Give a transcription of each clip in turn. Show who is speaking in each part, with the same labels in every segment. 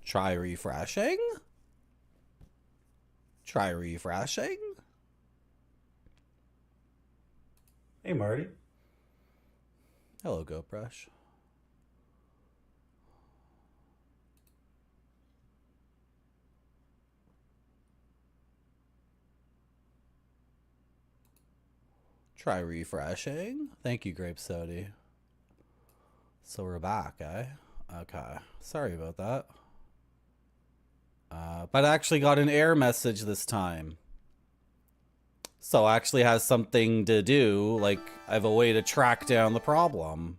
Speaker 1: Try refreshing. Try refreshing.
Speaker 2: Hey, Marty.
Speaker 1: Hello, GoPrush. Try refreshing. Thank you, Grape Sody. So we're back, eh? Okay. Sorry about that. But I actually got an error message this time. So actually has something to do, like I have a way to track down the problem.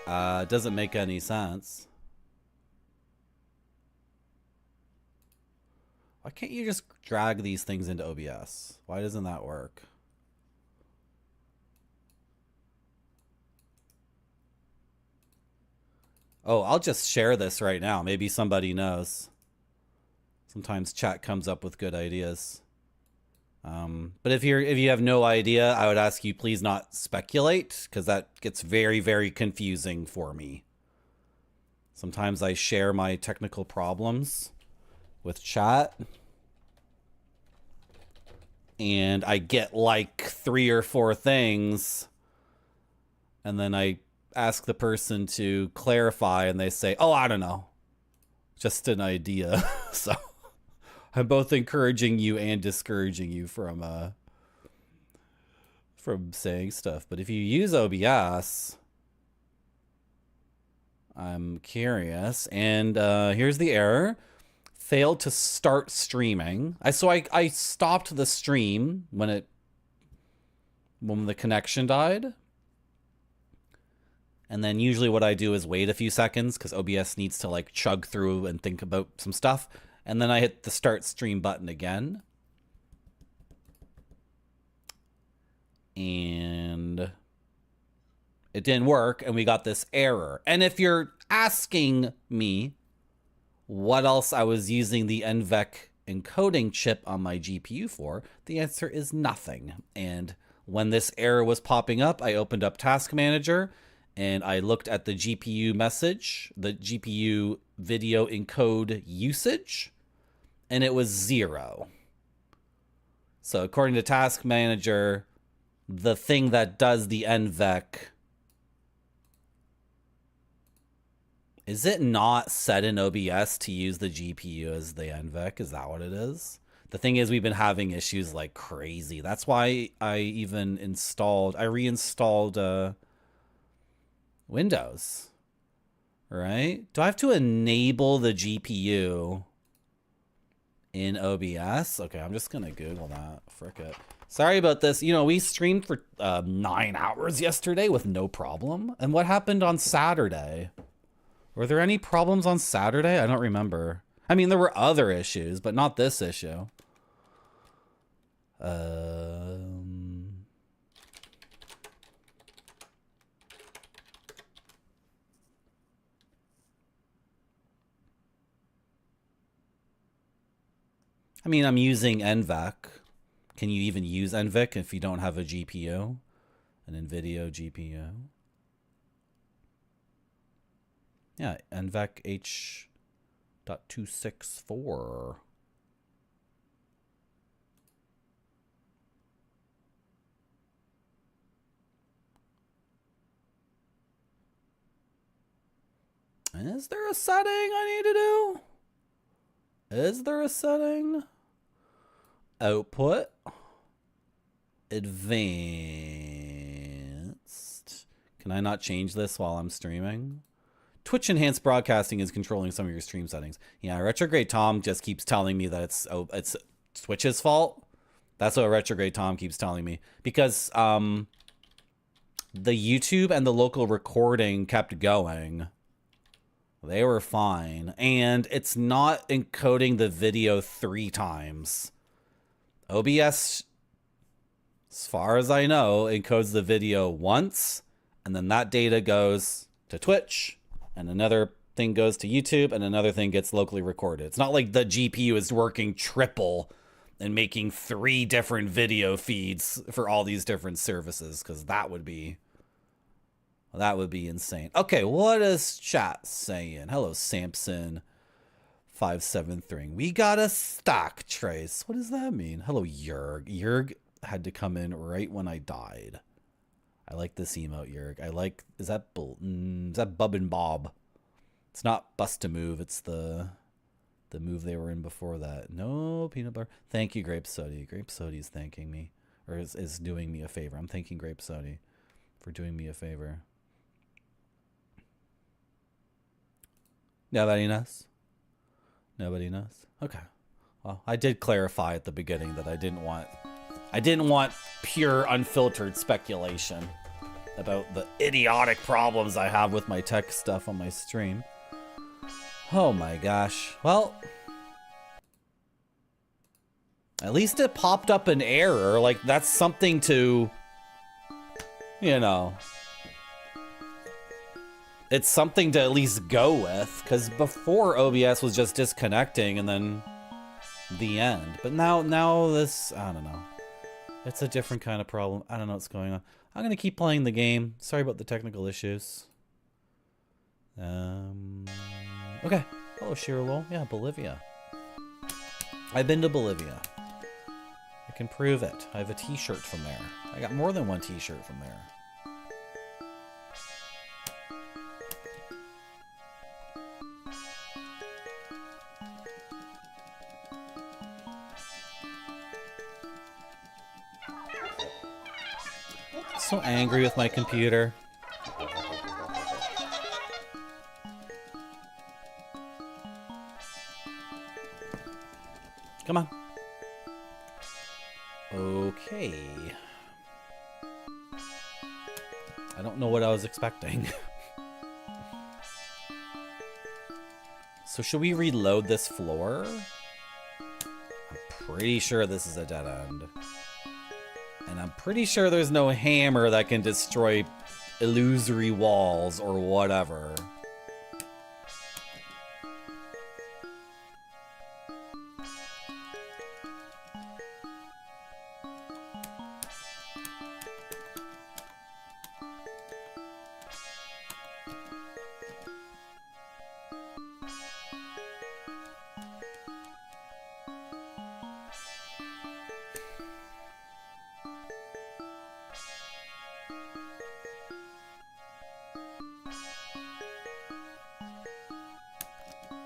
Speaker 1: It doesn't make any sense. Why can't you just drag these things into OBS? Why doesn't that work? Oh, I'll just share this right now. Maybe somebody knows. Sometimes chat comes up with good ideas. But if you have no idea, I would ask you please not speculate, because that gets very, very confusing for me. Sometimes I share my technical problems with chat, and I get like 3 or 4 things, and then I ask the person to clarify, and they say, oh, I don't know, just an idea. So I'm both encouraging you and discouraging you from saying stuff. But if you use OBS, I'm curious. And here's the error. Failed to start streaming. So I stopped the stream when the connection died. And then usually what I do is wait a few seconds, because OBS needs to like chug through and think about some stuff. And then I hit the start stream button again. And it didn't work, and we got this error. And if you're asking me what else I was using the NVEC encoding chip on my GPU for, the answer is nothing. And when this error was popping up, I opened up Task Manager, and I looked at the GPU message, the GPU video encode usage, and it was 0. So according to Task Manager, the thing that does the NVEC, is it not set in OBS to use the GPU as the NVEC? Is that what it is? The thing is, we've been having issues like crazy. That's why I reinstalled Windows, right? Do I have to enable the GPU in OBS? Okay, I'm just gonna Google that. Frick it. Sorry about this. You know, we streamed for 9 hours yesterday with no problem. And what happened on Saturday? Were there any problems on Saturday? I don't remember. I mean, there were other issues, but not this issue. I mean, I'm using NVEC. Can you even use NVEC if you don't have a GPU? An NVIDIA GPU? Yeah, NVEC H.264. Is there a setting I need to do? Is there a setting? Output. Advanced. Can I not change this while I'm streaming? Twitch enhanced broadcasting is controlling some of your stream settings. Yeah, Retrograde Tom just keeps telling me that it's Twitch's fault. That's what Retrograde Tom keeps telling me, because the YouTube and the local recording kept going. They were fine, and it's not encoding the video 3 times. OBS, as far as I know, encodes the video once, and then that data goes to Twitch, and another thing goes to YouTube, and another thing gets locally recorded. It's not like the GPU is working triple and making 3 different video feeds for all these different services, because that would be insane. Okay, what is chat saying? Hello, Samson 573. We got a stock trace. What does that mean? Hello, Yerg. Yerg had to come in right when I died. I like this emote, Yerg. I like, is that Bub and Bob? It's not Bust a Move, it's the move they were in before that. No peanut butter. Thank you, Grape Sody. Grape Sody's thanking me, or is doing me a favor. I'm thanking Grape Sody for doing me a favor. Nobody knows? Nobody knows? Okay. Well, I did clarify at the beginning that I didn't want pure unfiltered speculation about the idiotic problems I have with my tech stuff on my stream. Oh my gosh. Well, at least it popped up an error. Like, that's something to, you know, it's something to at least go with, because before OBS was just disconnecting and then the end. But now this, I don't know. It's a different kind of problem. I don't know what's going on. I'm going to keep playing the game. Sorry about the technical issues. Okay. Hello, Shirley. Yeah, Bolivia. I've been to Bolivia. I can prove it. I have a t-shirt from there. I got more than one t-shirt from there. So angry with my computer. Come on. Okay. I don't know what I was expecting. So should we reload this floor? I'm pretty sure this is a dead end. And I'm pretty sure there's no hammer that can destroy illusory walls or whatever.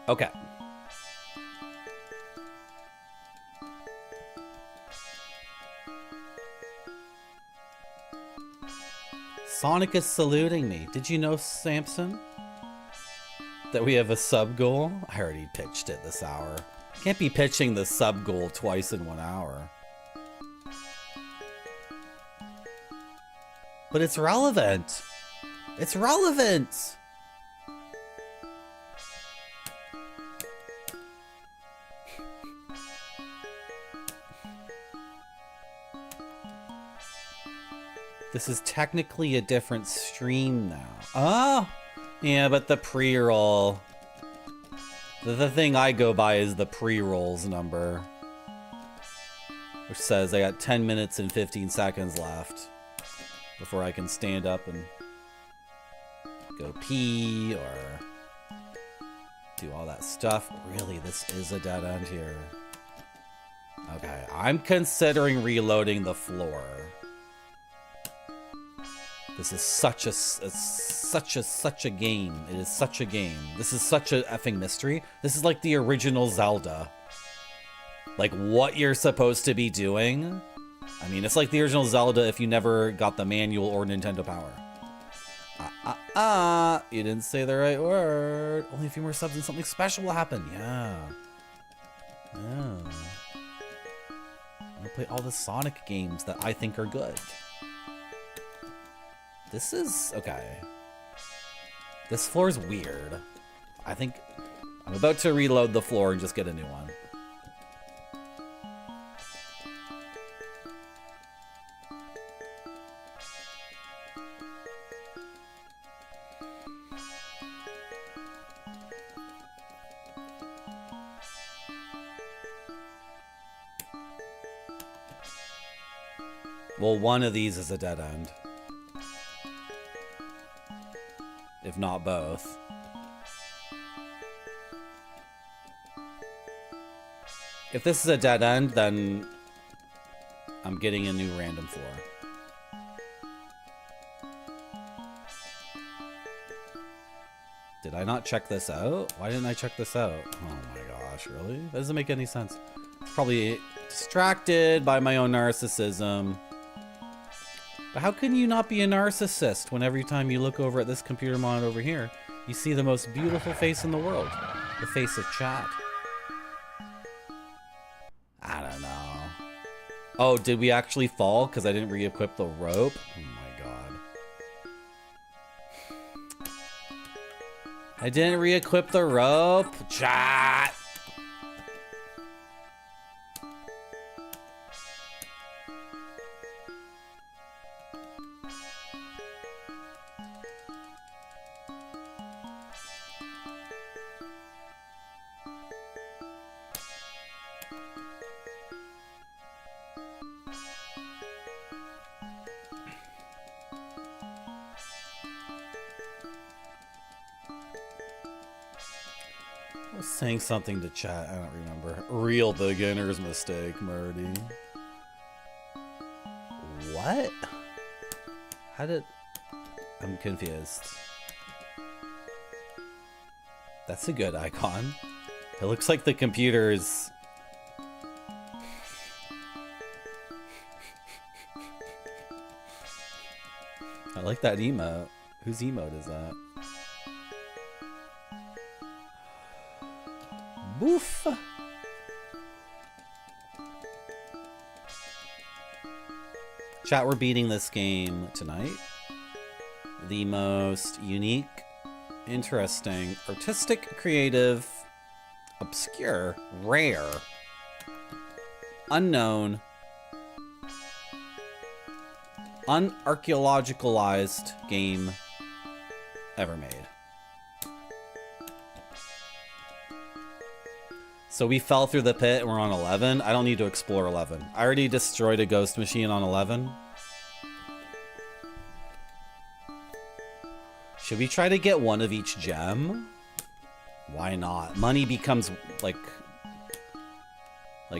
Speaker 1: Okay. Sonic is saluting me. Did you know, Samson, that we have a sub goal? I already pitched it this hour. Can't be pitching the sub goal twice in 1 hour. But it's relevant. It's relevant. This is technically a different stream now. Oh! Yeah, but the pre-roll... The thing I go by is the pre-rolls number. Which says I got 10 minutes and 15 seconds left before I can stand up and go pee or do all that stuff. Really, this is a dead end here. Okay, I'm considering reloading the floor. This is such a game. It is such a game. This is such a effing mystery. This is like the original Zelda. Like what you're supposed to be doing. I mean, it's like the original Zelda if you never got the manual or Nintendo Power. You didn't say the right word. Only a few more subs and something special will happen. Yeah. I'm gonna play all the Sonic games that I think are good. This is... okay. This floor is weird. I think I'm about to reload the floor and just get a new one. Well, one of these is a dead end. If not both. If this is a dead end, then I'm getting a new random floor. Did I not check this out? Why didn't I check this out? Oh my gosh, really? That doesn't make any sense. It's probably distracted by my own narcissism. But how can you not be a narcissist when every time you look over at this computer monitor over here, you see the most beautiful face in the world? The face of chat. I don't know. Oh, did we actually fall because I didn't re-equip the rope? Oh my god. I didn't re-equip the rope. Chat. I was saying something to chat, I don't remember. Real beginner's mistake, Marty. What? How did... I'm confused. That's a good icon. It looks like the computer is... I like that emote. Whose emote is that? Boof. Chat, we're beating this game tonight. The most unique, interesting, artistic, creative, obscure, rare, unknown, unarchaeologicalized game ever made. So we fell through the pit and we're on 11. I don't need to explore 11. I already destroyed a ghost machine on 11. Should we try to get one of each gem? Why not? Money becomes like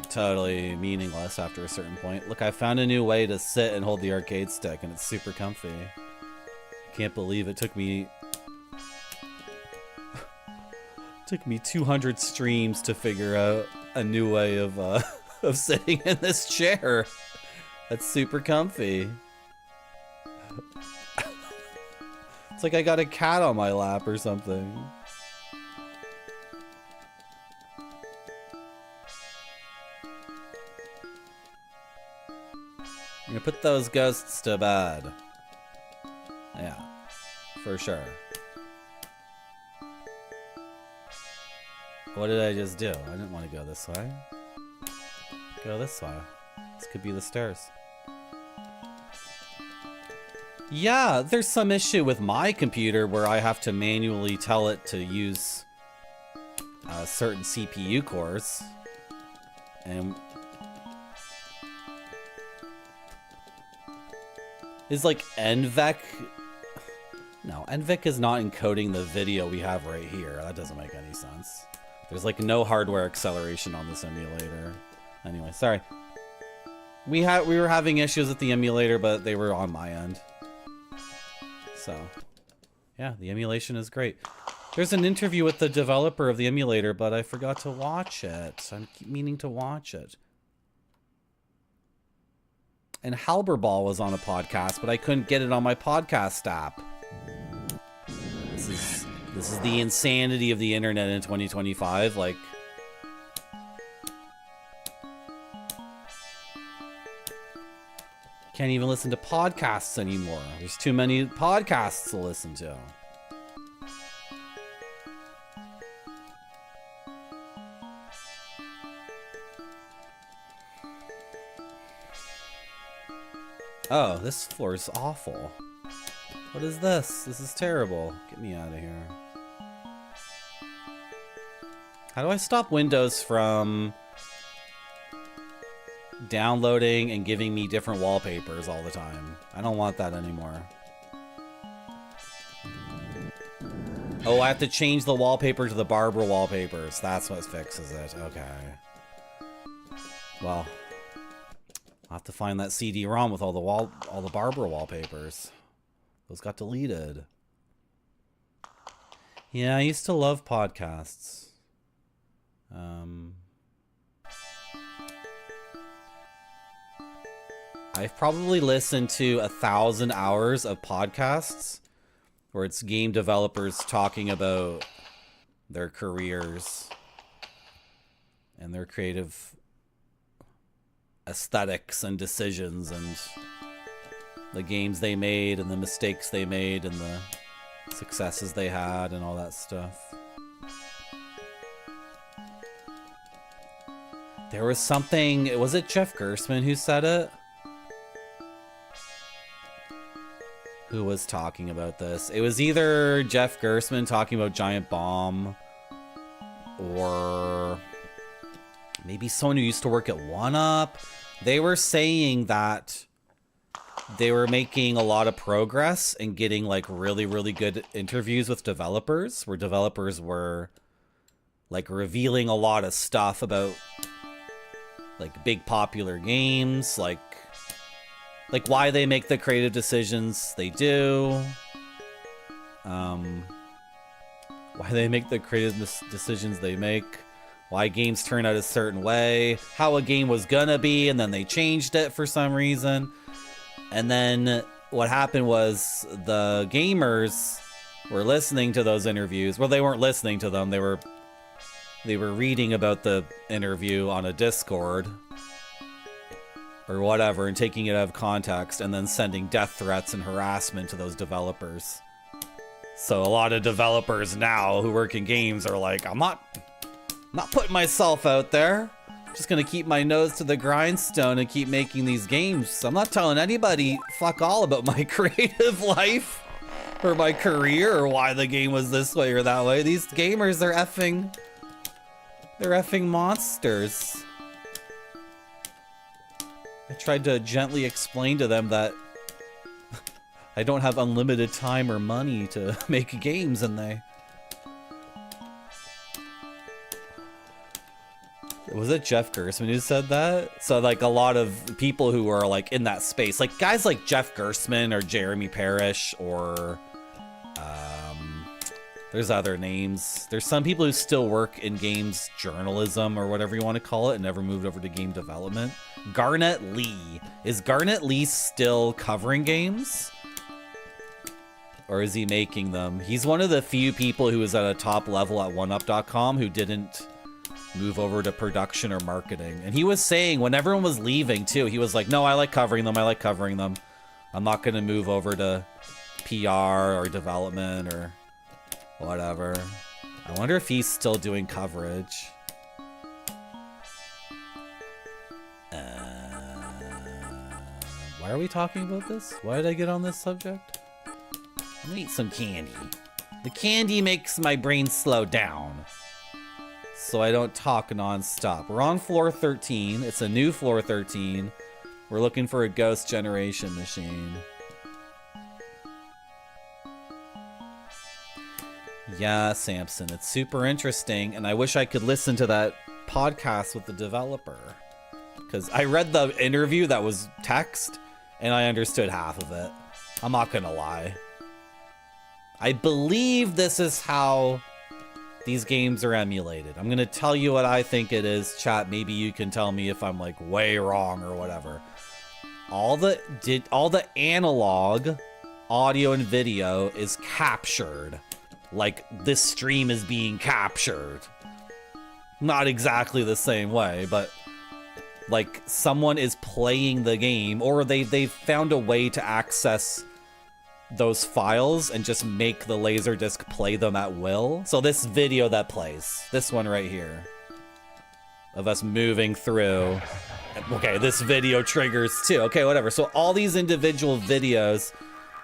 Speaker 1: totally meaningless after a certain point. Look, I found a new way to sit and hold the arcade stick and it's super comfy. Can't believe it took me 200 streams to figure out a new way of of sitting in this chair. That's super comfy. It's like I got a cat on my lap or something. I'm gonna put those ghosts to bed. Yeah, for sure. What did I just do? I didn't want to go this way. Go this way. This could be the stairs. Yeah, there's some issue with my computer where I have to manually tell it to use certain CPU cores. And is like NVEC... No, NVEC is not encoding the video we have right here. That doesn't make any sense. There's like no hardware acceleration on this emulator. Anyway, sorry. We were having issues with the emulator, but they were on my end. So, yeah, the emulation is great. There's an interview with the developer of the emulator, but I forgot to watch it. I'm meaning to watch it. And Halberball was on a podcast, but I couldn't get it on my podcast app. This is the insanity of the internet in 2025. Like, can't even listen to podcasts anymore. There's too many podcasts to listen to. Oh, this floor is awful. What is this? This is terrible. Get me out of here. How do I stop Windows from downloading and giving me different wallpapers all the time. I don't want that anymore. Oh, I have to change the wallpaper to the Barbara wallpapers. That's what fixes it. Okay. Well, I'll have to find that CD-ROM with all the Barbara wallpapers. Those got deleted. Yeah, I used to love podcasts. I've probably listened to 1,000 hours of podcasts where it's game developers talking about their careers and their creative aesthetics and decisions and the games they made and the mistakes they made and the successes they had and all that stuff. There was something, was it Jeff Gerstmann who said it? Who was talking about this? It was either Jeff Gerstmann talking about Giant Bomb or maybe someone who used to work at 1UP. They were saying that they were making a lot of progress and getting like really, really good interviews with developers where developers were like revealing a lot of stuff about like big popular games, like why they make the creative decisions they do, why they make the creative decisions they make, why games turn out a certain way, how a game was gonna be and then they changed it for some reason. And then what happened was the gamers were listening to those interviews. Well, they weren't listening to them. They were reading about the interview on a Discord or whatever and taking it out of context and then sending death threats and harassment to those developers. So a lot of developers now who work in games are like, I'm not putting myself out there. I'm just gonna keep my nose to the grindstone and keep making these games. I'm not telling anybody fuck all about my creative life or my career or why the game was this way or that way. These gamers are they're effing monsters. I tried to gently explain to them that I don't have unlimited time or money to make games, and was it Jeff Gerstmann who said that? So like a lot of people who are like in that space, like guys like Jeff Gerstmann or Jeremy Parrish or there's other names. There's some people who still work in games journalism or whatever you want to call it and never moved over to game development. Garnett Lee. Is Garnett Lee still covering games? Or is he making them? He's one of the few people who was at a top level at oneup.com who didn't move over to production or marketing. And he was saying when everyone was leaving too, he was like, no, I like covering them. I'm not going to move over to PR or development or whatever. I wonder if he's still doing coverage. Why are we talking about this? Why did I get on this subject? I'm gonna eat some candy. The candy makes my brain slow down, so I don't talk non-stop. We're on floor 13. It's a new floor 13. We're looking for a ghost generation machine. Yeah, Samson, it's super interesting, and I wish I could listen to that podcast with the developer. Because I read the interview that was text, and I understood half of it. I'm not gonna lie. I believe this is how these games are emulated. I'm gonna tell you what I think it is, chat. Maybe you can tell me if I'm like way wrong or whatever. All the analog audio and video is captured. Like this stream is being captured. Not exactly the same way, but like someone is playing the game, or they've found a way to access those files and just make the Laserdisc play them at will. So this video that plays, this one right here, of us moving through. Okay, this video triggers too. Okay, whatever. So all these individual videos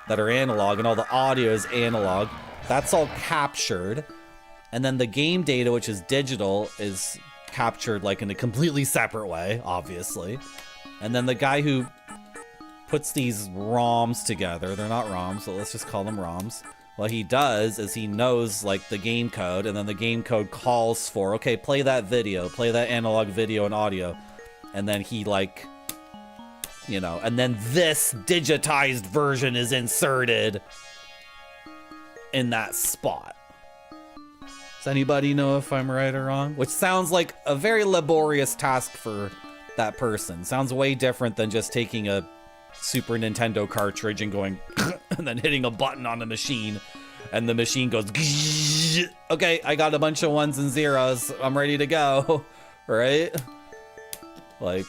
Speaker 1: that are analog and all the audio is analog, that's all captured. And then the game data, which is digital, is captured like in a completely separate way, obviously. And then the guy who puts these ROMs together, they're not ROMs, so let's just call them ROMs. What he does is he knows like the game code, and then the game code calls for, okay, play that video, play that analog video and audio. And then he like, you know, and then this digitized version is inserted in that spot. Does anybody know if I'm right or wrong? Which sounds like a very laborious task for that person. Sounds way different than just taking a Super Nintendo cartridge and going and then hitting a button on the machine and the machine goes okay, I got a bunch of ones and zeros, I'm ready to go. Right? Like,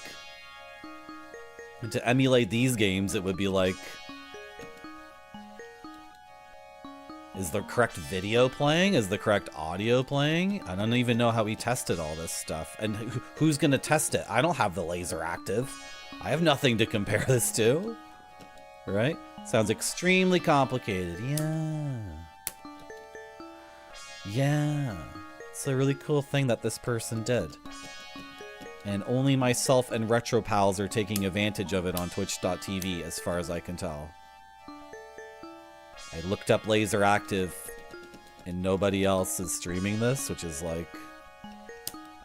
Speaker 1: to emulate these games, it would be like, is the correct video playing? Is the correct audio playing? I don't even know how he tested all this stuff. And who's gonna test it? I don't have the Laserac. I have nothing to compare this to. Right? Sounds extremely complicated. Yeah. Yeah. It's a really cool thing that this person did. And only myself and Retro Pals are taking advantage of it on twitch.tv as far as I can tell. I looked up Laseractive and nobody else is streaming this, which is like,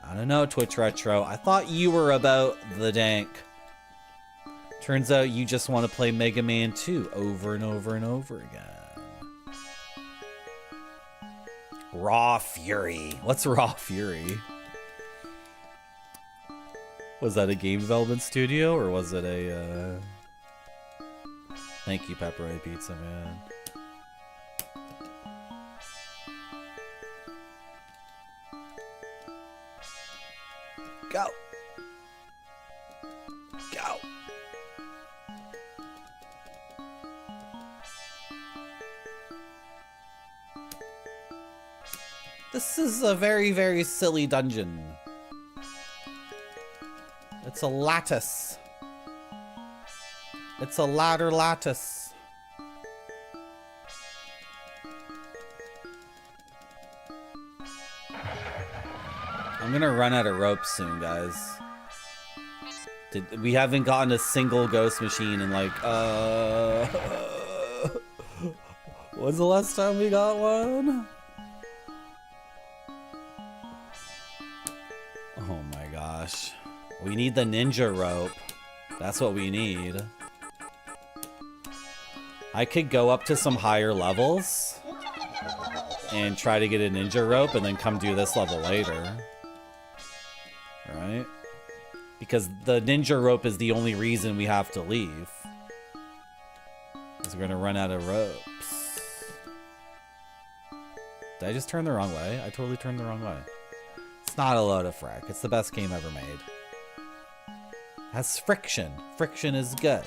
Speaker 1: I don't know, Twitch Retro. I thought you were about the dank. Turns out you just want to play Mega Man 2 over and over and over again. Raw Fury. What's Raw Fury? Was that a game development studio or was it a Thank you, Pepperoni Pizza, man. Go. Go. This is a very, very silly dungeon. It's a lattice. It's a ladder lattice. I'm gonna run out of rope soon, guys. We haven't gotten a single ghost machine in like, when's the last time we got one? Oh my gosh. We need the ninja rope. That's what we need. I could go up to some higher levels and try to get a ninja rope and then come do this level later. Right? Because the ninja rope is the only reason we have to leave. Because we're gonna run out of ropes. Did I just turn the wrong way? I totally turned the wrong way. It's not a load of frick. It's the best game ever made. It has friction. Friction is good.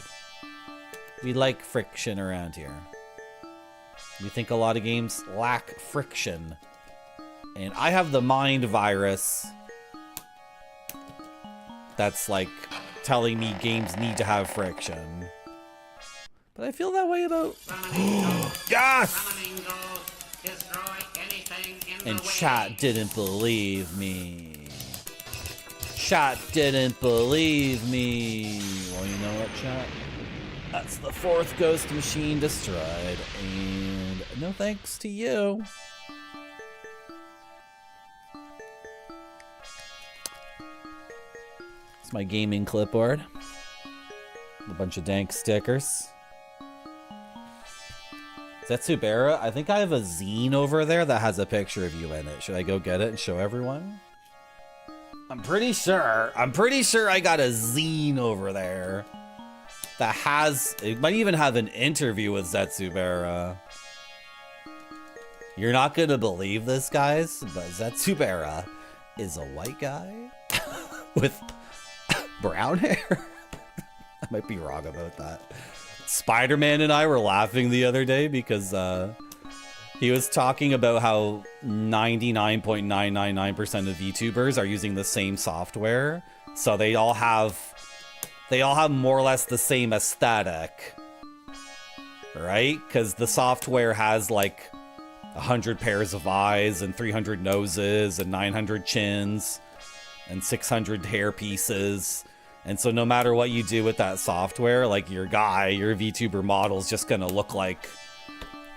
Speaker 1: We like friction around here. We think a lot of games lack friction. And I have the mind virus that's like telling me games need to have friction. But I feel that way about... Yes! And chat didn't believe me. Chat didn't believe me. Well, you know what, chat? That's the 4th ghost machine destroyed. And no thanks to you. It's my gaming clipboard. A bunch of dank stickers. Zetsubera, I think I have a zine over there that has a picture of you in it. Should I go get it and show everyone? I'm pretty sure I got a zine over there that has, it might even have an interview with Zetsubera. You're not gonna believe this, guys, but Zetsubera is a white guy with brown hair. I might be wrong about that. Spider-Man and I were laughing the other day because he was talking about how 99.999% of VTubers are using the same software, so they all have more or less the same aesthetic, right? Because the software has like 100 pairs of eyes and 300 noses and 900 chins. and 600 hair pieces. And so no matter what you do with that software, like your VTuber model's just gonna look like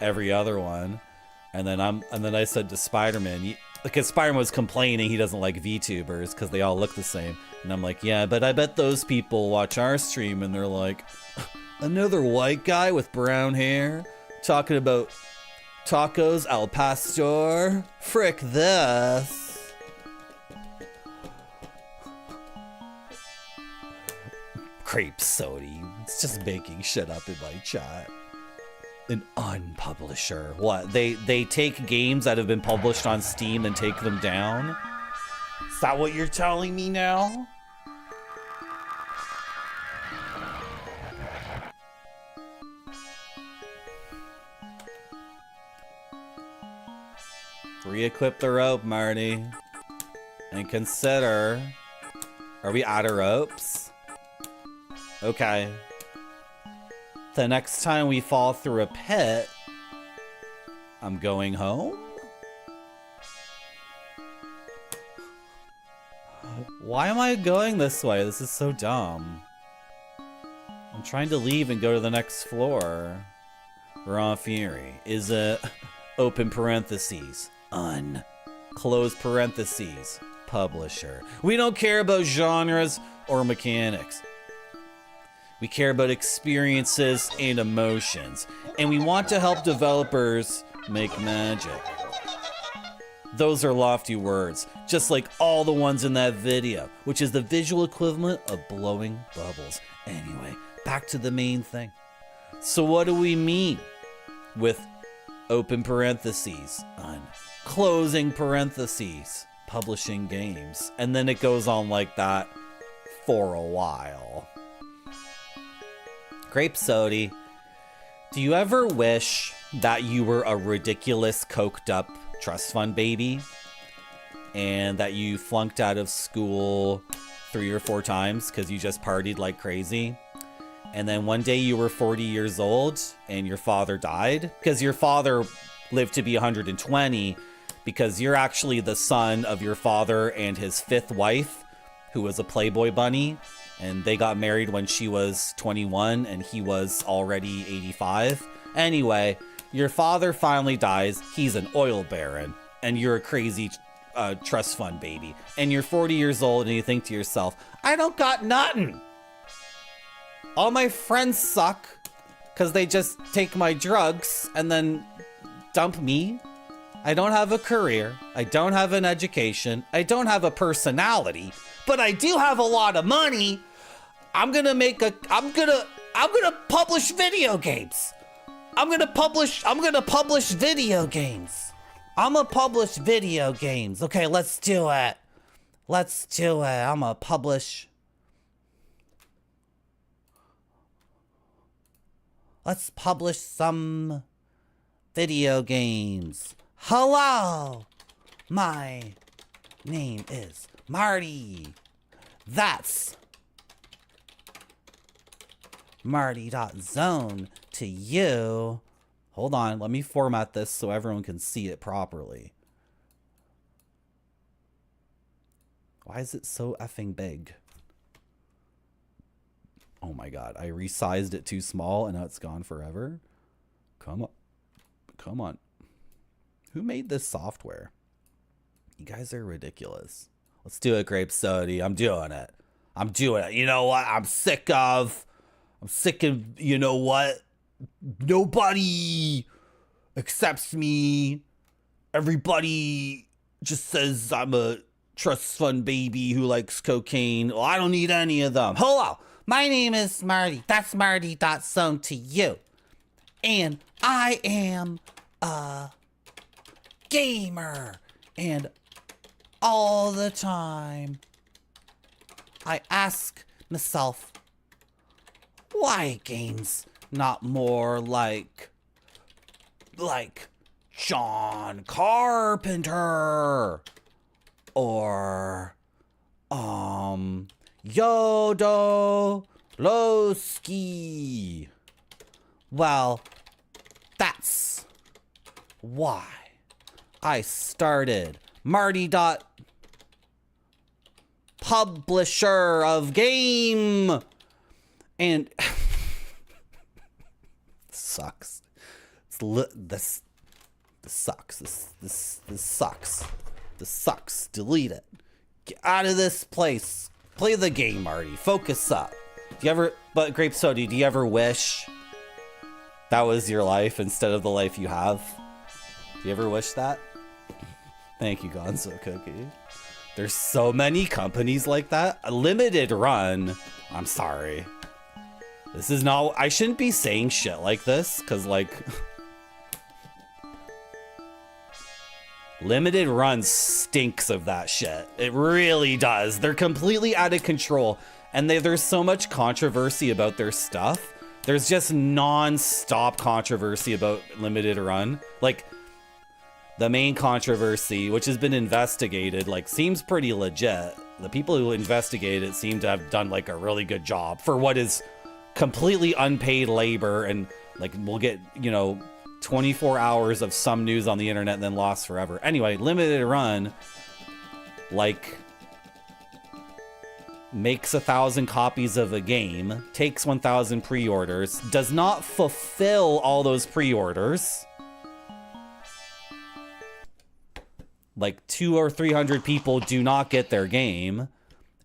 Speaker 1: every other one. And then I said to Spider-Man, because Spider-Man was complaining he doesn't like VTubers because they all look the same. And I'm like, yeah, but I bet those people watch our stream and they're like, another white guy with brown hair talking about tacos al pastor? Frick this. Crepe Sody. It's just making shit up in my chat. An unpublisher. What? They take games that have been published on Steam and take them down? Is that what you're telling me now? Re-equip the rope, Marty. And consider... Are we out of ropes? Okay. The next time we fall through a pit, I'm going home? Why am I going this way? This is so dumb. I'm trying to leave and go to the next floor. Raw Fury. Is it open parentheses, close parentheses, publisher. We don't care about genres or mechanics. We care about experiences and emotions, and we want to help developers make magic. Those are lofty words, just like all the ones in that video, which is the visual equivalent of blowing bubbles. Anyway, back to the main thing. So what do we mean with open parentheses, closing parentheses, publishing games? And then it goes on like that for a while. Grape Sody, do you ever wish that you were a ridiculous, coked up trust fund baby and that you flunked out of school 3 or 4 times because you just partied like crazy? And then one day you were 40 years old and your father died because your father lived to be 120 because you're actually the son of your father and his 5th wife, who was a Playboy bunny. And they got married when she was 21 and he was already 85. Anyway, your father finally dies. He's an oil baron and you're a crazy trust fund baby. And you're 40 years old and you think to yourself, I don't got nothing. All my friends suck because they just take my drugs and then dump me. I don't have a career. I don't have an education. I don't have a personality. But I do have a lot of money. I'm gonna publish video games. I'm gonna publish video games. I'm gonna publish video games. Okay, let's do it. I'm gonna publish. Let's publish some video games. Hello, my name is Marty. That's Marty.zone to you. Hold on, let me format this so everyone can see it properly. Why is it so effing big? Oh my god, I resized it too small and now it's gone forever. Come on. Who made this software? You guys are ridiculous. Let's do it, Grape Sody. I'm doing it. You know what? I'm sick of, you know what? Nobody accepts me. Everybody just says I'm a trust fund baby who likes cocaine. Well, I don't need any of them. Hello, my name is Marty. That's Marty.zone to you. And I am a gamer. And all the time, I ask myself, why games not more like John Carpenter or Yodolowski? Well, that's why I started Marty. publisher of game. And sucks. This sucks. This sucks. This sucks. Delete it. Get out of this place. Play the game, Marty. Focus up. But Grape Soda, do you ever wish that was your life instead of the life you have? Do you ever wish that? Thank you, Gonzo Cookie. There's so many companies like that. A limited run. I'm sorry. This is not... I shouldn't be saying shit like this, because, like... Limited run stinks of that shit. It really does. They're completely out of control. And there's so much controversy about their stuff. There's just non-stop controversy about limited run. Like, the main controversy, which has been investigated, like, seems pretty legit. The people who investigated it seem to have done, like, a really good job for what is completely unpaid labor, and, like, we'll get, 24 hours of some news on the internet and then lost forever. Anyway, limited run, like, makes 1,000 copies of a game, takes 1,000 pre-orders, does not fulfill all those pre-orders. Like 200 or 300 people do not get their game,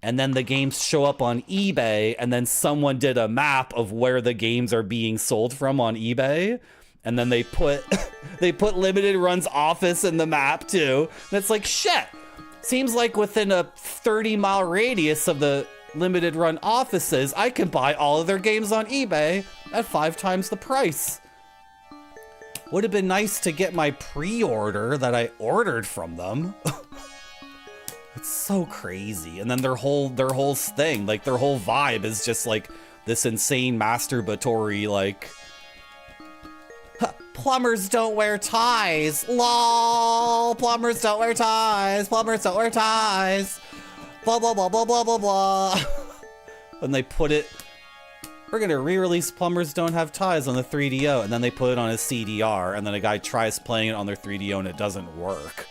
Speaker 1: and then the games show up on eBay, and then someone did a map of where the games are being sold from on eBay, and then they put limited run's office in the map too. And it's like, shit. Seems like within a 30-mile radius of the limited run offices, I can buy all of their games on eBay at 5 times the price. Would have been nice to get my pre-order that I ordered from them. It's so crazy. And then their whole thing, like their whole vibe is just like this insane masturbatory, like, plumbers don't wear ties. Lol. Plumbers don't wear ties. Plumbers don't wear ties. Blah, blah, blah, blah, blah, blah, blah. And they put it... We're going to re-release Plumbers Don't Have Ties on the 3DO. And then they put it on a CDR. And then a guy tries playing it on their 3DO and it doesn't work.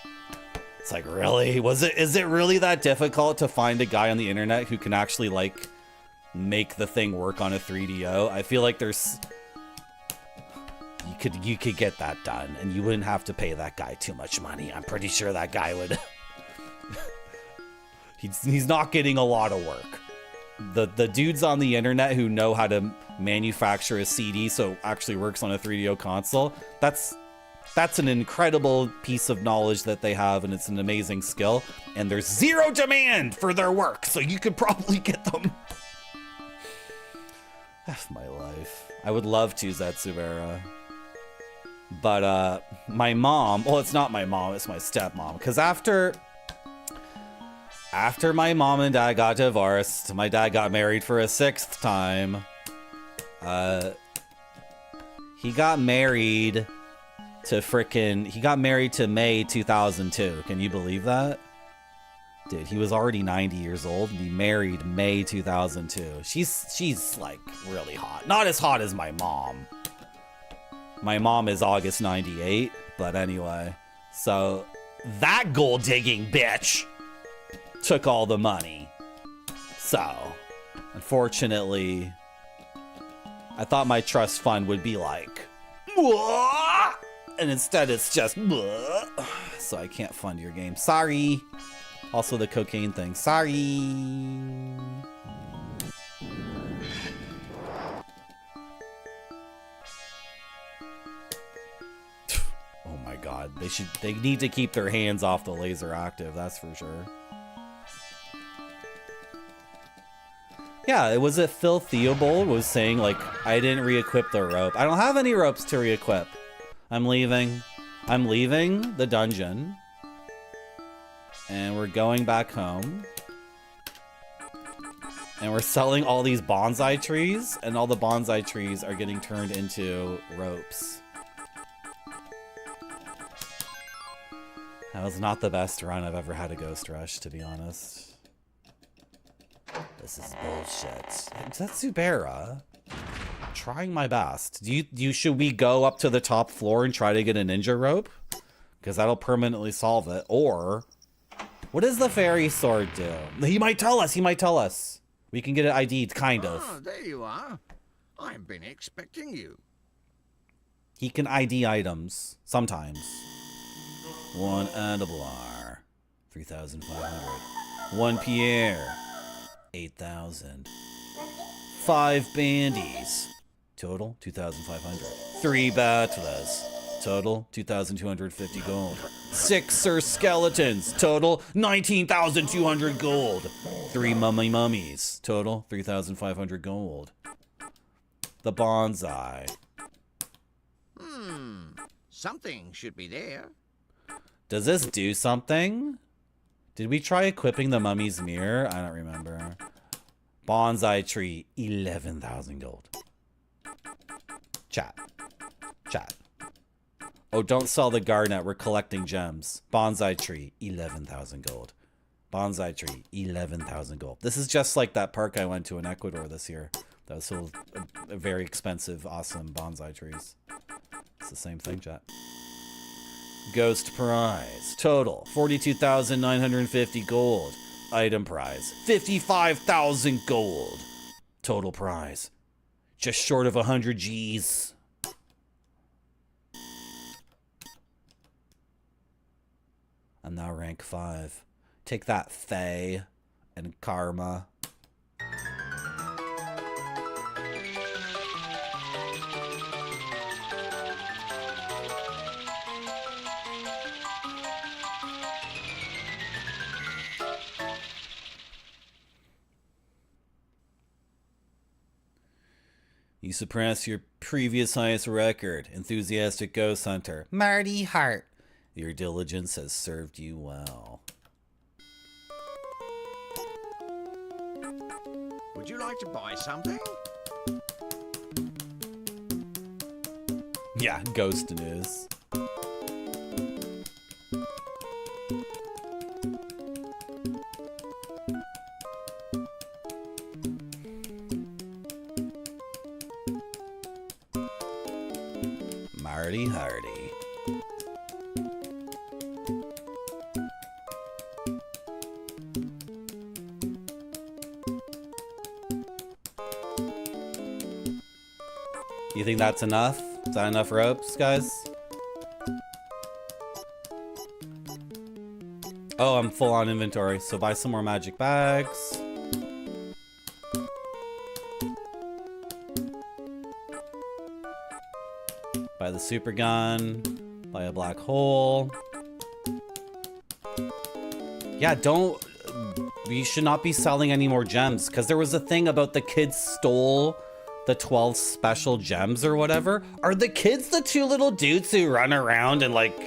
Speaker 1: It's like, really? Is it really that difficult to find a guy on the internet who can actually, like, make the thing work on a 3DO? I feel like there's... You could get that done, and you wouldn't have to pay that guy too much money. I'm pretty sure that guy would. He's not getting a lot of work. The dudes on the internet who know how to manufacture a CD so it actually works on a 3DO console, that's an incredible piece of knowledge that they have, and it's an amazing skill. And there's zero demand for their work, so you could probably get them. F my life. I would love to, Zetsubera. But my mom, well, it's not my mom, it's my stepmom, because after my mom and dad got divorced, my dad got married for a 6th time. He got married to May 2002. Can you believe that? Dude, he was already 90 years old and he married May 2002. She's like really hot. Not as hot as my mom. My mom is August 98, but anyway. So that gold digging bitch took all the money. So, unfortunately, I thought my trust fund would be like, and instead it's just, so I can't fund your game. Sorry. Also the cocaine thing. Sorry. Oh my god. They need to keep their hands off the laser active, that's for sure. Yeah, was it Phil Theobald was saying, like, I didn't re-equip the rope. I don't have any ropes to re-equip. I'm leaving the dungeon. And we're going back home. And we're selling all these bonsai trees, and all the bonsai trees are getting turned into ropes. That was not the best run I've ever had a Ghost Rush, to be honest. This is bullshit. Is that Zubera? I'm trying my best. Should we go up to the top floor and try to get a ninja rope? Because that'll permanently solve it. Or What does the fairy sword do? He might tell us. He might tell us. We can get it ID'd, kind of.
Speaker 3: Ah, there you are. I've been expecting you.
Speaker 1: He can ID items. Sometimes. 1 Adablar. 3,500. 1 Pierre. 8,000. 5 Bandies. Total 2,500. 3 Batlas. Total 2,250 gold. 6 Sir Skeletons. Total 19,200 gold. 3 Mummies. Total 3,500 gold. The Bonsai.
Speaker 3: Something should be there.
Speaker 1: Does this do something? Did we try equipping the mummy's mirror? I don't remember. Bonsai tree, 11,000 gold. Chat. Chat. Oh, don't sell the garnet. We're collecting gems. Bonsai tree, 11,000 gold. Bonsai tree, 11,000 gold. This is just like that park I went to in Ecuador this year. That was so very expensive, awesome bonsai trees. It's the same thing, chat. Ghost prize. Total, 42,950 gold. Item prize, 55,000 gold. Total prize, just short of 100 G's. I'm now rank 5. Take that, Faye and Karma. You surpassed your previous highest record, enthusiastic ghost hunter, Marty Hart. Your diligence has served you well.
Speaker 3: Would you like to buy something?
Speaker 1: Yeah, ghost news. Marty Hardy. You think that's enough? Is that enough ropes, guys? Oh, I'm full on inventory, so buy some more magic bags. Buy the super gun. Buy a black hole. Yeah, don't... We should not be selling any more gems, because there was a thing about the kids stole the 12 special gems or whatever. Are the kids the two little dudes who run around and like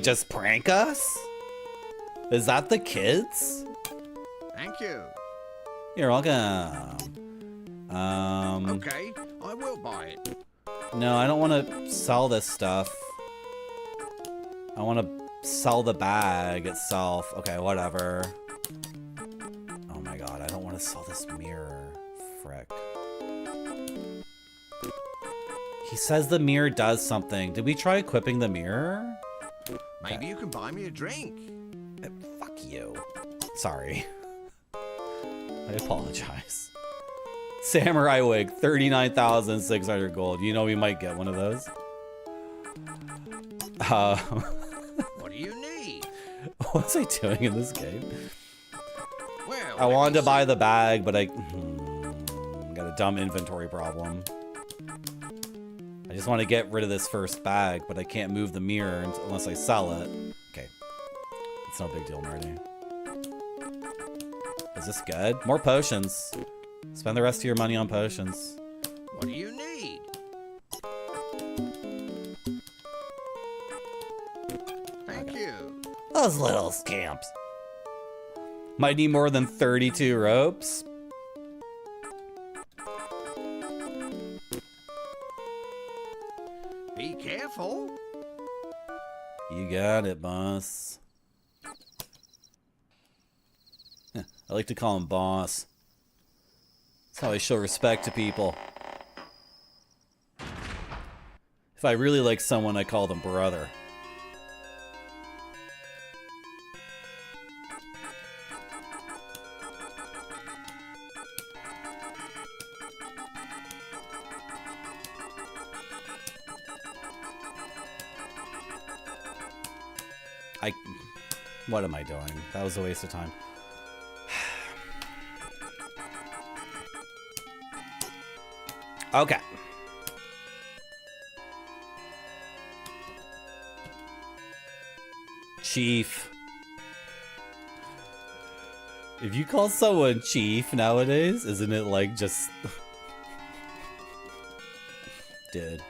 Speaker 1: just prank us? Is that the kids?
Speaker 3: Thank you.
Speaker 1: You're welcome.
Speaker 3: Okay, I will buy it.
Speaker 1: No, I don't want to sell this stuff. I want to sell the bag itself. Okay, whatever. Oh my god, I don't want to sell this mirror. Frick. He says the mirror does something. Did we try equipping the mirror?
Speaker 3: Maybe you can buy me a drink.
Speaker 1: Fuck you. Sorry. I apologize. Samurai wig, 39,600 gold. You know we might get one of those.
Speaker 3: What do you need?
Speaker 1: What was I doing in this game?
Speaker 3: Well,
Speaker 1: I wanted to buy the bag, but I got a dumb inventory problem. I just want to get rid of this first bag, but I can't move the mirror unless I sell it. Okay. It's no big deal, Marty. Is this good? More potions. Spend the rest of your money on potions.
Speaker 3: What do you need? Thank you.
Speaker 1: Those little scamps. Might need more than 32 ropes.
Speaker 3: Be careful.
Speaker 1: You got it, boss. I like to call him boss. That's how I show respect to people. If I really like someone, I call them brother. What am I doing? That was a waste of time. Okay. Chief. If you call someone chief nowadays, isn't it like just... Dude.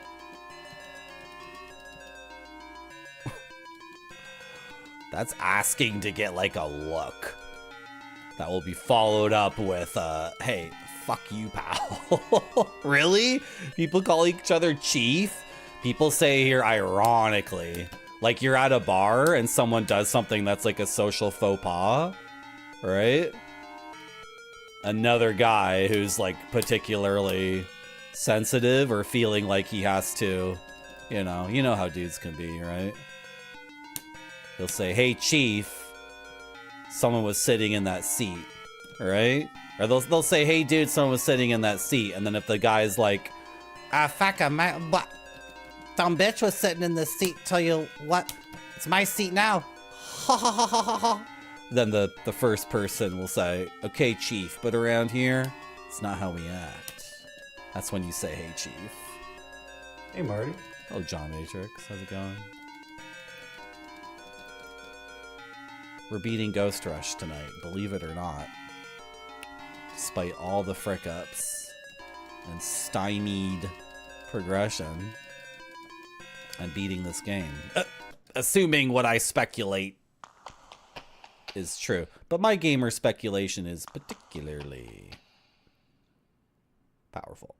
Speaker 1: That's asking to get like a look. That will be followed up with, hey, fuck you, pal. Really? People call each other chief? People say here ironically. Like you're at a bar and someone does something that's like a social faux pas, right? Another guy who's like particularly sensitive or feeling like he has to, you know how dudes can be, right? He'll say, hey, chief, someone was sitting in that seat, right? Or they'll say, hey, dude, someone was sitting in that seat. And then if the guy's like, fuck, dumb bitch was sitting in this seat. Tell you what, it's my seat now. Ha ha ha ha ha ha. Then the first person will say, okay, chief, but around here, it's not how we act. That's when you say, hey, chief.
Speaker 2: Hey, Marty.
Speaker 1: Oh, John Matrix, how's it going? We're beating Ghost Rush tonight, believe it or not. Despite all the frick-ups and stymied progression, I'm beating this game. Assuming what I speculate is true. But my gamer speculation is particularly powerful.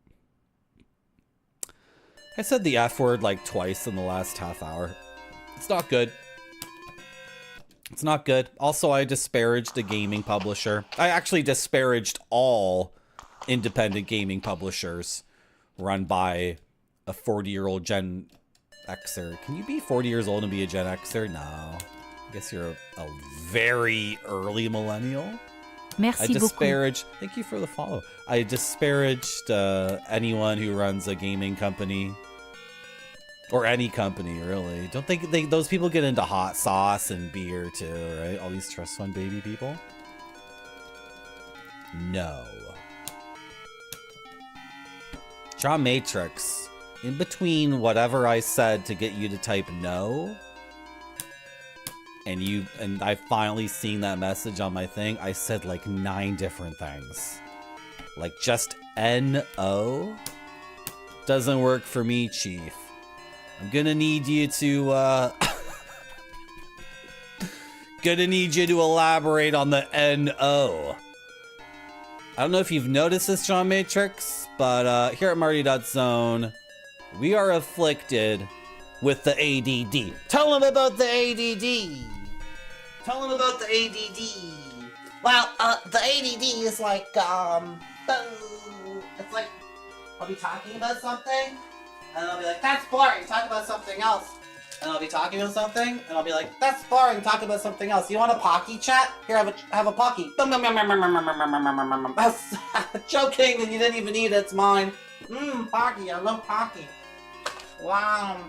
Speaker 1: I said the F word like twice in the last half hour. It's not good. It's not good. Also, I disparaged a gaming publisher. I actually disparaged all independent gaming publishers run by a 40-year-old Gen Xer. Can you be 40 years old and be a Gen Xer? No. I guess you're a very early millennial.
Speaker 4: Merci
Speaker 1: I disparaged... Thank you for the follow. I disparaged anyone who runs a gaming company. Or any company, really. Don't think those people get into hot sauce and beer, too, right? All these trust fund baby people? No. Draw Matrix. In between whatever I said to get you to type no, and I finally seen that message on my thing, I said like 9 different things. Like just N-O doesn't work for me, Chief. I'm gonna need you to elaborate on the N-O. I don't know if you've noticed this, John Matrix, but here at Marty.Zone, we are afflicted with the ADD. Tell him about the ADD. Tell him about the ADD. Well, the ADD is like, it's like, I'll be talking about something, and I'll be like, that's boring, talk about something else. And I'll be talking about something, and I'll be like, that's boring, talk about something else. You want a Pocky chat? Here, have a Pocky. That's joking, and you didn't even eat it, it's mine. Pocky, I love Pocky. Wow.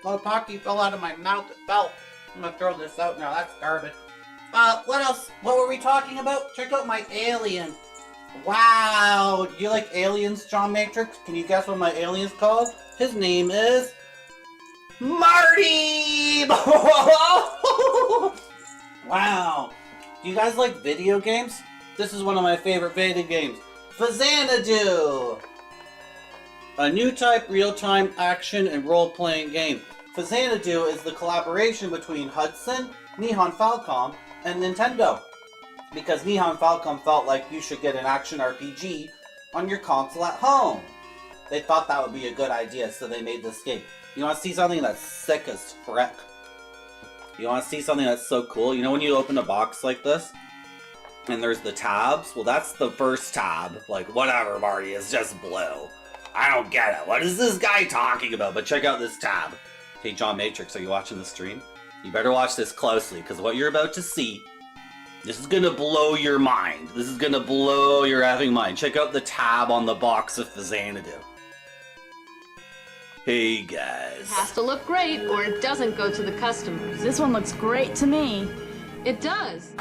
Speaker 1: Well, Pocky fell out of my mouth, it fell. I'm gonna throw this out now, that's garbage. What else? What were we talking about? Check out my alien. Wow, do you like aliens, John Matrix? Can you guess what my alien's called? His name is... Marty! Wow. Do you guys like video games? This is one of my favorite video games. Xanadu! A new type real-time action and role-playing game. Xanadu is the collaboration between Hudson, Nihon Falcom, and Nintendo. Because Nihon Falcom felt like you should get an action RPG on your console at home. They thought that would be a good idea, so they made this game. You want to see something that's sick as frick? You want to see something that's so cool? You know when you open a box like this, and there's the tabs? Well, that's the first tab. Like, whatever, Marty, it's just blue. I don't get it. What is this guy talking about? But check out this tab. Hey, John Matrix, are you watching the stream? You better watch this closely, because what you're about to see, this is going to blow your mind. This is going to blow your effing mind. Check out the tab on the box of the Xanadu. Hey guys.
Speaker 4: It has to look great or it doesn't go to the customers.
Speaker 5: This one looks great to me.
Speaker 4: It does.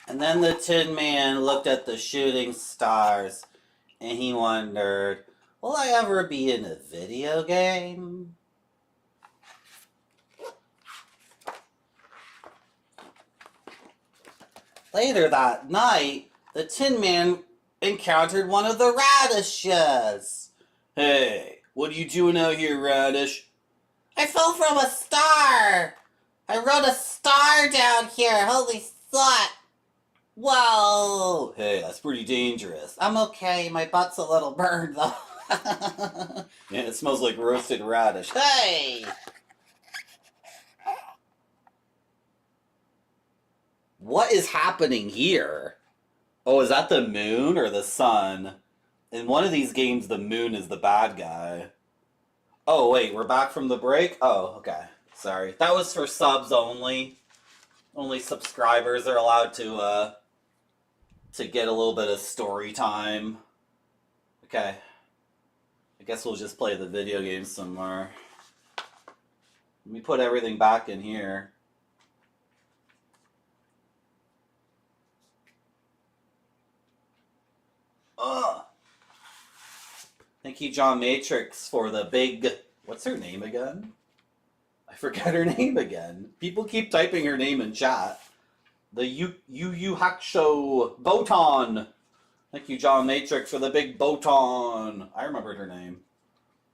Speaker 1: And then the Tin Man looked at the shooting stars and he wondered, will I ever be in a video game? Later that night, the Tin Man encountered one of the radishes. Hey, what are you doing out here, Radish? I fell from a star! I rode a star down here, holy slut! Whoa! Hey, that's pretty dangerous. I'm okay, my butt's a little burned though. Yeah, it smells like roasted radish. Hey! What is happening here? Oh, is that the moon or the sun? In one of these games, the moon is the bad guy. Oh, wait, we're back from the break? Oh, okay. Sorry. That was for subs only. Only subscribers are allowed to get a little bit of story time. Okay. I guess we'll just play the video game some more. Let me put everything back in here. Ugh. Thank you, John Matrix, for the big... What's her name again? I forget her name again. People keep typing her name in chat. The Yu Hakusho Botan. Thank you, John Matrix, for the big Botan. I remembered her name.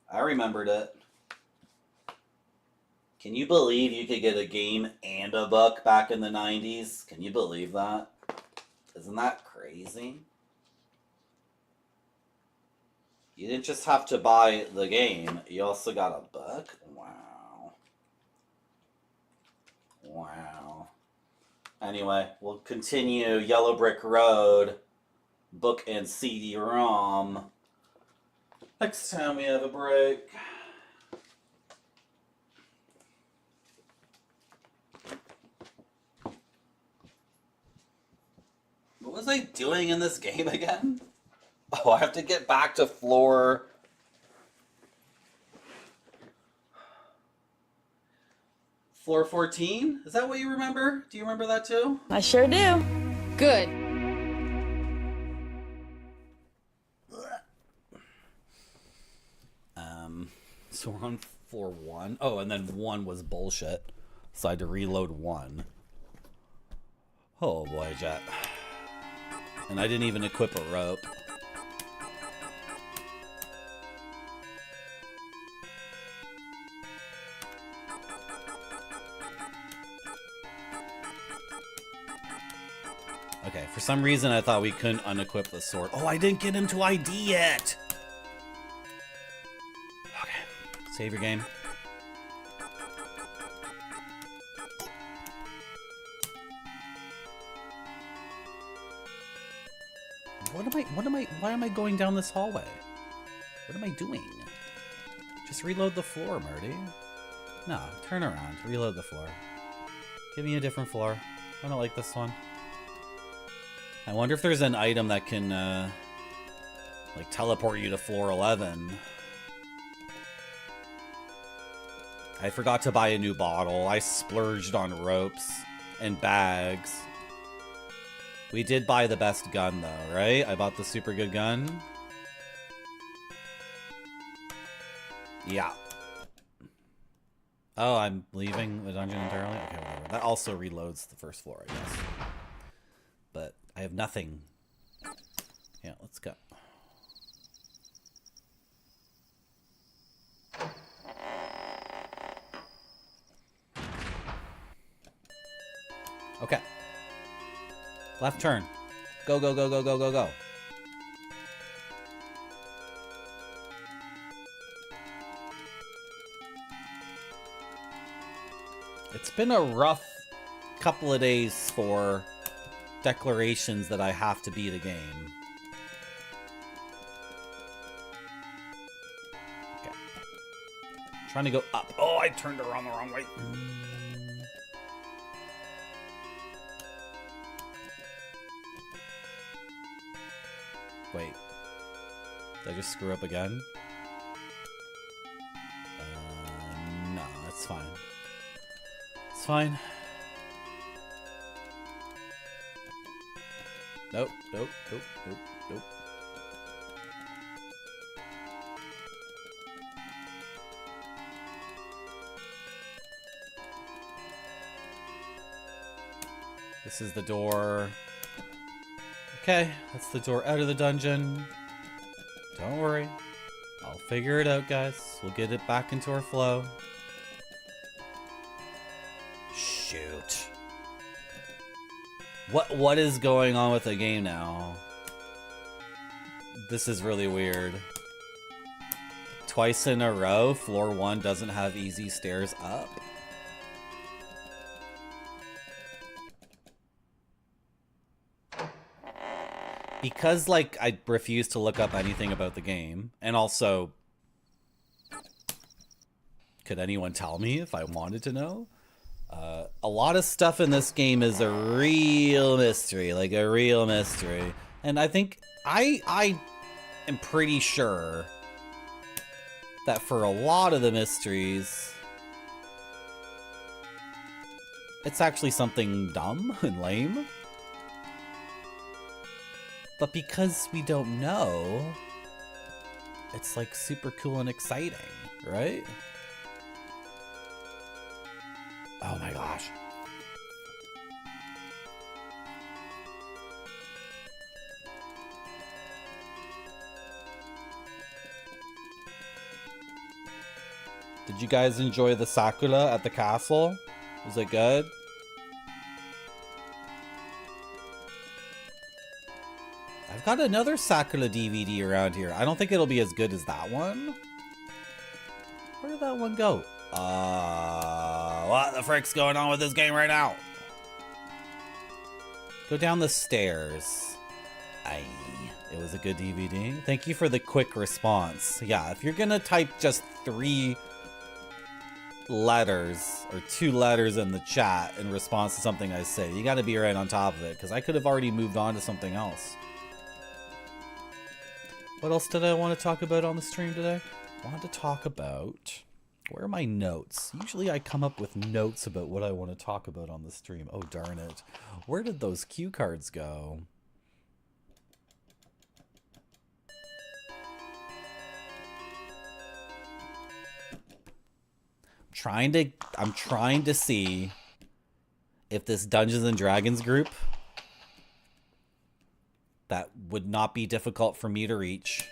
Speaker 1: I remembered it. Can you believe you could get a game and a book back in the 90s? Can you believe that? Isn't that crazy? You didn't just have to buy the game, you also got a book? Wow. Wow. Anyway, we'll continue Yellow Brick Road, book and CD-ROM. Next time we have a break. What was I doing in this game again? Oh, I have to get back to floor... Floor 14? Is that what you remember? Do you remember that too?
Speaker 5: I sure do.
Speaker 4: Good.
Speaker 1: So we're on floor 1. Oh, and then 1 was bullshit. So I had to reload 1. Oh boy, Jet. And I didn't even equip a rope. Okay, for some reason I thought we couldn't unequip the sword. Oh, I didn't get into ID yet! Okay, save your game. Why am I going down this hallway? What am I doing? Just reload the floor, Marty. No, turn around, reload the floor. Give me a different floor. I don't like this one. I wonder if there's an item that can, like, teleport you to floor 11. I forgot to buy a new bottle. I splurged on ropes and bags. We did buy the best gun, though, right? I bought the super good gun. Yeah. Oh, I'm leaving the dungeon entirely? Okay, whatever. That also reloads the first floor, I guess. But I have nothing. Yeah, let's go. Okay. Left turn. Go, go, go, go, go, go, go. It's been a rough couple of days for declarations that I have to beat a game. Okay. Trying to go up. Oh, I turned around the wrong way. Wait. Did I just screw up again? No, that's fine. It's fine. Nope, nope, nope, nope, nope. This is the door. Okay, that's the door out of the dungeon. Don't worry. I'll figure it out, guys. We'll get it back into our flow. Shoot. What is going on with the game now? This is really weird. Twice in a row, floor 1 doesn't have easy stairs up. Because, like, I refuse to look up anything about the game, and also, could anyone tell me if I wanted to know? A lot of stuff in this game is a real mystery, like a real mystery. And I think, I am pretty sure that for a lot of the mysteries, it's actually something dumb and lame. But because we don't know, it's like super cool and exciting, right? Oh my gosh. Did you guys enjoy the Sakura at the castle? Was it good? I've got another Sakura DVD around here. I don't think it'll be as good as that one. Where did that one go? What the frick's going on with this game right now? Go down the stairs. Aye. It was a good DVD. Thank you for the quick response. Yeah, if you're gonna type just 3 letters or 2 letters in the chat in response to something I say, you gotta be right on top of it, because I could have already moved on to something else. What else did I want to talk about on the stream today? I wanted to talk about... Where are my notes? Usually I come up with notes about what I want to talk about on the stream. Oh, darn it. Where did those cue cards go? I'm trying to see if this Dungeons and Dragons group that would not be difficult for me to reach.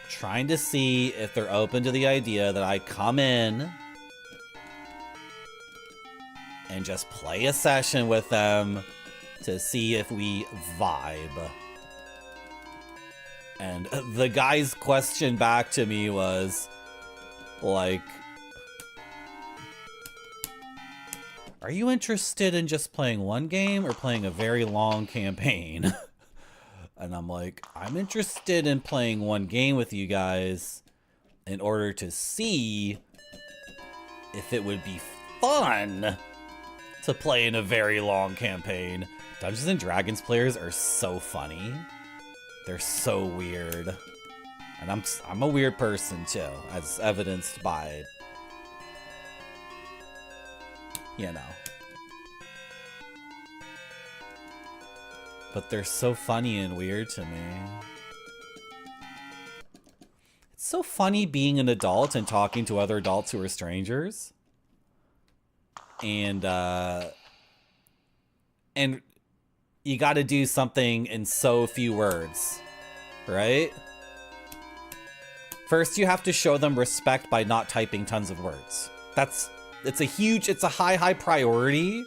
Speaker 1: Trying to see if they're open to the idea that I come in and just play a session with them to see if we vibe. And the guy's question back to me was, like, are you interested in just playing one game or playing a very long campaign? And I'm like, I'm interested in playing one game with you guys in order to see if it would be fun to play in a very long campaign. Dungeons and Dragons players are so funny. They're so weird. And I'm a weird person too, as evidenced by, you know. But they're so funny and weird to me. It's so funny being an adult and talking to other adults who are strangers. And you got to do something in so few words, right? First, you have to show them respect by not typing tons of words. It's a high priority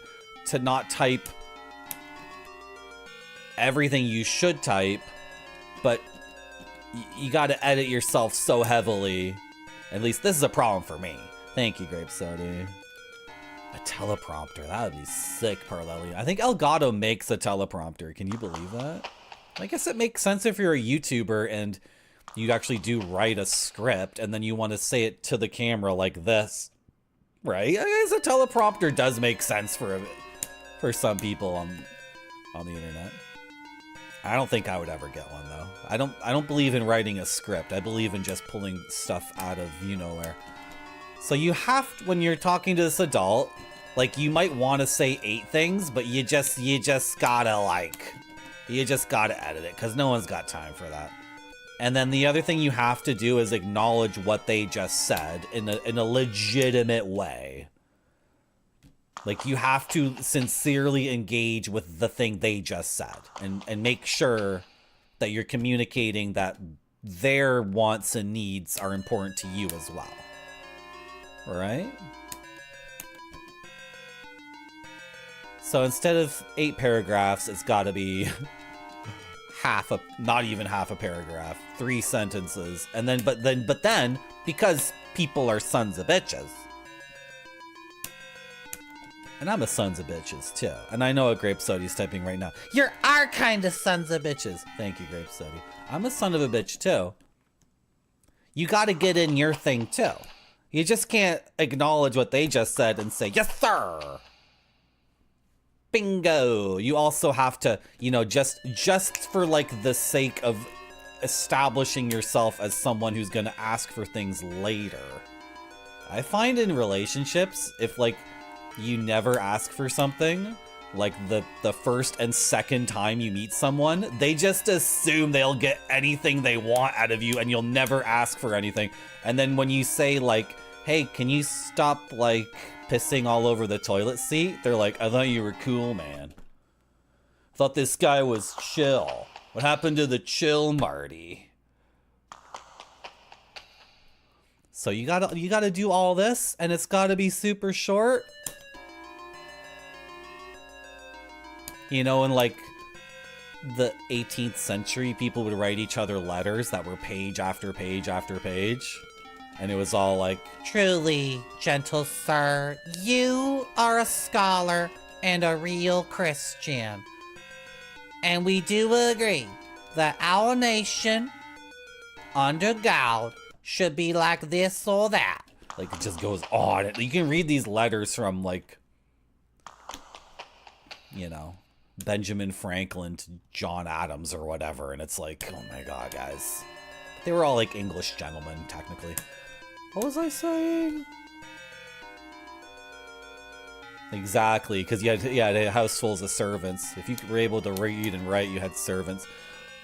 Speaker 1: to not type everything you should type, but you got to edit yourself so heavily. At least this is a problem for me. Thank you, Grape Soda. A teleprompter, that would be sick, Parlelli. I think Elgato makes a teleprompter. Can you believe that? I guess it makes sense if you're a YouTuber and you actually do write a script and then you want to say it to the camera like this, right? I guess a teleprompter does make sense for some people on the internet. I don't think I would ever get one though. I don't believe in writing a script. I believe in just pulling stuff out of nowhere. So you have to, when you're talking to this adult, like, you might want to say 8 things, but you just gotta edit it, because no one's got time for that. And then the other thing you have to do is acknowledge what they just said in a legitimate way. Like, you have to sincerely engage with the thing they just said and make sure that you're communicating that their wants and needs are important to you as well. Right? So instead of 8 paragraphs, it's got to be not even half a paragraph, 3 sentences. And then, but then, because people are sons of bitches, and I'm a sons of bitches too. And I know what Grape Soda's typing right now. You're our kind of sons of bitches. Thank you, Grape Soda. I'm a son of a bitch too. You got to get in your thing too. You just can't acknowledge what they just said and say, yes, sir. Bingo. You also have to, just for like the sake of establishing yourself as someone who's going to ask for things later. I find in relationships, if like you never ask for something, like the first and second time you meet someone, they just assume they'll get anything they want out of you and you'll never ask for anything. And then when you say like, hey, can you stop like pissing all over the toilet seat? They're like, I thought you were cool, man. I thought this guy was chill. What happened to the chill Marty? So you gotta do all this, and it's gotta be super short. In like the 18th century, people would write each other letters that were page after page after page. And it was all like, truly, gentle sir, you are a scholar and a real Christian. And we do agree that our nation, under God, should be like this or that. Like, it just goes on. You can read these letters from, like, you know, Benjamin Franklin to John Adams or whatever. And it's like, oh my God, guys. They were all, like, English gentlemen, technically. What was I saying? Exactly, because you had a house full of servants. If you were able to read and write, you had servants.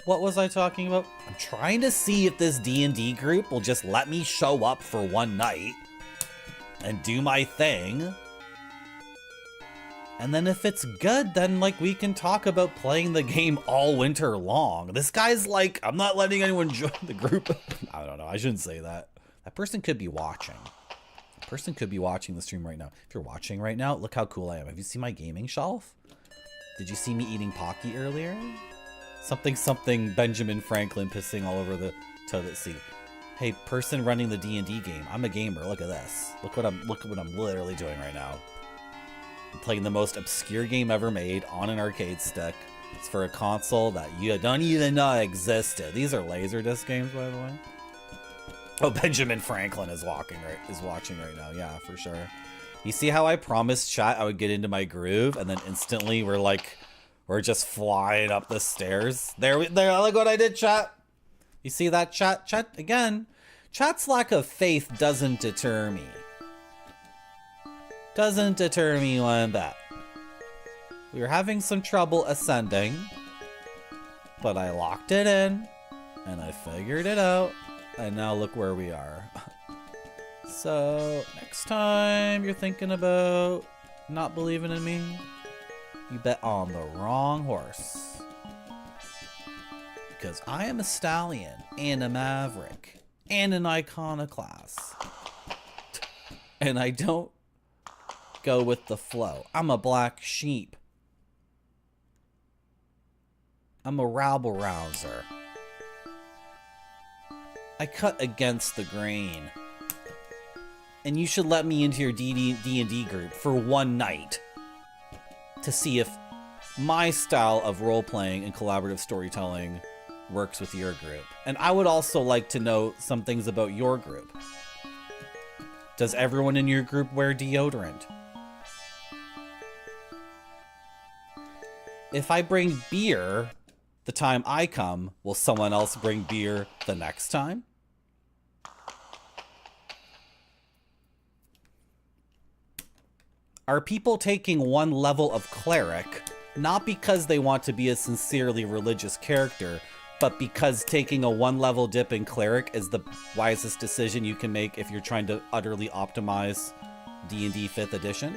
Speaker 1: What was I talking about? I'm trying to see if this D&D group will just let me show up for one night and do my thing. And then if it's good, then, like, we can talk about playing the game all winter long. This guy's like, I'm not letting anyone join the group. I don't know. I shouldn't say that. That person could be watching. That person could be watching the stream right now. If you're watching right now, look how cool I am. Have you seen my gaming shelf? Did you see me eating Pocky earlier? Something Benjamin Franklin pissing all over the toilet seat. Hey, person running the D&D game. I'm a gamer. Look at this. Look at what I'm literally doing right now. I'm playing the most obscure game ever made on an arcade stick. It's for a console that you don't even know existed. These are Laserdisc games, by the way. Oh, Benjamin Franklin is watching right now. Yeah, for sure. You see how I promised chat I would get into my groove, and then instantly we're just flying up the stairs. There, look what I did, chat. You see that, chat? Chat, again, chat's lack of faith doesn't deter me. Doesn't deter me one bit. We were having some trouble ascending, but I locked it in, and I figured it out, and now look where we are. So, next time you're thinking about not believing in me, you bet on the wrong horse. Because I am a stallion, and a maverick, and an iconoclast. And I don't go with the flow. I'm a black sheep. I'm a rabble-rouser. I cut against the grain. And you should let me into your D&D group for one night to see if my style of role-playing and collaborative storytelling works with your group. And I would also like to know some things about your group. Does everyone in your group wear deodorant? If I bring beer the time I come, will someone else bring beer the next time? Are people taking one level of cleric, not because they want to be a sincerely religious character, but because taking a one level dip in cleric is the wisest decision you can make if you're trying to utterly optimize D&D 5th edition?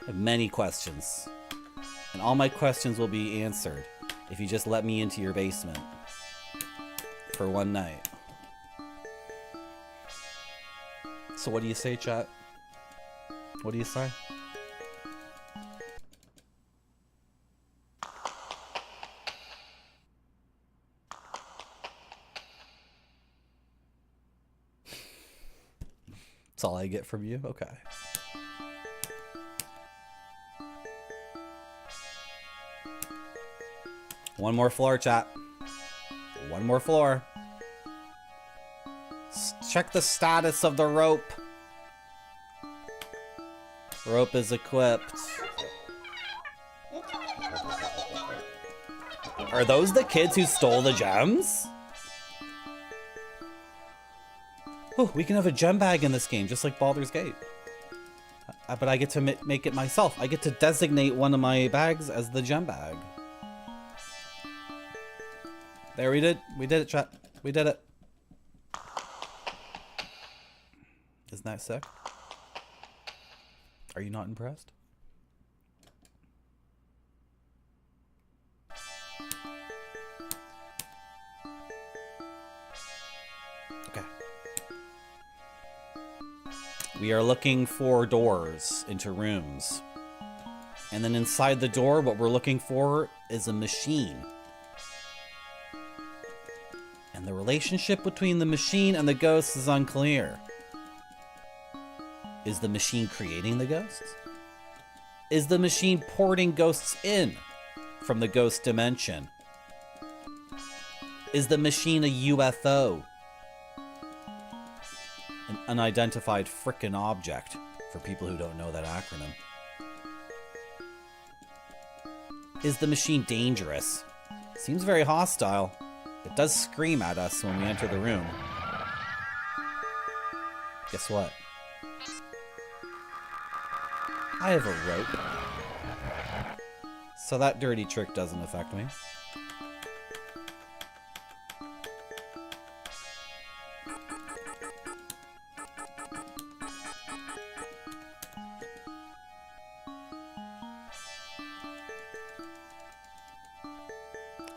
Speaker 1: I have many questions, and all my questions will be answered if you just let me into your basement for one night. So what do you say, chat? What do you say? That's all I get from you? Okay. One more floor, chat. One more floor. Check the status of the rope. Rope is equipped. Are those the kids who stole the gems? Oh, we can have a gem bag in this game, just like Baldur's Gate. But I get to make it myself. I get to designate one of my bags as the gem bag. There, we did it, chat. We did it. Isn't that sick? Are you not impressed? Okay. We are looking for doors into rooms. And then inside the door, what we're looking for is a machine. And the relationship between the machine and the ghosts is unclear. Is the machine creating the ghosts? Is the machine porting ghosts in from the ghost dimension? Is the machine a UFO? An unidentified frickin' object, for people who don't know that acronym. Is the machine dangerous? Seems very hostile. It does scream at us when we enter the room. Guess what? I have a rope. So that dirty trick doesn't affect me.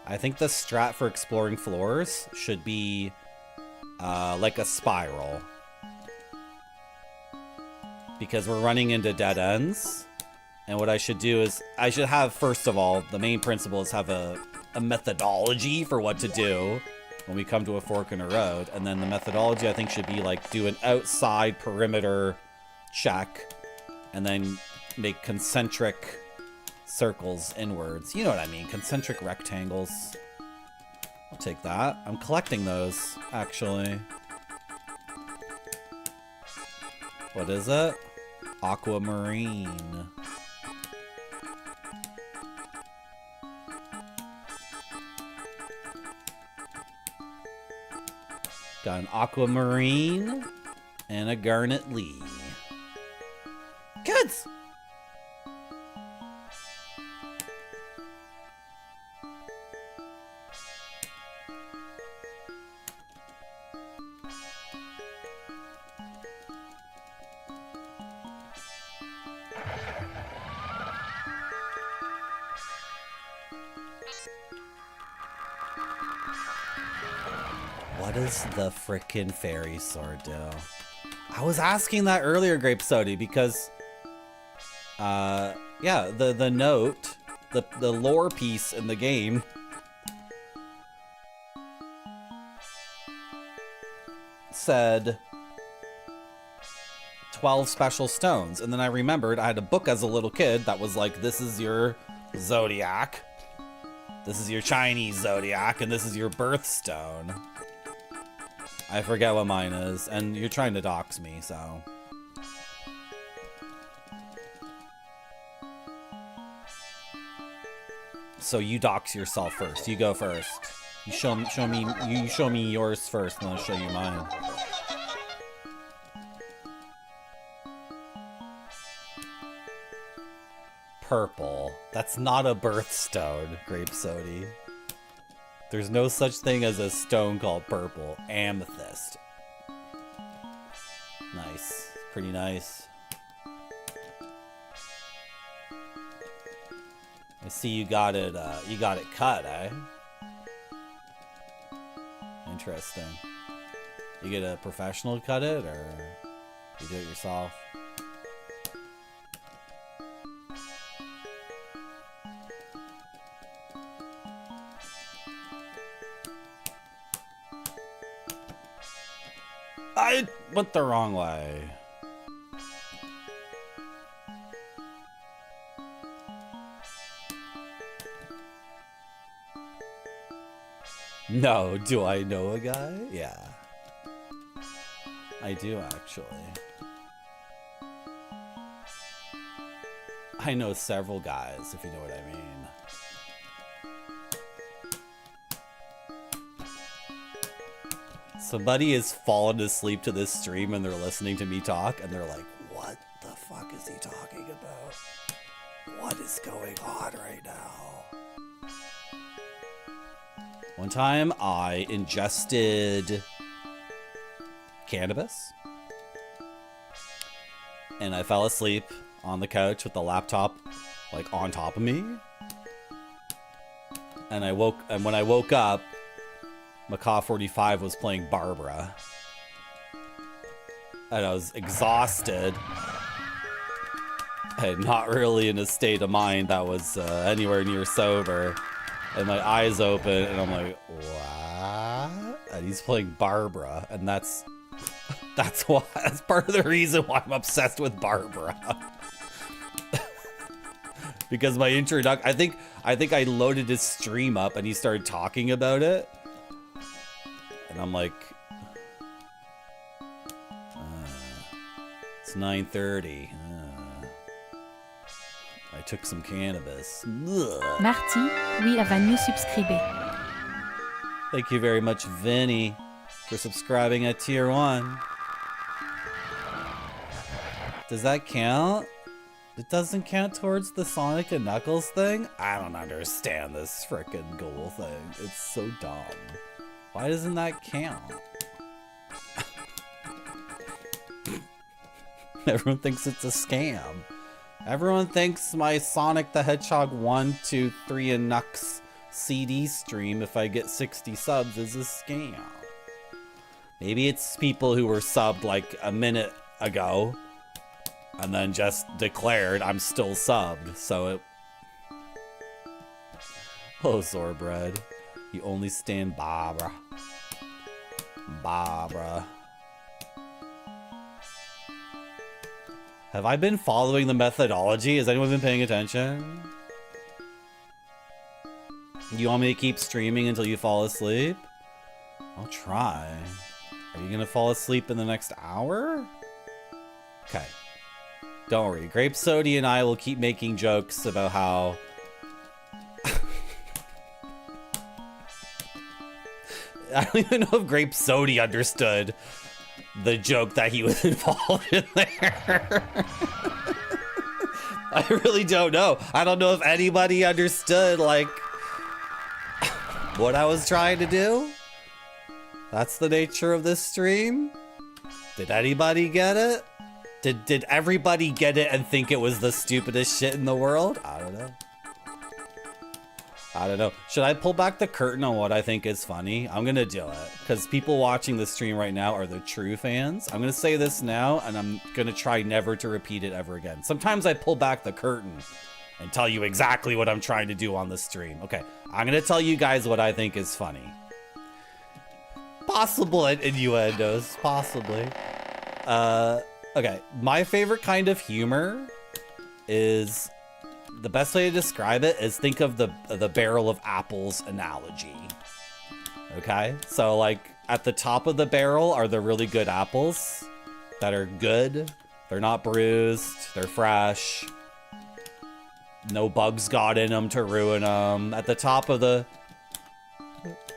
Speaker 1: I think the strat for exploring floors should be like a spiral. Because we're running into dead ends. And what I should do is, I should have, first of all, the main principle is have a methodology for what to do when we come to a fork in a road. And then the methodology, I think, should be like do an outside perimeter check and then make concentric circles inwards. You know what I mean, concentric rectangles. I'll take that. I'm collecting those, actually. What is it? Aquamarine. Got an aquamarine and a garnet Lee. Kids! What does the frickin' fairy sword do? I was asking that earlier, Grape Sody, because yeah, the note, the lore piece in the game said 12 special stones, and then I remembered I had a book as a little kid that was like, this is your zodiac, this is your Chinese zodiac, and this is your birthstone. I forget what mine is, and you're trying to dox me, so. So you dox yourself first. You go first. You show me yours first, and I'll show you mine. Purple. That's not a birthstone, Grape Sody. There's no such thing as a stone called purple. Amethyst. Nice. Pretty nice. I see you got it cut, eh? Interesting. You get a professional to cut it, or you do it yourself? I went the wrong way. No, do I know a guy? Yeah. I do, actually. I know several guys, if you know what I mean. Somebody has fallen asleep to this stream and they're listening to me talk and they're like, what the fuck is he talking about? What is going on right now? One time I ingested cannabis and I fell asleep on the couch with the laptop like on top of me. And when I woke up, Macaw 45 was playing Barbara. And I was exhausted. And not really in a state of mind that was anywhere near sober. And my eyes open and I'm like, what? and he's playing Barbara, and that's why, that's part of the reason why I'm obsessed with Barbara. Because my introduction, I think I loaded his stream up and he started talking about it, and I'm like, it's 9:30. I took some cannabis. Ugh.
Speaker 6: Marty, oui, elle va nous subscriber.
Speaker 1: Thank you very much, Vinny, for subscribing at tier 1. Does that count? It doesn't count towards the Sonic and Knuckles thing? I don't understand this frickin' goal thing. It's so dumb. Why doesn't that count? Everyone thinks it's a scam. Everyone thinks my Sonic the Hedgehog 1, 2, 3, and Knucks CD stream, if I get 60 subs, is a scam. Maybe it's people who were subbed like a minute ago and then just declared I'm still subbed, so it... Oh, Zorbread. You only stand Barbara. Barbara. Have I been following the methodology? Has anyone been paying attention? You want me to keep streaming until you fall asleep? I'll try. Are you gonna fall asleep in the next hour? Okay. Don't worry. Grape Sody and I will keep making jokes about how... I don't even know if Grape Sody understood the joke that he was involved in there. I really don't know. I don't know if anybody understood, like, what I was trying to do. That's the nature of this stream. Did anybody get it? Did everybody get it and think it was the stupidest shit in the world? I don't know. I don't know. Should I pull back the curtain on what I think is funny? I'm gonna do it, because people watching the stream right now are the true fans. I'm gonna say this now, and I'm gonna try never to repeat it ever again. Sometimes I pull back the curtain and tell you exactly what I'm trying to do on the stream. Okay, I'm gonna tell you guys what I think is funny. Possible innuendos, possibly. Okay, my favorite kind of humor is... The best way to describe it is think of the barrel of apples analogy. Okay? So, like, at the top of the barrel are the really good apples that are good. They're not bruised. They're fresh. No bugs got in them to ruin them. At the top of the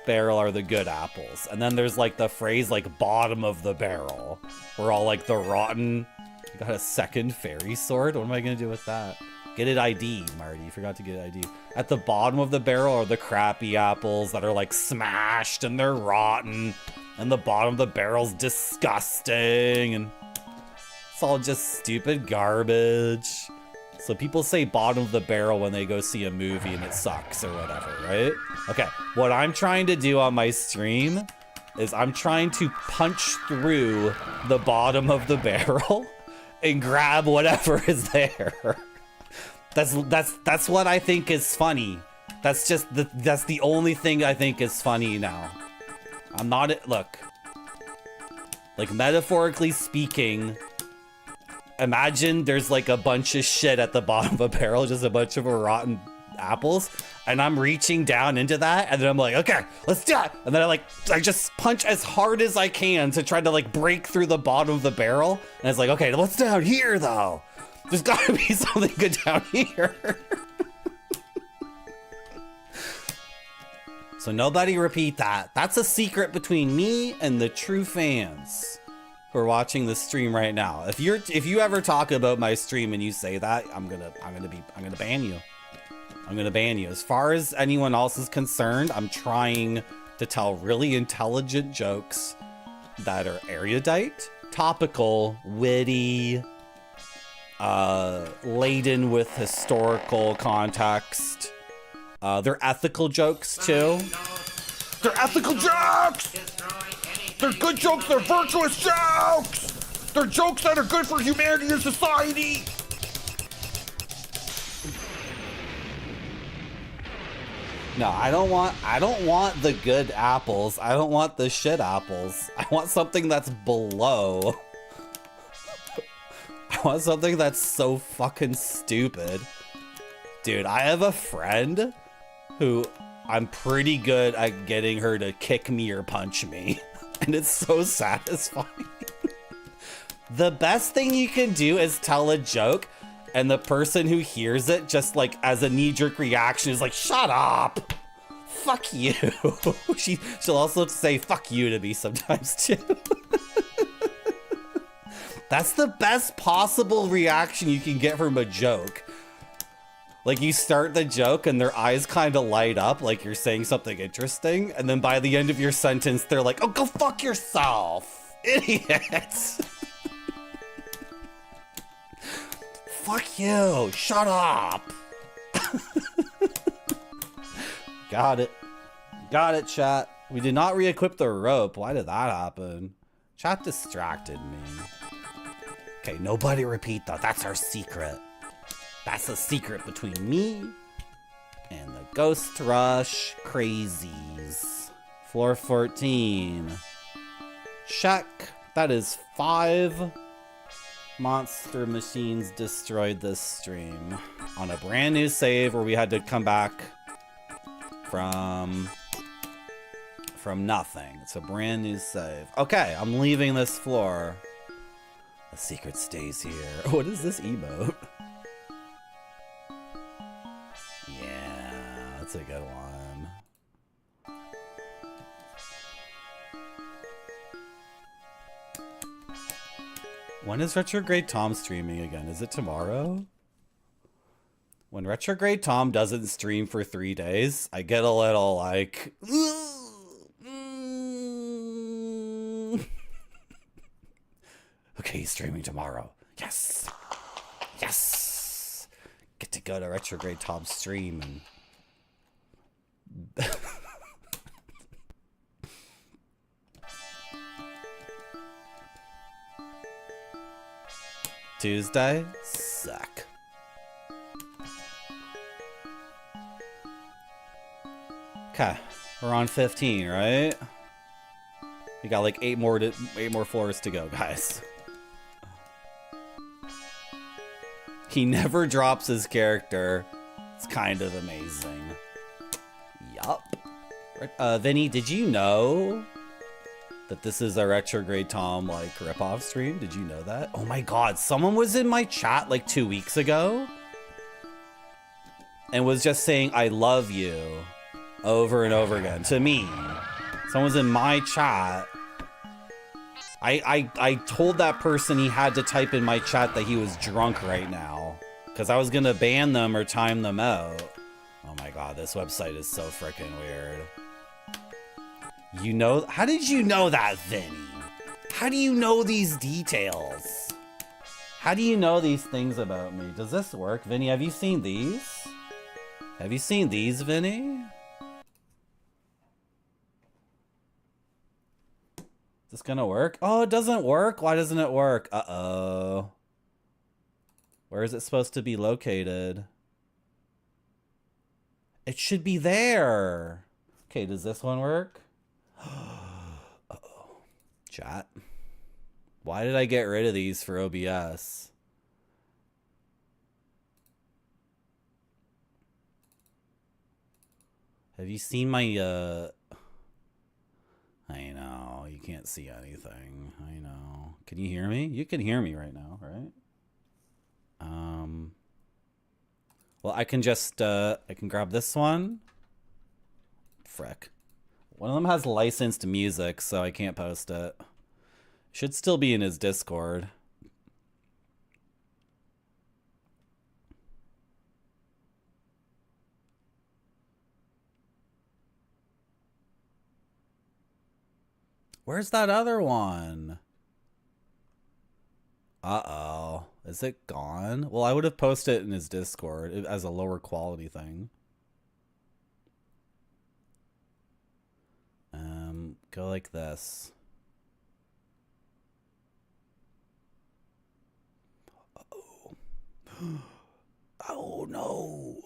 Speaker 1: barrel are the good apples. And then there's, like, the phrase, like, bottom of the barrel. Where all, like, the rotten... You got a second fairy sword? What am I going to do with that? Get it ID'd, Marty. You forgot to get it ID'd. At the bottom of the barrel are the crappy apples that are like smashed and they're rotten. And the bottom of the barrel's disgusting. And it's all just stupid garbage. So people say bottom of the barrel when they go see a movie and it sucks or whatever, right? Okay, what I'm trying to do on my stream is I'm trying to punch through the bottom of the barrel and grab whatever is there. That's what I think is funny. That's just that's the only thing I think is funny now. I'm not... Look. Like, metaphorically speaking, imagine there's like a bunch of shit at the bottom of a barrel, just a bunch of rotten apples, and I'm reaching down into that, and then I'm like, okay, let's do it. And then I just punch as hard as I can to try to like break through the bottom of the barrel. And it's like, okay, what's down here though? There's gotta be something good down here. So nobody repeat that. That's a secret between me and the true fans who are watching the stream right now. If you ever talk about my stream and you say that, I'm gonna ban you. I'm gonna ban you. As far as anyone else is concerned, I'm trying to tell really intelligent jokes that are erudite, topical, witty, laden with historical context. They're ethical jokes too. They're ethical jokes! They're good jokes, they're virtuous jokes! They're jokes that are good for humanity and society! No, I don't want the good apples. I don't want the shit apples. I want something that's below. I want something that's so fucking stupid. Dude, I have a friend who I'm pretty good at getting her to kick me or punch me. And it's so satisfying. The best thing you can do is tell a joke, and the person who hears it just like as a knee-jerk reaction is like, shut up, fuck you. She'll also say fuck you to me sometimes too. That's the best possible reaction you can get from a joke. Like, you start the joke and their eyes kind of light up like you're saying something interesting, and then by the end of your sentence they're like, oh, go fuck yourself, idiots. Fuck you, shut up. Got it, chat. We did not re-equip the rope. Why did that happen? Chat distracted me. Okay, nobody repeat that. That's our secret. That's a secret between me and the Ghost Rush crazies. Floor 14. Check. That is 5 monster machines destroyed this stream on a brand new save where we had to come back from nothing. It's a brand new save. Okay, I'm leaving this floor. The secret stays here. What is this emote? Yeah, that's a good one. When is Retrograde Tom streaming again? Is it tomorrow? When Retrograde Tom doesn't stream for 3 days, I get a little like... Okay, he's streaming tomorrow. Yes! Yes! Get to go to Retrograde Tom's stream and... Tuesday? Suck. Okay, we're on 15, right? We got like 8 more floors to go, guys. He never drops his character. It's kind of amazing. Yup. Vinny, did you know that this is a Retrograde Tom like ripoff stream? Did you know that? Oh my god, someone was in my chat like 2 weeks ago and was just saying I love you over and over again to me. Someone was in my chat. I told that person he had to type in my chat that he was drunk right now because I was gonna ban them or time them out. Oh my god, this website is so freaking weird. You know, how did you know that, Vinny? How do you know these details? How do you know these things about me? Does this work? Vinny, have you seen these? Have you seen these, Vinny? Is this gonna work? Oh, it doesn't work. Why doesn't it work? Uh-oh. Where is it supposed to be located? It should be there. Okay, does this one work? Uh-oh. Chat. Why did I get rid of these for OBS? Have you seen my, I know, you can't see anything. I know. Can you hear me? You can hear me right now, right? Well, I can just, I can grab this one. Frick. One of them has licensed music, so I can't post it. Should still be in his Discord. Where's that other one? Uh-oh. Is it gone? Well, I would have posted it in his Discord as a lower quality thing. Go like this. Uh-oh. Oh, no.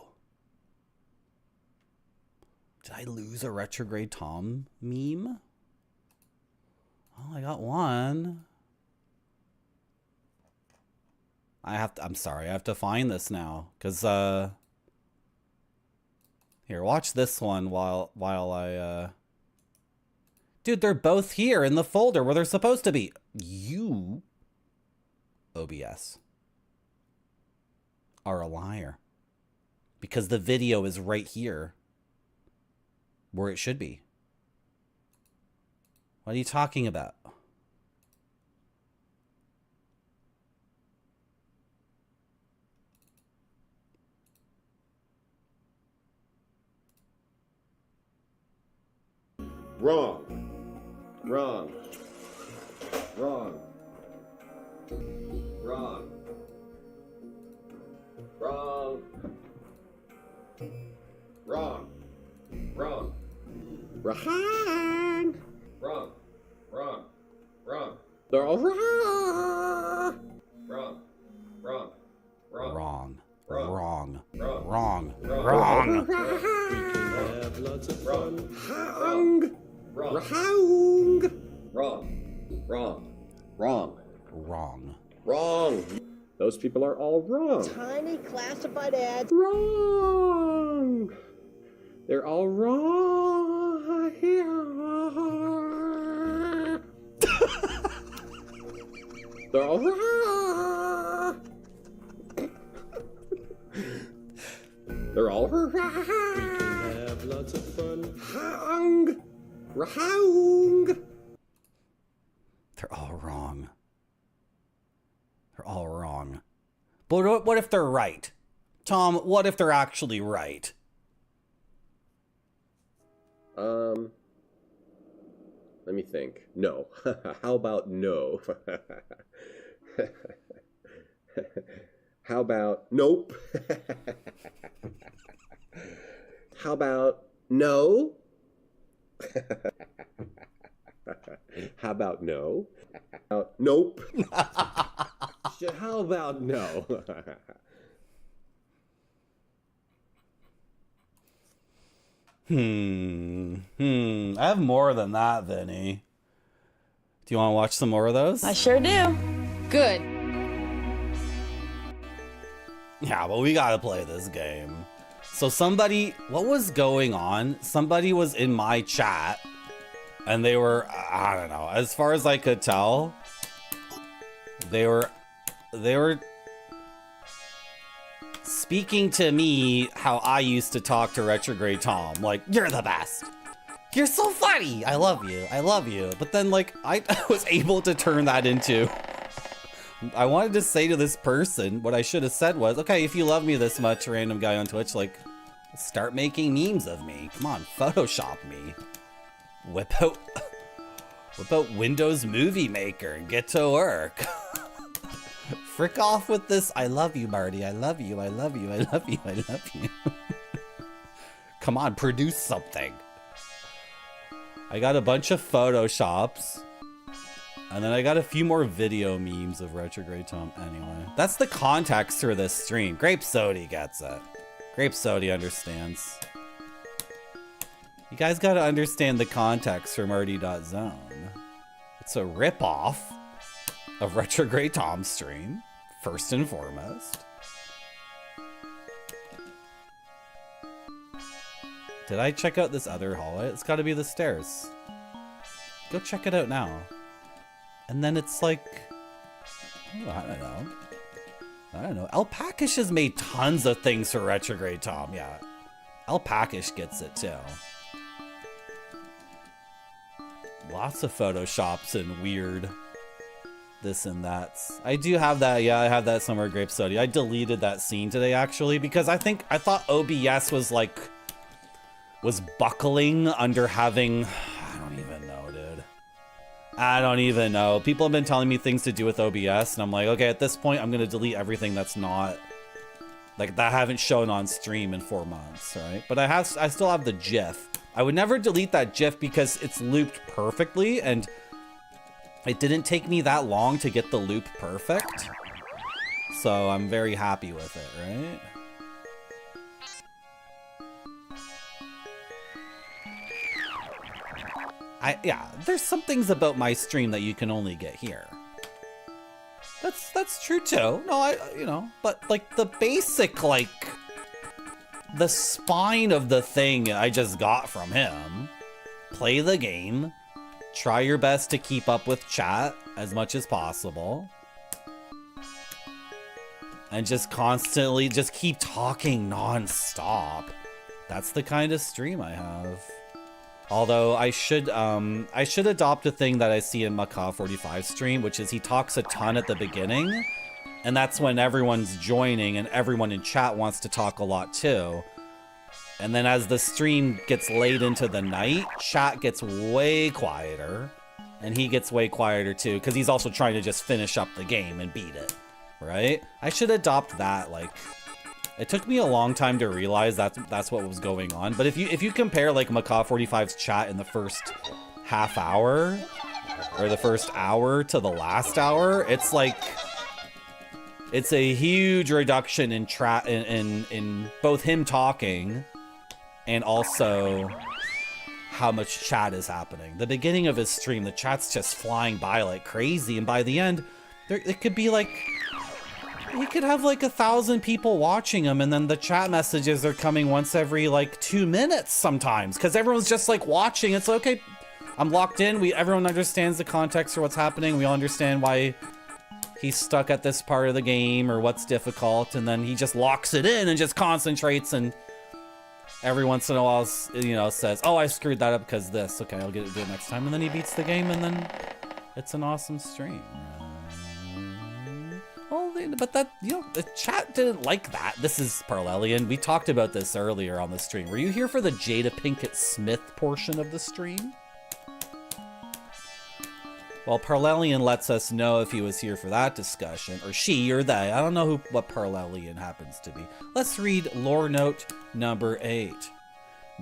Speaker 1: Did I lose a retrograde Tom meme? Oh, I got one. I'm sorry, I have to find this now. Because, here, watch this one while I, Dude, they're both here in the folder where they're supposed to be. You, OBS, are a liar. Because the video is right here. Where it should be. What are you talking about?
Speaker 7: Wrong. Wrong. Wrong. Wrong. Wrong. Wrong. Wrong. Wrong. Wrong. Wrong. Wrong. They're all wrong. Wrong. Wrong.
Speaker 1: Wrong.
Speaker 7: Wrong.
Speaker 1: Wrong.
Speaker 7: Wrong.
Speaker 1: Wrong.
Speaker 7: We can have lots of fun. Wrong. Wrong. Wrong. Wrong. Wrong.
Speaker 1: Wrong.
Speaker 7: Wrong. Those people are all wrong.
Speaker 8: Tiny classified ads.
Speaker 7: Wrong. They're all wrong. They're all wrong. They're all wrong. We can have lots of fun. Wrong. Wrong.
Speaker 1: They're all wrong. They're all wrong. But what if they're right? Tom, what if they're actually right?
Speaker 7: Let me think. No. How about no? How about nope? How about no? How about no? Nope. How about no?
Speaker 1: I have more than that, Vinny. Do you want to watch some more of those?
Speaker 5: I sure do.
Speaker 4: Good.
Speaker 1: Yeah, but we gotta play this game. So somebody, what was going on? Somebody was in my chat, and they were, I don't know, as far as I could tell, they were speaking to me how I used to talk to Retrograde Tom. Like, you're the best. You're so funny. I love you. I love you. But then, like, I was able to turn that into... I wanted to say to this person, what I should have said was, okay, if you love me this much, random guy on Twitch, like, start making memes of me. Come on, Photoshop me. Whip out Windows Movie Maker and get to work. Frick off with this. I love you, Marty. I love you. I love you. I love you. I love you. Come on, produce something. I got a bunch of Photoshops. And then I got a few more video memes of Retrograde Tom. Anyway, that's the context for this stream. Grape Sody gets it. Grape Sody understands. You guys gotta understand the context for Marty.zone. It's a ripoff of Retrograde Tom's stream, first and foremost. Did I check out this other hallway? It's gotta be the stairs. Go check it out now. And then it's like, oh, I don't know. Alpacish has made tons of things for Retrograde Tom. Yeah, Alpacish gets it too. Lots of Photoshops and weird this and that. I do have that. Yeah, I have that somewhere. Grape Sody. I deleted that scene today actually because I thought OBS was buckling under having. I don't even know, dude. I don't even know. People have been telling me things to do with OBS, and I'm like, okay, at this point, I'm gonna delete everything that's not like that I haven't shown on stream in 4 months, right? But I still have the GIF. I would never delete that GIF because it's looped perfectly, and it didn't take me that long to get the loop perfect. So I'm very happy with it, right? Yeah, there's some things about my stream that you can only get here. That's true too. No, but like the basic, like the spine of the thing I just got from him. Play the game. Try your best to keep up with chat as much as possible. And just constantly just keep talking non-stop. That's the kind of stream I have. Although I should adopt a thing that I see in Macaw45's stream, which is he talks a ton at the beginning, and that's when everyone's joining and everyone in chat wants to talk a lot too. And then as the stream gets late into the night, chat gets way quieter, and he gets way quieter too, because he's also trying to just finish up the game and beat it, right? I should adopt that. Like, it took me a long time to realize that's what was going on. But if you compare like Macaw45's chat in the first half hour or the first hour to the last hour, it's like it's a huge reduction in both him talking and also how much chat is happening. The beginning of his stream, the chat's just flying by like crazy, and by the end, it could be like he could have like 1,000 people watching him, and then the chat messages are coming once every like 2 minutes sometimes, because everyone's just like watching. It's like, okay, I'm locked in. Everyone understands the context for what's happening. We all understand why he's stuck at this part of the game or what's difficult, and then he just locks it in and just concentrates, and every once in a while, you know, says, oh, I screwed that up because this. Okay, I'll do it next time, and then he beats the game, and then it's an awesome stream. Well, but that, you know, the chat didn't like that. This is Parlelian. We talked about this earlier on the stream. Were you here for the Jada Pinkett Smith portion of the stream? Well, Parlelian lets us know if he was here for that discussion, or she or they. I don't know what Parlelian happens to be. Let's read lore note number 8.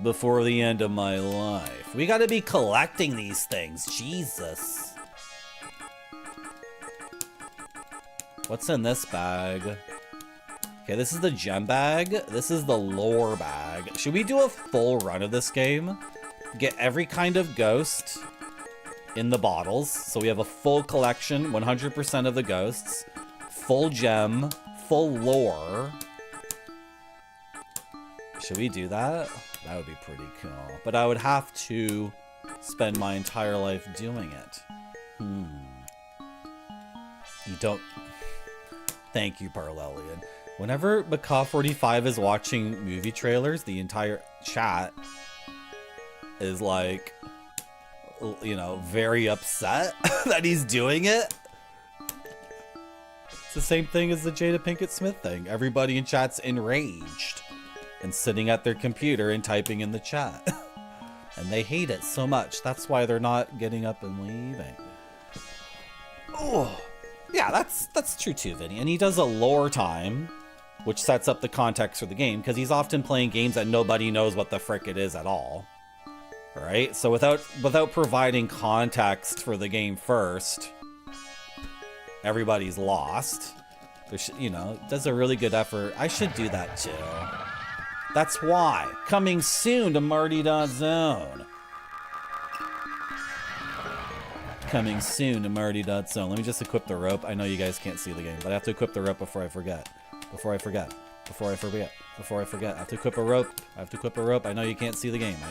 Speaker 1: Before the end of my life. We gotta be collecting these things. Jesus. What's in this bag? Okay, this is the gem bag. This is the lore bag. Should we do a full run of this game? Get every kind of ghost in the bottles. So we have a full collection, 100% of the ghosts. Full gem, full lore. Should we do that? That would be pretty cool. But I would have to spend my entire life doing it. You don't... Thank you, Parlelian. Whenever Macaw45 is watching movie trailers, the entire chat is like, you know, very upset that he's doing it. It's the same thing as the Jada Pinkett Smith thing. Everybody in chat's enraged and sitting at their computer and typing in the chat. And they hate it so much. That's why they're not getting up and leaving. Oh. Yeah, that's true too, Vinny. And he does a lore time, which sets up the context for the game, because he's often playing games that nobody knows what the frick it is at all. Right? So without providing context for the game first, everybody's lost. You know, does a really good effort. I should do that too. That's why. Coming soon to Marty.zone. Coming soon to Marty.zone. Let me just equip the rope. I know you guys can't see the game, but I have to equip the rope before I forget. I have to equip a rope. I know you can't see the game. I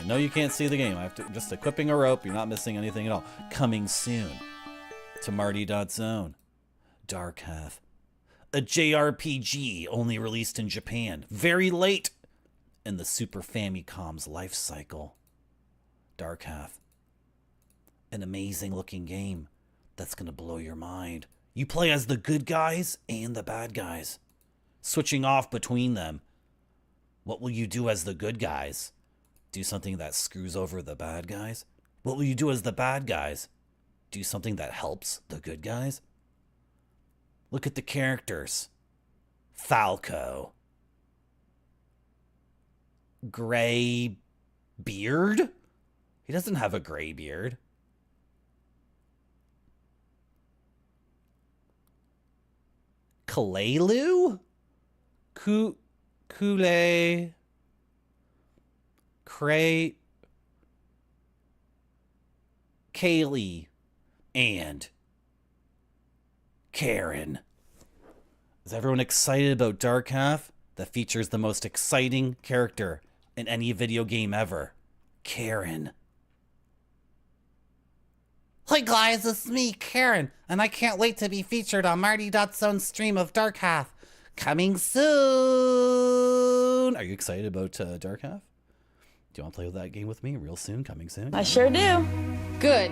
Speaker 1: have to... Just equipping a rope. You're not missing anything at all. Coming soon to Marty.zone. Dark Half. A JRPG only released in Japan. Very late in the Super Famicom's life cycle. Dark Half. An amazing looking game that's gonna blow your mind. You play as the good guys and the bad guys, switching off between them. What will you do as the good guys? Do something that screws over the bad guys? What will you do as the bad guys? Do something that helps the good guys? Look at the characters. Falco. Gray beard? He doesn't have a gray beard. Kalelu? Kule... Cray... Kaylee, and Karen. Is everyone excited about Dark Half? That features the most exciting character in any video game ever. Karen. Hi guys, it's me, Karen, and I can't wait to be featured on Marty.Zone's stream of Dark Half. Coming soon! Are you excited about Dark Half? Do you want to play with that game with me real soon? Coming soon?
Speaker 5: I sure do.
Speaker 4: Good.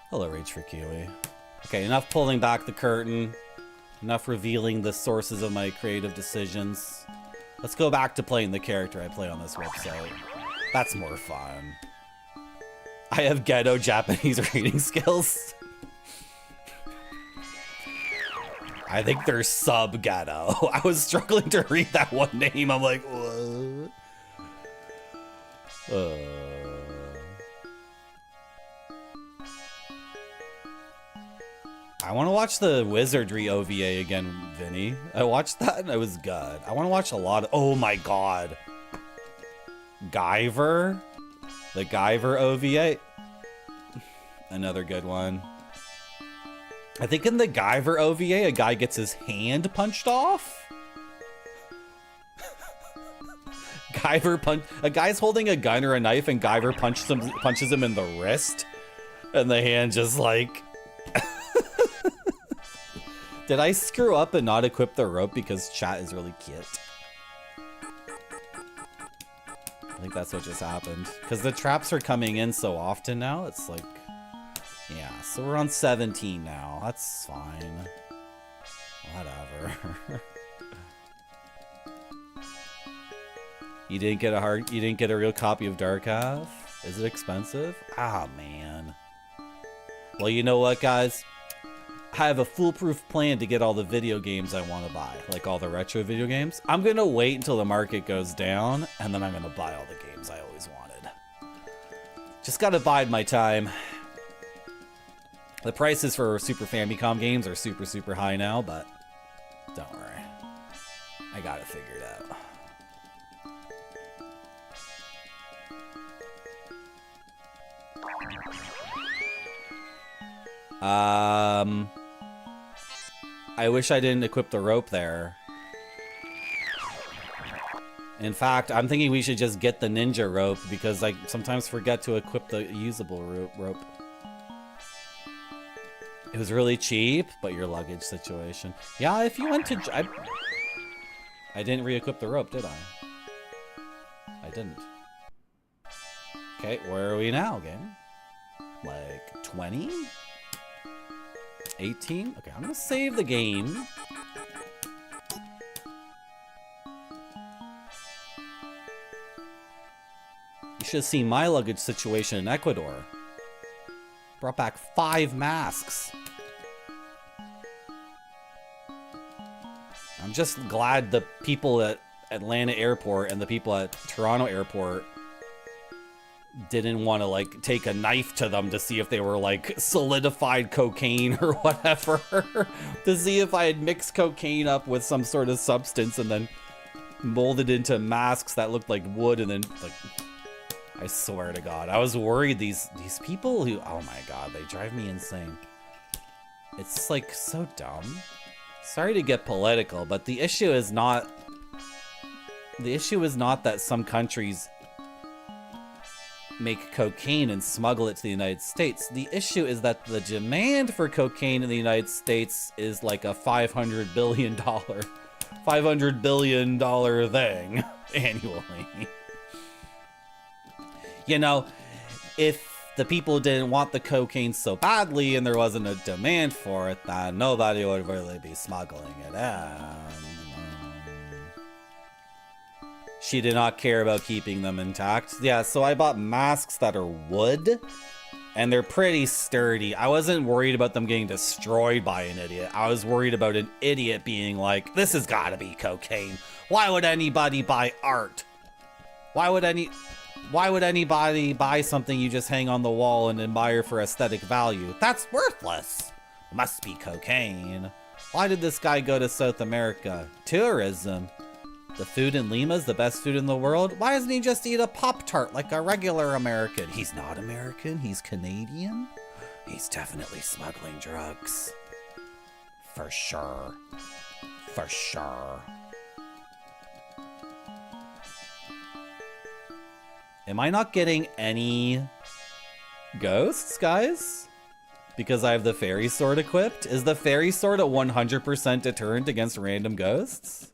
Speaker 1: Hello, Rage for Kiwi. Okay, enough pulling back the curtain. Enough revealing the sources of my creative decisions. Let's go back to playing the character I play on this website. That's more fun. I have ghetto Japanese reading skills. I think they're sub-ghetto. I was struggling to read that one name. I'm like, what? I want to watch the Wizardry OVA again, Vinny. I watched that and it was good. I want to watch a lot of... Oh my god. Guyver? The Guyver OVA? Another good one. I think in the Guyver OVA, a guy gets his hand punched off. A guy's holding a gun or a knife and Guyver punches him in the wrist. And the hand just like... Did I screw up and not equip the rope because chat is really cute? I think that's what just happened. Because the traps are coming in so often now, it's like... Yeah, so we're on 17 now. That's fine. Whatever. You didn't get a real copy of Dark Half? Is it expensive? Ah, man. Well, you know what, guys? I have a foolproof plan to get all the video games I want to buy, like all the retro video games. I'm going to wait until the market goes down, and then I'm going to buy all the games I always wanted. Just got to bide my time. The prices for Super Famicom games are super, super high now, but don't worry. I got it figured out. I wish I didn't equip the rope there. In fact, I'm thinking we should just get the ninja rope because I sometimes forget to equip the usable rope. It was really cheap, but your luggage situation. Yeah, if you went to... I didn't re-equip the rope, did I? I didn't. Okay, where are we now, game? Like 20? 18? Okay, I'm gonna save the game. You should have seen my luggage situation in Ecuador. Brought back 5 masks. I'm just glad the people at Atlanta Airport and the people at Toronto Airport didn't want to like take a knife to them to see if they were like solidified cocaine or whatever. To see if I had mixed cocaine up with some sort of substance and then molded into masks that looked like wood and then like... I swear to God, I was worried these people who, oh my God, they drive me insane. It's like so dumb. Sorry to get political, but the issue is not that some countries make cocaine and smuggle it to the United States. The issue is that the demand for cocaine in the United States is like a $500 billion thing annually. You know, if the people didn't want the cocaine so badly and there wasn't a demand for it, then nobody would really be smuggling it in. She did not care about keeping them intact. Yeah, so I bought masks that are wood, and they're pretty sturdy. I wasn't worried about them getting destroyed by an idiot. I was worried about an idiot being like, this has got to be cocaine. Why would anybody buy art? Why would anybody buy something you just hang on the wall and admire for aesthetic value? That's worthless. It must be cocaine. Why did this guy go to South America? Tourism. The food in Lima is the best food in the world. Why doesn't he just eat a Pop-Tart like a regular American? He's not American. He's Canadian. He's definitely smuggling drugs. For sure. For sure. Am I not getting any ghosts, guys? Because I have the fairy sword equipped? Is the fairy sword a 100% deterrent against random ghosts?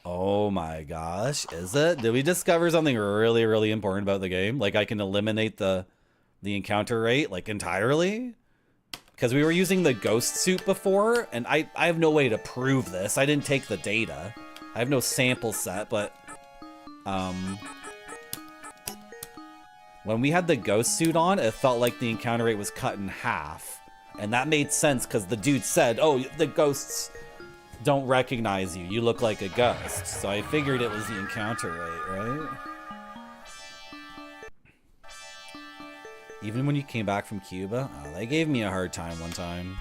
Speaker 1: Oh my gosh, is it? Did we discover something really, really important about the game? Like I can eliminate the encounter rate, like entirely? Because we were using the ghost suit before, and I have no way to prove this. I didn't take the data. I have no sample set, but when we had the ghost suit on, it felt like the encounter rate was cut in half. And that made sense because the dude said, oh, the ghosts don't recognize you. You look like a ghost. So I figured it was the encounter rate, right? Even when you came back from Cuba? Oh, they gave me a hard time one time.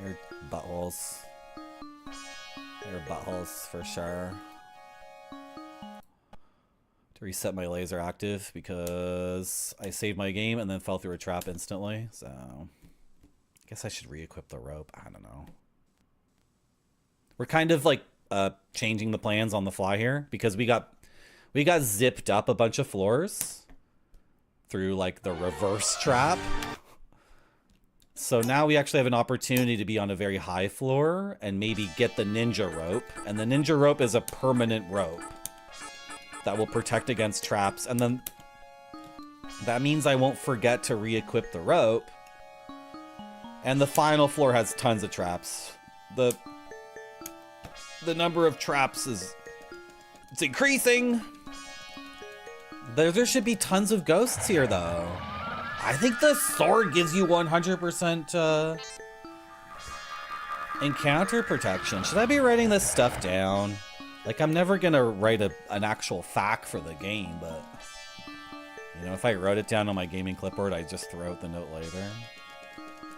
Speaker 1: They're buttholes. They're buttholes for sure. To reset my laser active because I saved my game and then fell through a trap instantly. So I guess I should re-equip the rope. I don't know. We're kind of like changing the plans on the fly here because we got zipped up a bunch of floors through like the reverse trap. So now we actually have an opportunity to be on a very high floor and maybe get the ninja rope. And the ninja rope is a permanent rope that will protect against traps. And then that means I won't forget to re-equip the rope. And the final floor has tons of traps. The number of traps it's increasing. There should be tons of ghosts here, though. I think the sword gives you 100% encounter protection. Should I be writing this stuff down? Like, I'm never gonna write an actual fact for the game, but you know, if I wrote it down on my gaming clipboard, I'd just throw out the note later.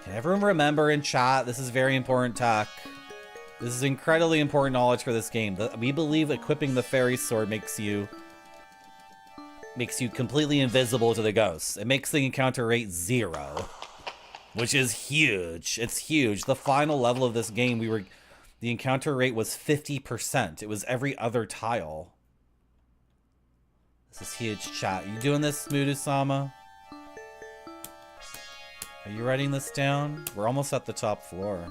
Speaker 1: Can everyone remember in chat? This is very important tech. This is incredibly important knowledge for this game. We believe equipping the fairy sword makes you completely invisible to the ghosts. It makes the encounter rate 0, which is huge. It's huge. The final level of this game, the encounter rate was 50%. It was every other tile. This is huge, chat. You doing this, Smooth-sama? Are you writing this down? We're almost at the top floor.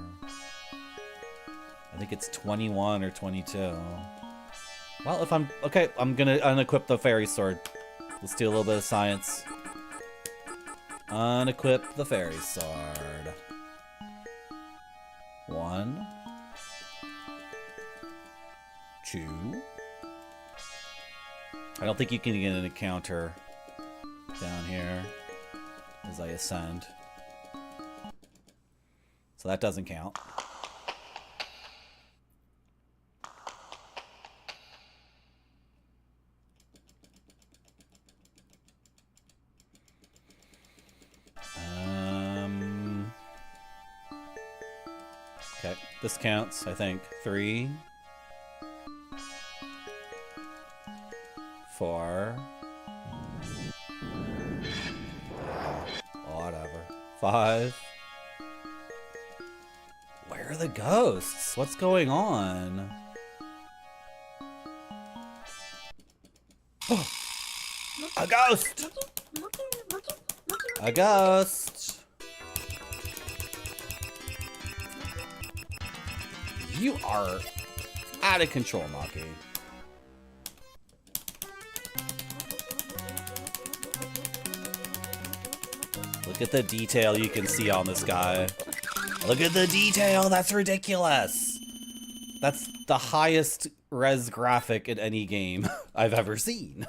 Speaker 1: I think it's 21 or 22. Well, if I'm... Okay, I'm gonna unequip the fairy sword. Let's do a little bit of science. Unequip the fairy sword. 1, 2. I don't think you can get an encounter down here as I ascend. So that doesn't count. Okay, this counts, I think. 3, 4. Whatever. 5. Where are the ghosts? What's going on? A ghost! A ghost! You are out of control, Maki. Look at the detail you can see on this guy. Look at the detail, that's ridiculous. That's the highest res graphic in any game I've ever seen.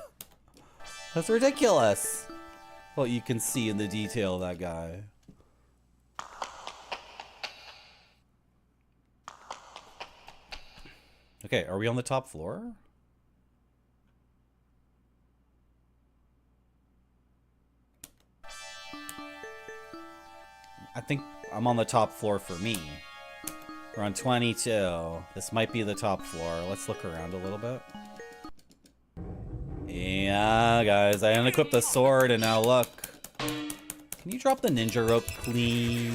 Speaker 1: That's ridiculous. What you can see in the detail of that guy. Okay, are we on the top floor? I think I'm on the top floor for me. We're on 22. This might be the top floor. Let's look around a little bit. Yeah, guys, I unequipped the sword and now look. Can you drop the ninja rope, please?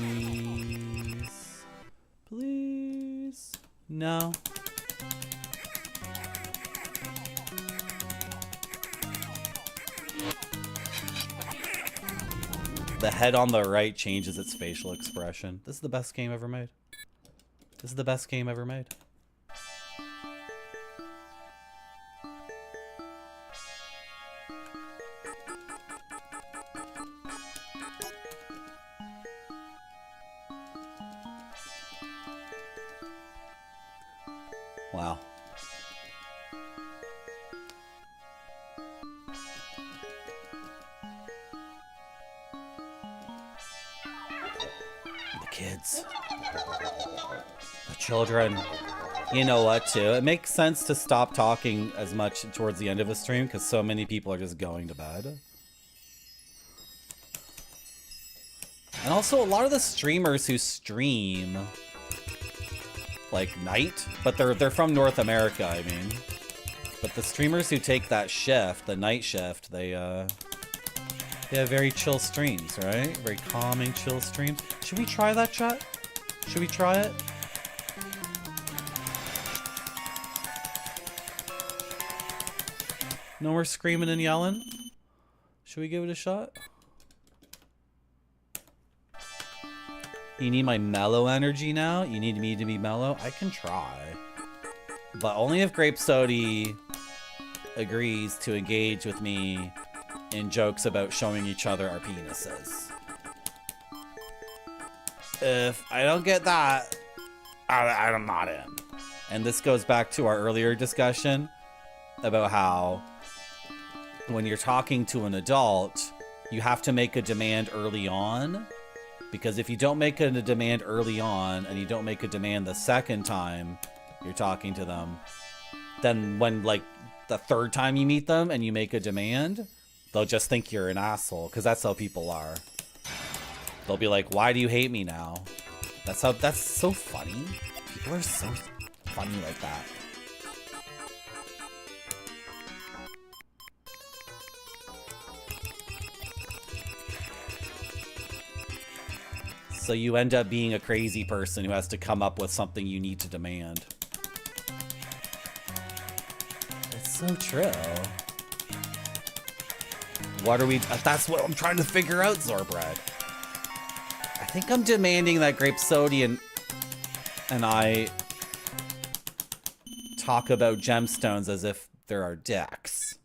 Speaker 1: Please? No. The head on the right changes its facial expression. This is the best game ever made. This is the best game ever made. Wow. The kids. The children. You know what, too? It makes sense to stop talking as much towards the end of a stream because so many people are just going to bed. And also, a lot of the streamers who stream like night, but they're from North America, I mean. But the streamers who take that shift, the night shift, they have very chill streams, right? Very calming, chill streams. Should we try that, chat? Should we try it? No more screaming and yelling? Should we give it a shot? You need my mellow energy now? You need me to be mellow? I can try. But only if Grape Sody agrees to engage with me in jokes about showing each other our penises. If I don't get that, I'm not in. And this goes back to our earlier discussion about how when you're talking to an adult, you have to make a demand early on. Because if you don't make a demand early on and you don't make a demand the second time you're talking to them, then when like the third time you meet them and you make a demand, they'll just think you're an asshole because that's how people are. They'll be like, why do you hate me now? That's so funny. People are so funny like that. So you end up being a crazy person who has to come up with something you need to demand. It's so true. What are we... That's what I'm trying to figure out, Zorbred. I think I'm demanding that Grape Sody and I talk about gemstones as if there are dicks.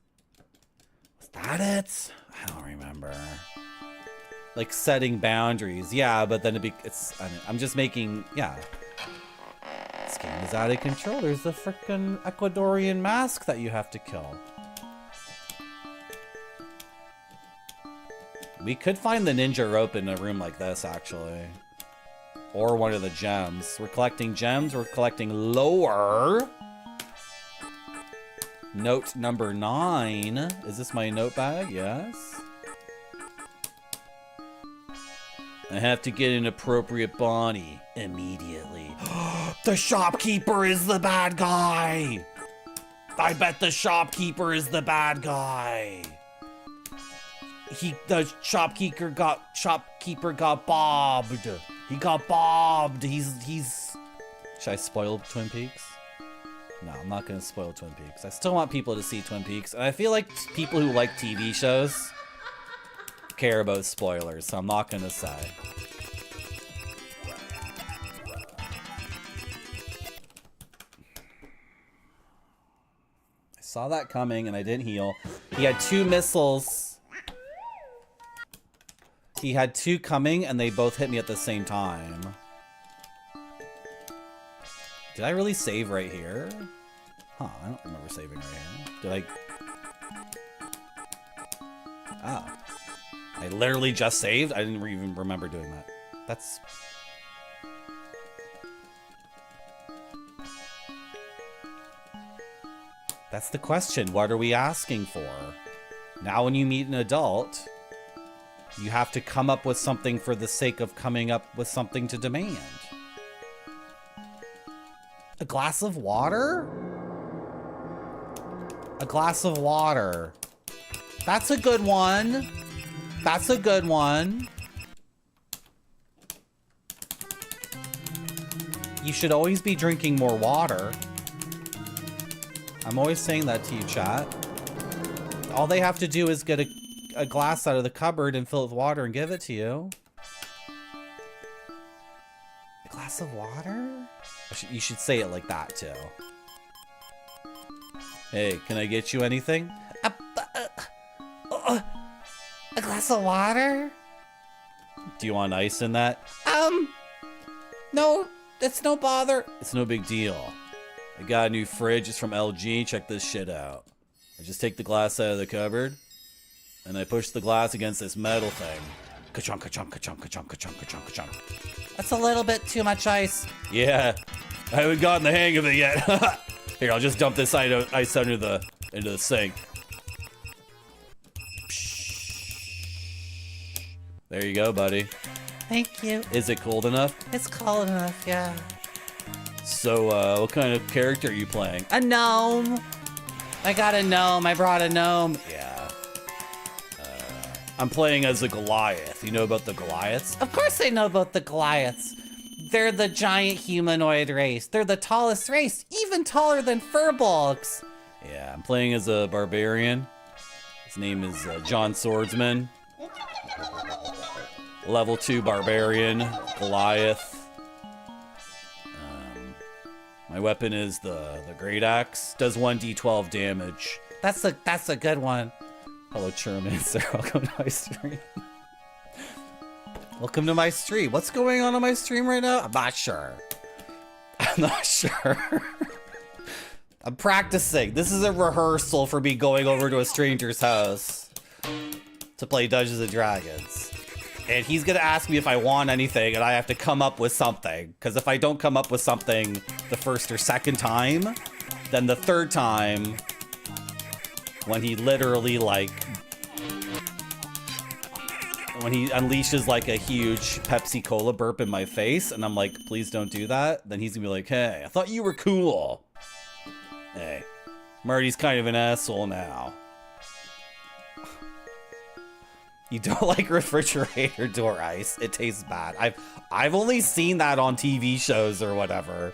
Speaker 1: Was that it? I don't remember. Like setting boundaries, yeah, but then I'm just making, yeah. This game is out of control. There's the frickin' Ecuadorian mask that you have to kill. We could find the ninja rope in a room like this, actually. Or one of the gems. We're collecting gems, we're collecting lore. Note number 9. Is this my note bag? Yes. I have to get an appropriate body immediately. The shopkeeper is the bad guy! I bet the shopkeeper is the bad guy. The shopkeeper got bobbed. He got bobbed. He's. Should I spoil Twin Peaks? No, I'm not gonna spoil Twin Peaks. I still want people to see Twin Peaks, and I feel like people who like TV shows care about spoilers, so I'm not gonna say. I saw that coming and I didn't heal. He had 2 missiles. He had 2 coming and they both hit me at the same time. Did I really save right here? Huh, I don't remember saving right here. Did I? Oh. I literally just saved? I didn't even remember doing that. That's the question. What are we asking for? Now when you meet an adult, you have to come up with something for the sake of coming up with something to demand. A glass of water? A glass of water. That's a good one. That's a good one. You should always be drinking more water. I'm always saying that to you, chat. All they have to do is get a glass out of the cupboard and fill it with water and give it to you. A glass of water? You should say it like that, too. Hey, can I get you anything? A glass of water? Do you want ice in that? No, it's no bother. It's no big deal. I got a new fridge. It's from LG. Check this shit out. I just take the glass out of the cupboard, and I push the glass against this metal thing. Ka-chunk, ka-chunk, ka-chunk, ka-chunk, ka-chunk, ka-chunk, ka-chunk. That's a little bit too much ice. Yeah, I haven't gotten the hang of it yet. Here, I'll just dump this ice into the sink. There you go, buddy. Thank you. Is it cold enough? It's cold enough, yeah. So, what kind of character are you playing? A gnome. I got a gnome. I brought a gnome. Yeah. I'm playing as a Goliath. You know about the Goliaths? Of course I know about the Goliaths. They're the giant humanoid race. They're the tallest race, even taller than furbolgs. Yeah, I'm playing as a barbarian. His name is John Swordsman. Level 2 barbarian, Goliath. My weapon is the great axe. Does 1d12 damage. That's a good one. Hello, Churmancer. Welcome to my stream. Welcome to my stream. What's going on my stream right now? I'm not sure. I'm not sure. I'm practicing. This is a rehearsal for me going over to a stranger's house to play Dungeons and Dragons. And he's gonna ask me if I want anything, and I have to come up with something. Because if I don't come up with something the first or second time, then the third time, when he literally, like, when he unleashes, like, a huge Pepsi Cola burp in my face, and I'm like, please don't do that, then he's gonna be like, hey, I thought you were cool. Hey, Marty's kind of an asshole now. You don't like refrigerator door ice. It tastes bad. I've only seen that on TV shows or whatever.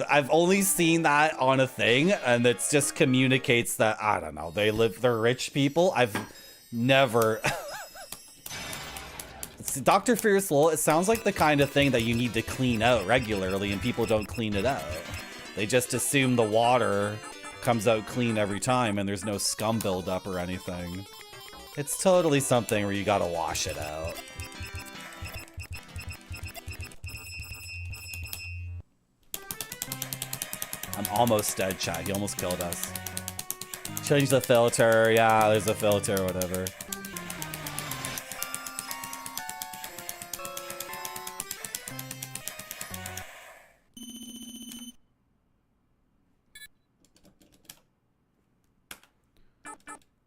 Speaker 1: I've only seen that on a thing, and it just communicates that, I don't know, they're rich people. I've never... Dr. Fierce Lowell, it sounds like the kind of thing that you need to clean out regularly, and people don't clean it out. They just assume the water comes out clean every time, and there's no scum buildup or anything. It's totally something where you gotta wash it out. I'm almost dead, chat. He almost killed us. Change the filter. Yeah, there's a filter, whatever.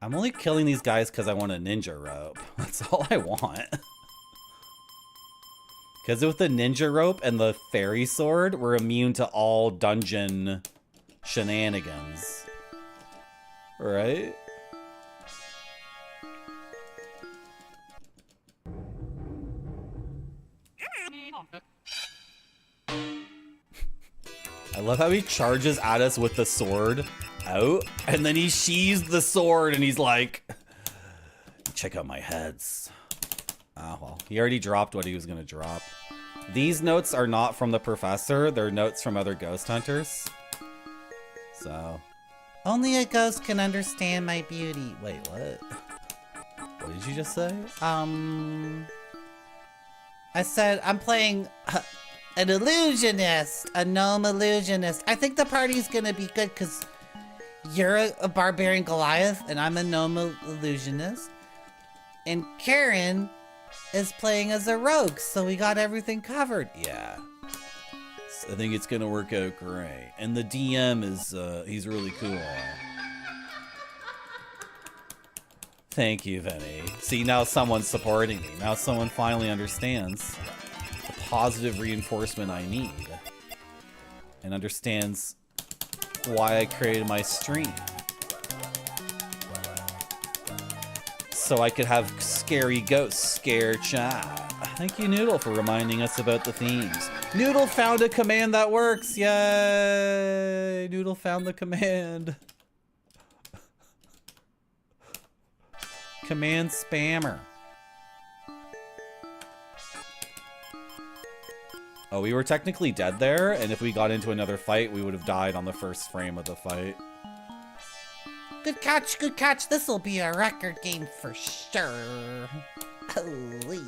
Speaker 1: I'm only killing these guys because I want a ninja rope. That's all I want. Because with the ninja rope and the fairy sword, we're immune to all dungeon shenanigans. Right? I love how he charges at us with the sword out, and then he sheathes the sword and he's like, check out my heads. Ah, well, he already dropped what he was gonna drop. These notes are not from the professor, they're notes from other ghost hunters. So, only a ghost can understand my beauty. Wait, what? What did you just say? I said I'm playing an illusionist, a gnome illusionist. I think the party's gonna be good because you're a barbarian Goliath, and I'm a gnome illusionist. And Karen is playing as a rogue, so we got everything covered. Yeah. So I think it's gonna work out great. And the DM is, he's really cool. Thank you, Vinny. See, now someone's supporting me. Now someone finally understands the positive reinforcement I need. and understands why I created my stream. So I could have scary ghosts scare chat. Thank you, Noodle, for reminding us about the themes. Noodle found a command that works. Yay! Noodle found the command. Command spammer. Oh, we were technically dead there, and if we got into another fight, we would have died on the first frame of the fight.
Speaker 9: Good catch, good catch. This'll be a record game for sure. Holy.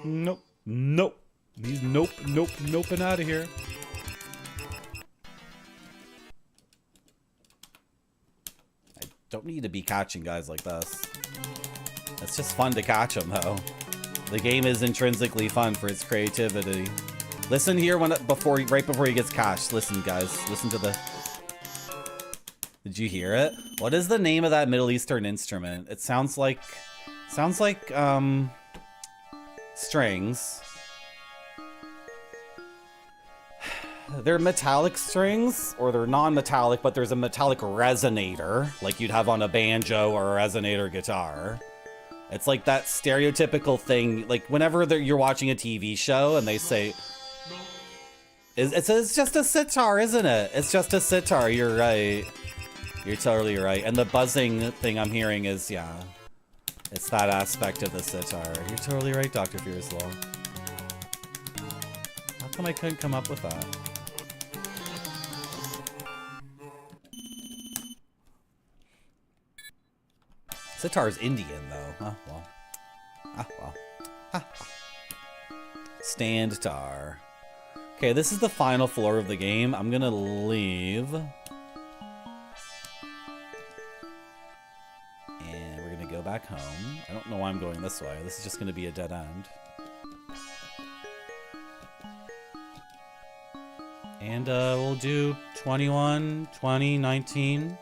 Speaker 1: Nope. Nope. He's noping out of here. I don't need to be catching guys like this. It's just fun to catch them, though. The game is intrinsically fun for its creativity. Listen here right before he gets catched. Listen, guys. Listen to the... Did you hear it? What is the name of that Middle Eastern instrument? It sounds like... strings. They're metallic strings, or they're non-metallic, but there's a metallic resonator, like you'd have on a banjo or a resonator guitar. It's like that stereotypical thing, like whenever you're watching a TV show and they say, it's just a sitar, isn't it? It's just a sitar, you're right. You're totally right. And the buzzing thing I'm hearing is, yeah, it's that aspect of the sitar. You're totally right, Dr. Fiercelaw. How come I couldn't come up with that? Sitar's Indian, though. Huh? Well. Ah, well. Ha, ha. Stand tar. Okay, this is the final floor of the game. I'm gonna leave. And we're gonna go back home. I don't know why I'm going this way. This is just gonna be a dead end. And we'll do 21, 20, 19.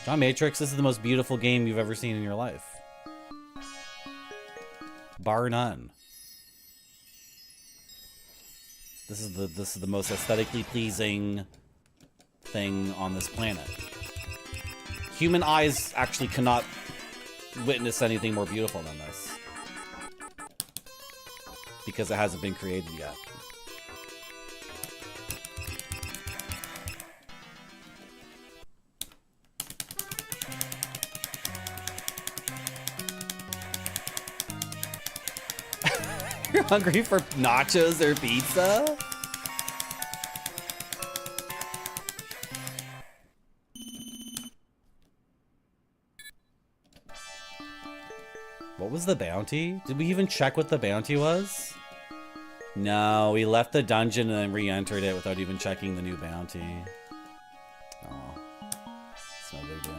Speaker 1: John Matrix, this is the most beautiful game you've ever seen in your life. Bar none. This is the most aesthetically pleasing thing on this planet. Human eyes actually cannot witness anything more beautiful than this. Because it hasn't been created yet. You're hungry for nachos or pizza? What was the bounty? Did we even check what the bounty was? No, we left the dungeon and then re-entered it without even checking the new bounty. Oh, it's no big deal.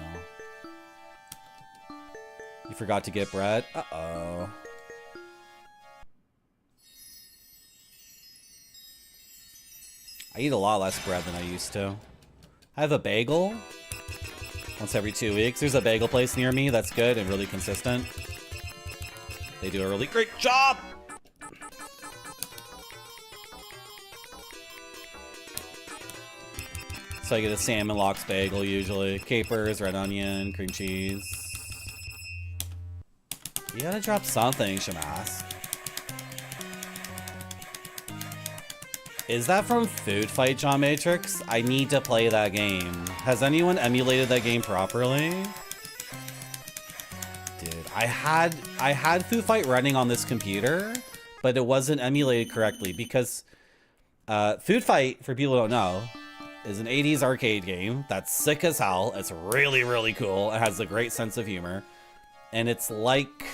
Speaker 1: You forgot to get bread? Uh-oh. I eat a lot less bread than I used to. I have a bagel once every 2 weeks. There's a bagel place near me that's good and really consistent. They do a really great job! So I get a salmon lox bagel usually. Capers, red onion, cream cheese. You gotta drop something, Shamas. Is that from Food Fight, John Matrix? I need to play that game. Has anyone emulated that game properly? Dude, I had Food Fight running on this computer, but it wasn't emulated correctly because Food Fight, for people who don't know, is an 80s arcade game that's sick as hell. It's really, really cool. It has a great sense of humor. And it's like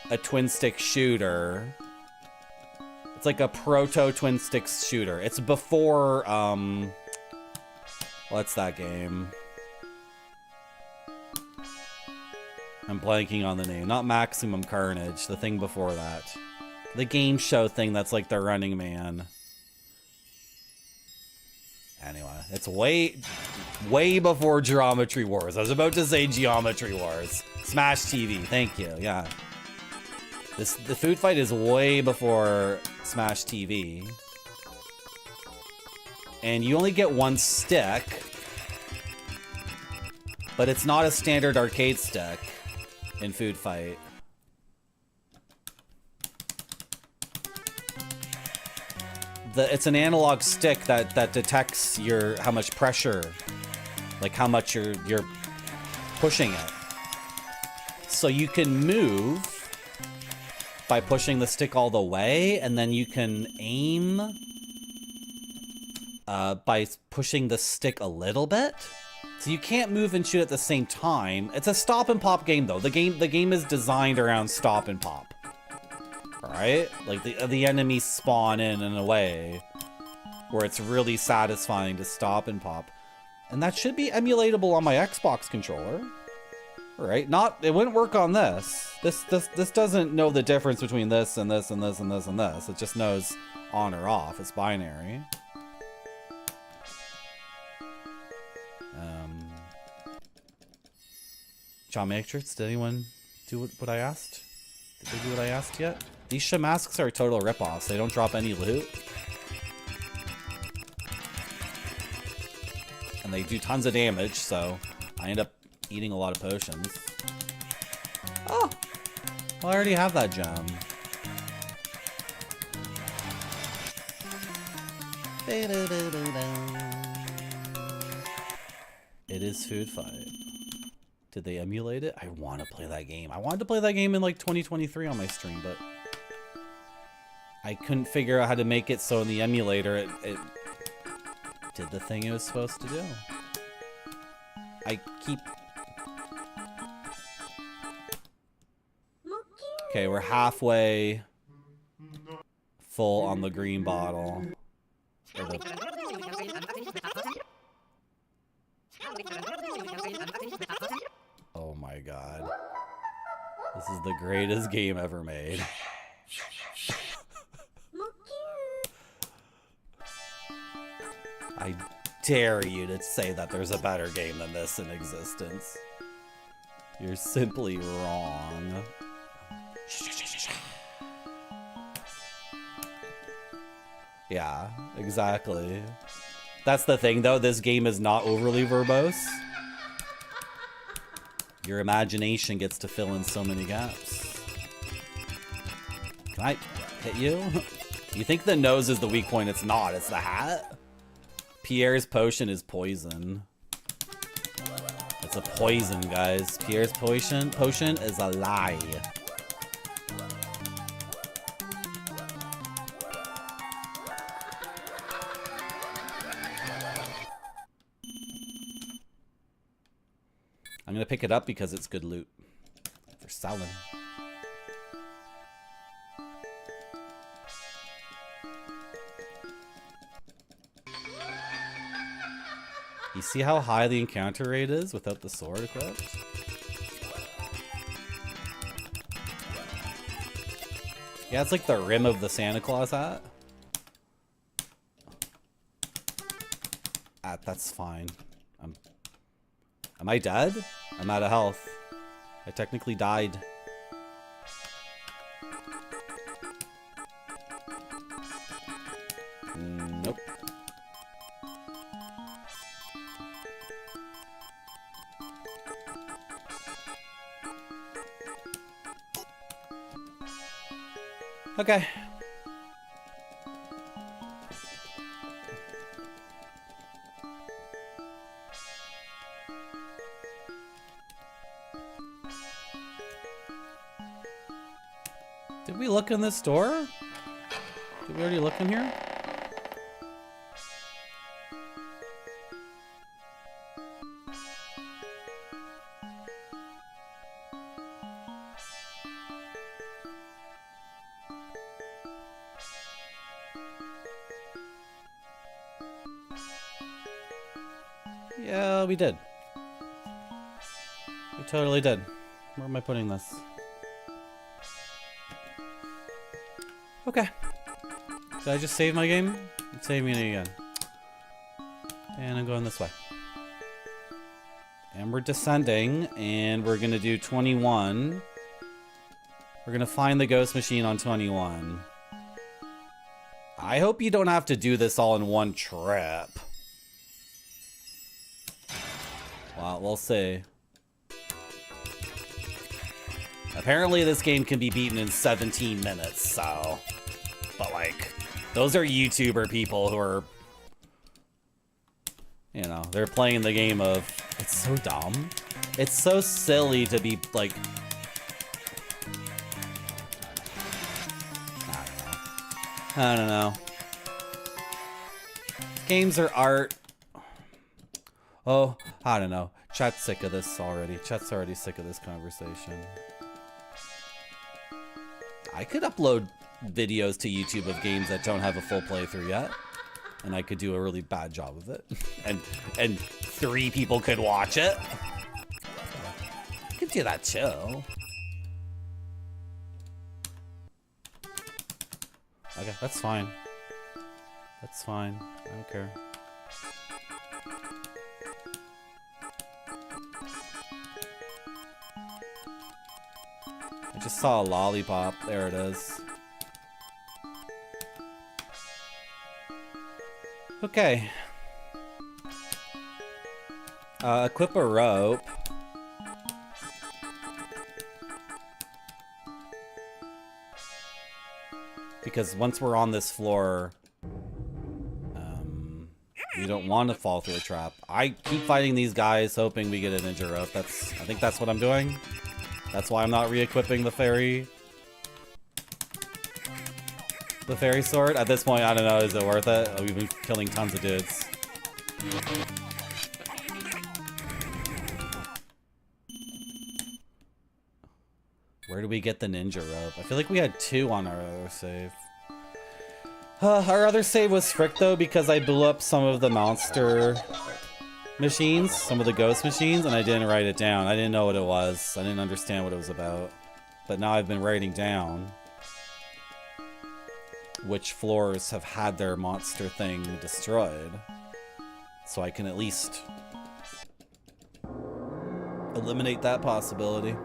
Speaker 1: a twin stick shooter. It's like a proto twin stick shooter. It's before, what's that game? I'm blanking on the name. Not Maximum Carnage, the thing before that. The game show thing that's like the Running Man. Anyway, it's way before Geometry Wars. I was about to say Geometry Wars. Smash TV, thank you, yeah. The food fight is way before Smash TV. And you only get one stick. But it's not a standard arcade stick in food fight. It's an analog stick that detects how much pressure, like how much you're pushing it. So you can move by pushing the stick all the way, and then you can aim by pushing the stick a little bit. So you can't move and shoot at the same time. It's a stop and pop game though. The game is designed around stop and pop. Right? Like the enemies spawn in a way where it's really satisfying to stop and pop. And that should be emulatable on my Xbox controller. Right? It wouldn't work on this. This doesn't know the difference between this and this and this and this and this. It just knows on or off. It's binary. John Matrix, did anyone do what I asked? Did they do what I asked yet? These Shamasks are total ripoffs. They don't drop any loot. And they do tons of damage, so I end up eating a lot of potions. Oh! Well, I already have that gem. It is food fight. Did they emulate it? I want to play that game. I wanted to play that game in like 2023 on my stream, but I couldn't figure out how to make it so in the emulator it did the thing it was supposed to do. Okay, we're halfway full on the green bottle. Oh my god. This is the greatest game ever made. I dare you to say that there's a better game than this in existence. You're simply wrong. Yeah, exactly. That's the thing though, this game is not overly verbose. Your imagination gets to fill in so many gaps. Can I hit you? You think the nose is the weak point? It's not, it's the hat. Pierre's potion is poison. It's a poison, guys. Pierre's potion is a lie. I'm gonna pick it up because it's good loot for selling. You see how high the encounter rate is without the sword equipped? Yeah, it's like the rim of the Santa Claus hat. That's fine. Am I dead? I'm out of health. I technically died. Nope. Okay. Did we look in this store? Did we already look in here? Yeah, we did. We totally did. Where am I putting this? Okay. Did I just save my game? Save me again. And I'm going this way. And we're descending, and we're gonna do 21. We're gonna find the ghost machine on 21. I hope you don't have to do this all in one trip. Well, we'll see. Apparently this game can be beaten in 17 minutes, so... But, like, those are YouTuber people who are... You know, they're playing the game of... It's so dumb. It's so silly to be, like... I don't know. Games are art. Oh, I don't know. Chat's sick of this already. Chat's already sick of this conversation. I could upload videos to YouTube of games that don't have a full playthrough yet, and I could do a really bad job of it, and 3 people could watch it. I could do that too. Okay, that's fine. That's fine. I don't care. I just saw a lollipop. There it is. Okay. Equip a rope. Because once we're on this floor, we don't want to fall through a trap. I keep fighting these guys, hoping we get a ninja rope. I think that's what I'm doing. That's why I'm not re-equipping the fairy sword. At this point, I don't know, is it worth it? We've been killing tons of dudes. Where do we get the ninja rope? I feel like we had 2 on our other save. Our other save was frick though, because I blew up some of the monster machines, some of the ghost machines, and I didn't write it down. I didn't know what it was. I didn't understand what it was about. But now I've been writing down which floors have had their monster thing destroyed, so I can at least eliminate that possibility.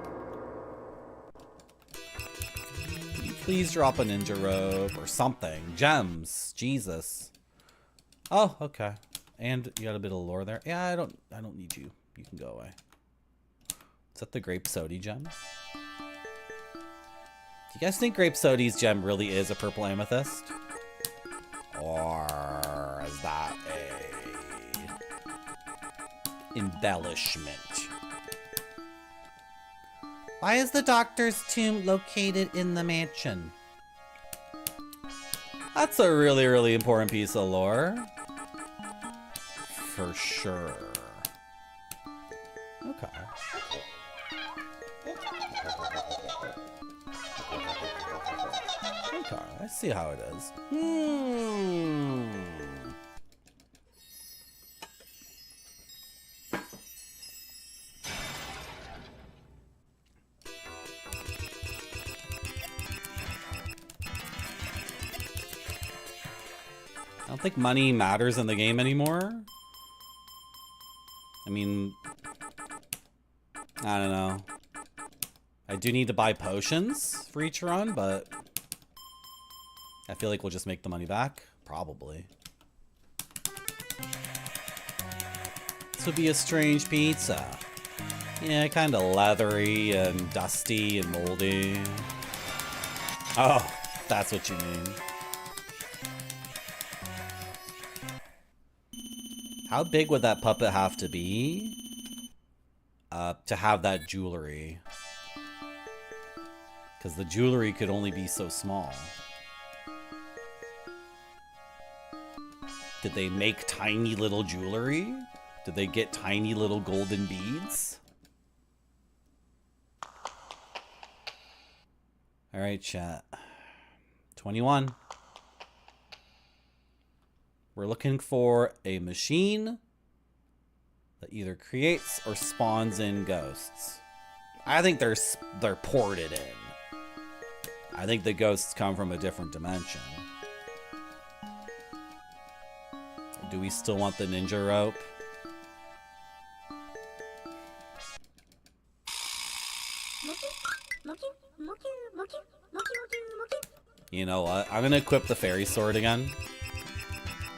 Speaker 1: Please drop a ninja rope or something. Gems. Jesus. Oh, okay. And you got a bit of lore there. Yeah, I don't need you. You can go away. Is that the Grape Sody gem? Do you guys think Grape Sody's gem really is a purple amethyst? Or is that a embellishment? Why is the doctor's tomb located in the mansion? That's a really, really important piece of lore. For sure. Okay. Okay, I see how it is. I don't think money matters in the game anymore. I mean, I don't know. I do need to buy potions for each run, but I feel like we'll just make the money back. Probably. This would be a strange pizza. Yeah, kind of leathery and dusty and moldy. Oh, that's what you mean. How big would that puppet have to be to have that jewelry? Because the jewelry could only be so small. Did they make tiny little jewelry? Did they get tiny little golden beads? All right, chat. 21. We're looking for a machine that either creates or spawns in ghosts. I think they're ported in. I think the ghosts come from a different dimension. Do we still want the ninja rope? You know what? I'm gonna equip the fairy sword again.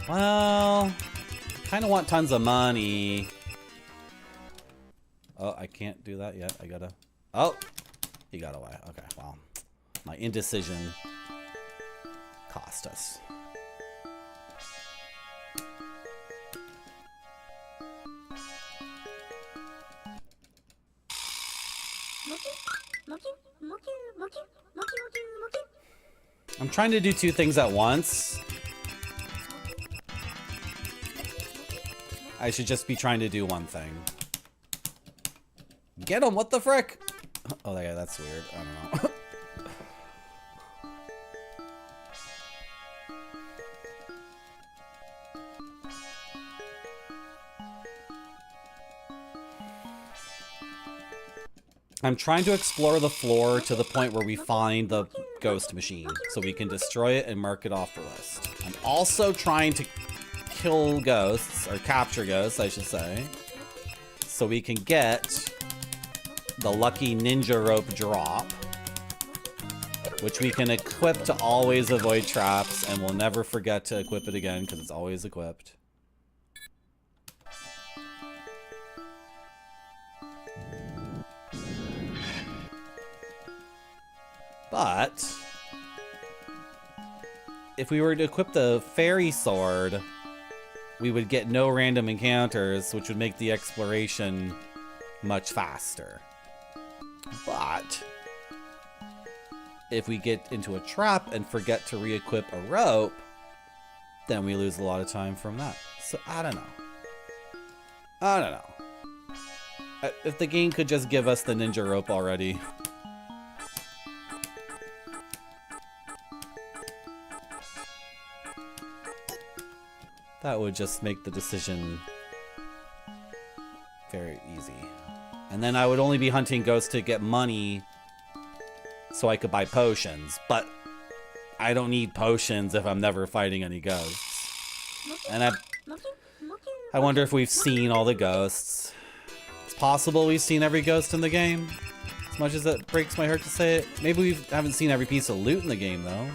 Speaker 1: Well, kind of want tons of money. Oh, I can't do that yet. I gotta... Oh! He got away. Okay, well. My indecision cost us. I'm trying to do two things at once. I should just be trying to do one thing. Get him! What the frick? Oh, yeah, that's weird. I don't know. I'm trying to explore the floor to the point where we find the ghost machine, so we can destroy it and mark it off the list. I'm also trying to kill ghosts, or capture ghosts, I should say, so we can get the lucky ninja rope drop, which we can equip to always avoid traps, and we'll never forget to equip it again because it's always equipped. But if we were to equip the fairy sword, we would get no random encounters, which would make the exploration much faster. But if we get into a trap and forget to re-equip a rope, then we lose a lot of time from that. So I don't know. If the game could just give us the ninja rope already. That would just make the decision very easy. And then I would only be hunting ghosts to get money so I could buy potions. But I don't need potions if I'm never fighting any ghosts. And I wonder if we've seen all the ghosts. It's possible we've seen every ghost in the game. As much as it breaks my heart to say it. Maybe we haven't seen every piece of loot in the game, though.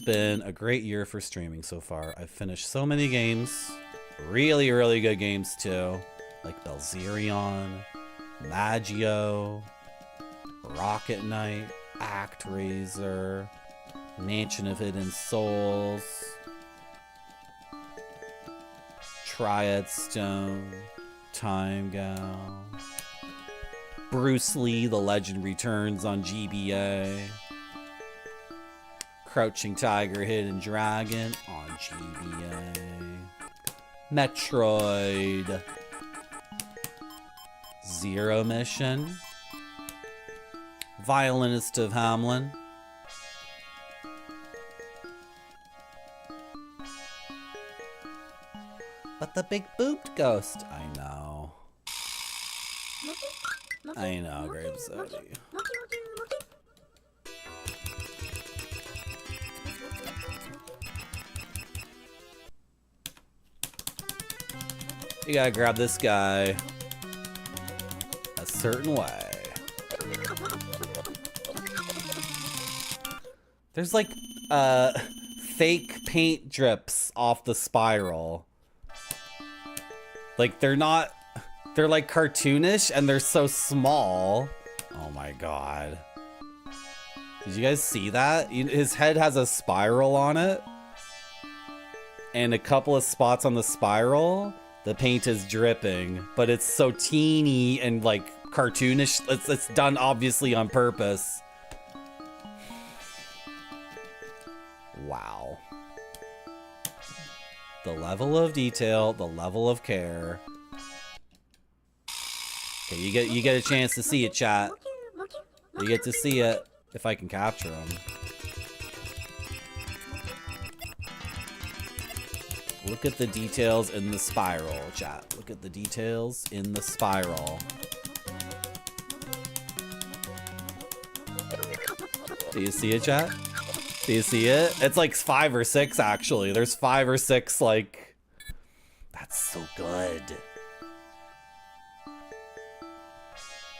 Speaker 1: Been a great year for streaming so far. I've finished so many games, really good games too, like Belzerion, Maggio, Rocket Knight, ActRaiser, Mansion of Hidden Souls, Triad Stone, Time Gown, Bruce Lee: The Legend Returns on GBA, Crouching Tiger, Hidden Dragon on GBA, Metroid, Zero Mission, Violinist of Hamelin, but the big booped ghost. I know, Graves Zodi. You gotta grab this guy a certain way. There's like fake paint drips off the spiral. Like they're like cartoonish and they're so small. Oh my god. Did you guys see that? His head has a spiral on it. And a couple of spots on the spiral. The paint is dripping, but it's so teeny and like cartoonish. It's done obviously on purpose. Wow. The level of detail, the level of care. Okay, you get a chance to see it, chat. You get to see it if I can capture them. Look at the details in the spiral, chat. Look at the details in the spiral. Do you see it, chat? Do you see it? It's like 5 or 6, actually. There's 5 or 6, like... That's so good.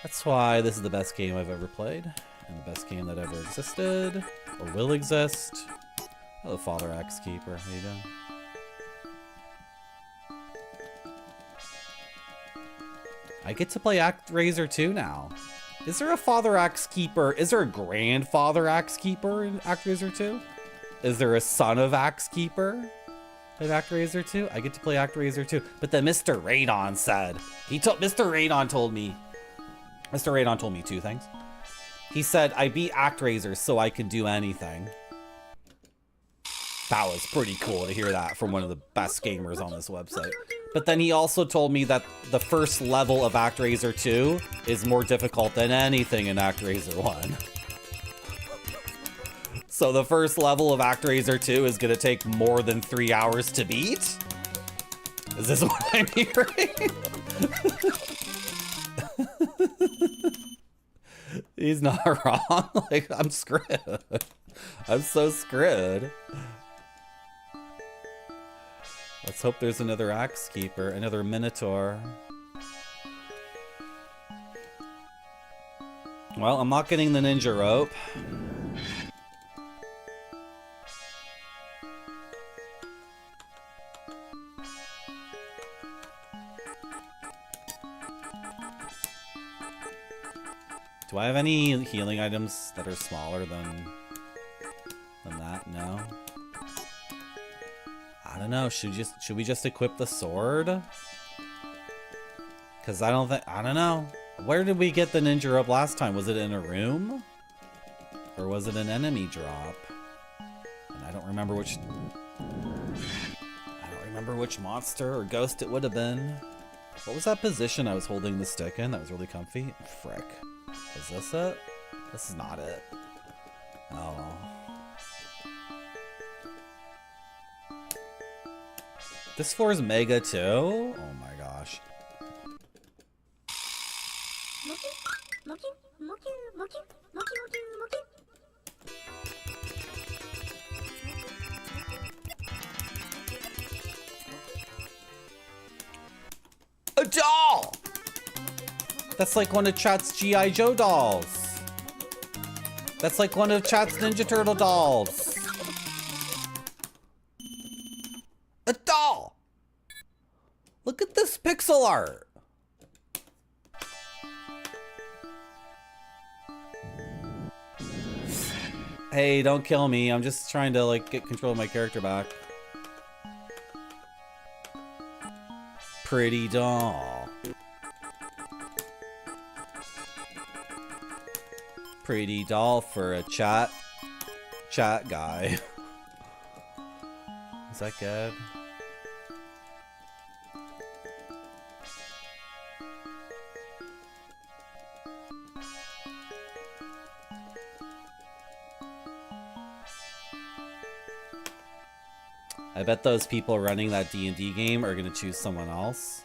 Speaker 1: That's why this is the best game I've ever played. And the best game that ever existed. Or will exist. Hello, Father Axe Keeper. How you doing? I get to play ActRaiser 2 now. Is there a Father Axe Keeper? Is there a Grandfather Axe Keeper in ActRaiser 2? Is there a Son of Axe Keeper in ActRaiser 2? I get to play ActRaiser 2. But then Mr. Radon said, Mr. Radon told me 2 things. He said, I beat ActRaiser so I can do anything. That was pretty cool to hear that from one of the best gamers on this website. But then he also told me that the first level of ActRaiser 2 is more difficult than anything in ActRaiser 1. So the first level of ActRaiser 2 is going to take more than 3 hours to beat? Is this what I'm hearing? He's not wrong. Like, I'm screwed. I'm so screwed. Let's hope there's another Axe Keeper, another Minotaur. Well, I'm not getting the ninja rope. Do I have any healing items that are smaller than that? No. I don't know. Should we just equip the sword? Because I don't know. Where did we get the ninja rope last time? Was it in a room? Or was it an enemy drop? And I don't remember which monster or ghost it would have been. What was that position I was holding the stick in that was really comfy? Frick. Is this it? This is not it. Oh. This floor is mega too? Oh my gosh. A doll! That's like one of Chat's G.I. Joe dolls. That's like one of Chat's Ninja Turtle dolls. A doll! Look at this pixel art. Hey, don't kill me. I'm just trying to like get control of my character back. Pretty doll. Pretty doll for a chat guy. Is that good? I bet those people running that D&D game are going to choose someone else.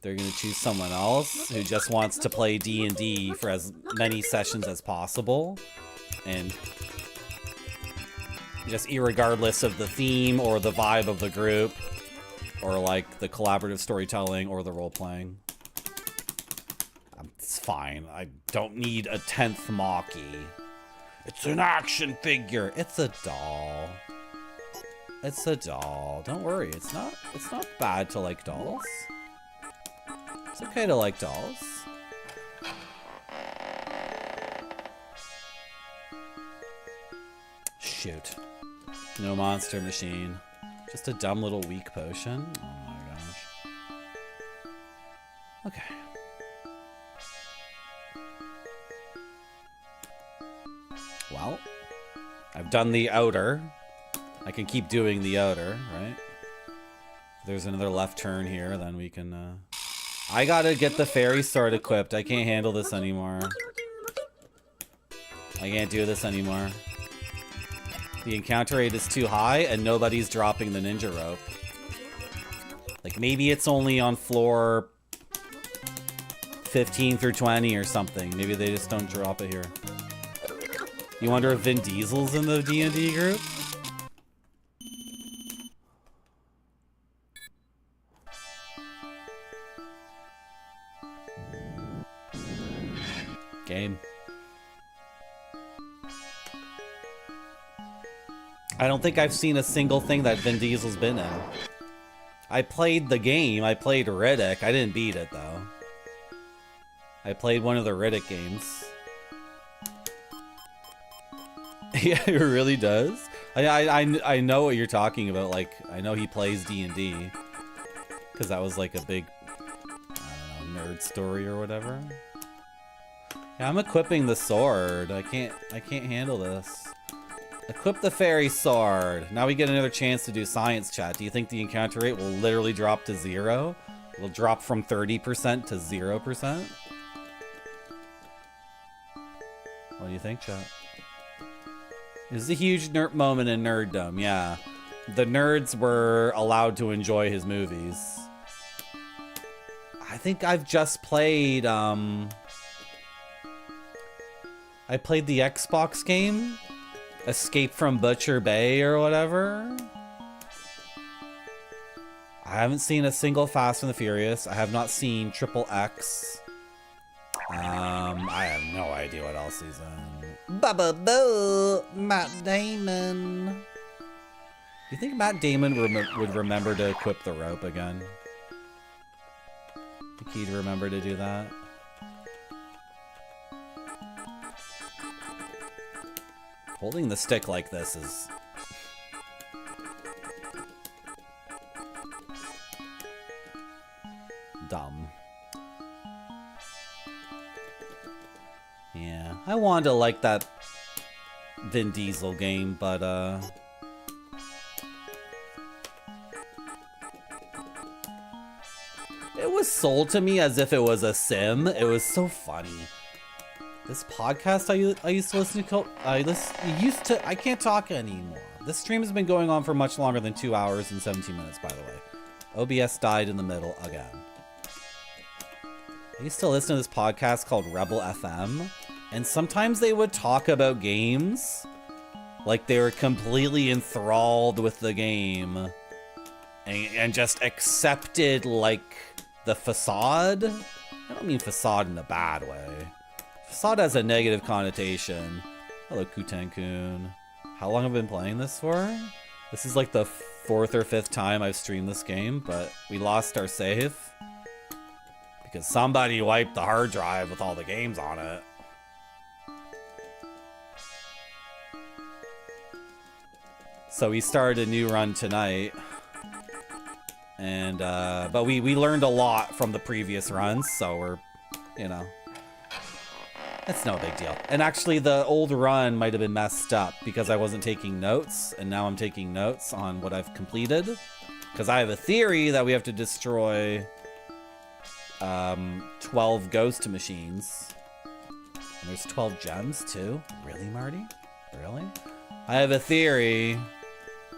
Speaker 1: They're going to choose someone else who just wants to play D&D for as many sessions as possible. And just irregardless of the theme or the vibe of the group, or like the collaborative storytelling or the role-playing. It's fine. I don't need a 10th Maki. It's an action figure. It's a doll. It's a doll. Don't worry. It's not bad to like dolls. It's okay to like dolls. Shoot. No monster machine. Just a dumb little weak potion. Oh my gosh. Okay. Well, I've done the outer. I can keep doing the outer, right? If there's another left turn here, then we can, I gotta get the fairy sword equipped. I can't handle this anymore. I can't do this anymore. The encounter rate is too high and nobody's dropping the ninja rope. Like maybe it's only on floor 15 through 20 or something. Maybe they just don't drop it here. You wonder if Vin Diesel's in the D&D group? Game. I don't think I've seen a single thing that Vin Diesel's been in. I played the game. I played Riddick. I didn't beat it, though. I played one of the Riddick games. Yeah, it really does. I know what you're talking about. Like, I know he plays D&D. Because that was like a big, I don't know, nerd story or whatever. Yeah, I'm equipping the sword. I can't handle this. Equip the fairy sword. Now we get another chance to do science chat. Do you think the encounter rate will literally drop to 0? It'll drop from 30% to 0%? What do you think, chat? This is a huge nerd moment in nerddom, yeah. The nerds were allowed to enjoy his movies. I think I've just played, I played the Xbox game, Escape from Butcher Bay or whatever. I haven't seen a single Fast and the Furious. I have not seen Triple X. I have no idea what else he's in. Baba Boo! Matt Damon. Do you think Matt Damon would remember to equip the rope again? Think he'd remember to do that? Holding the stick like this is... dumb. Yeah, I wanted to like that Vin Diesel game, but it was sold to me as if it was a sim. It was so funny. This podcast I used to listen to, I can't talk anymore. This stream has been going on for much longer than 2 hours and 17 minutes, by the way. OBS died in the middle again. I used to listen to this podcast called Rebel FM, and sometimes they would talk about games like they were completely enthralled with the game and just accepted like the facade. I don't mean facade in a bad way. Facade has a negative connotation. Hello, Kutan-kun. How long have I been playing this for? This is like the 4th or 5th time I've streamed this game, but we lost our save because somebody wiped the hard drive with all the games on it. So we started a new run tonight. And, but we learned a lot from the previous runs, so we're, you know, it's no big deal. And actually, the old run might have been messed up because I wasn't taking notes, and now I'm taking notes on what I've completed. Because I have a theory that we have to destroy 12 ghost machines. And there's 12 gems, too? Really, Marty? Really? I have a theory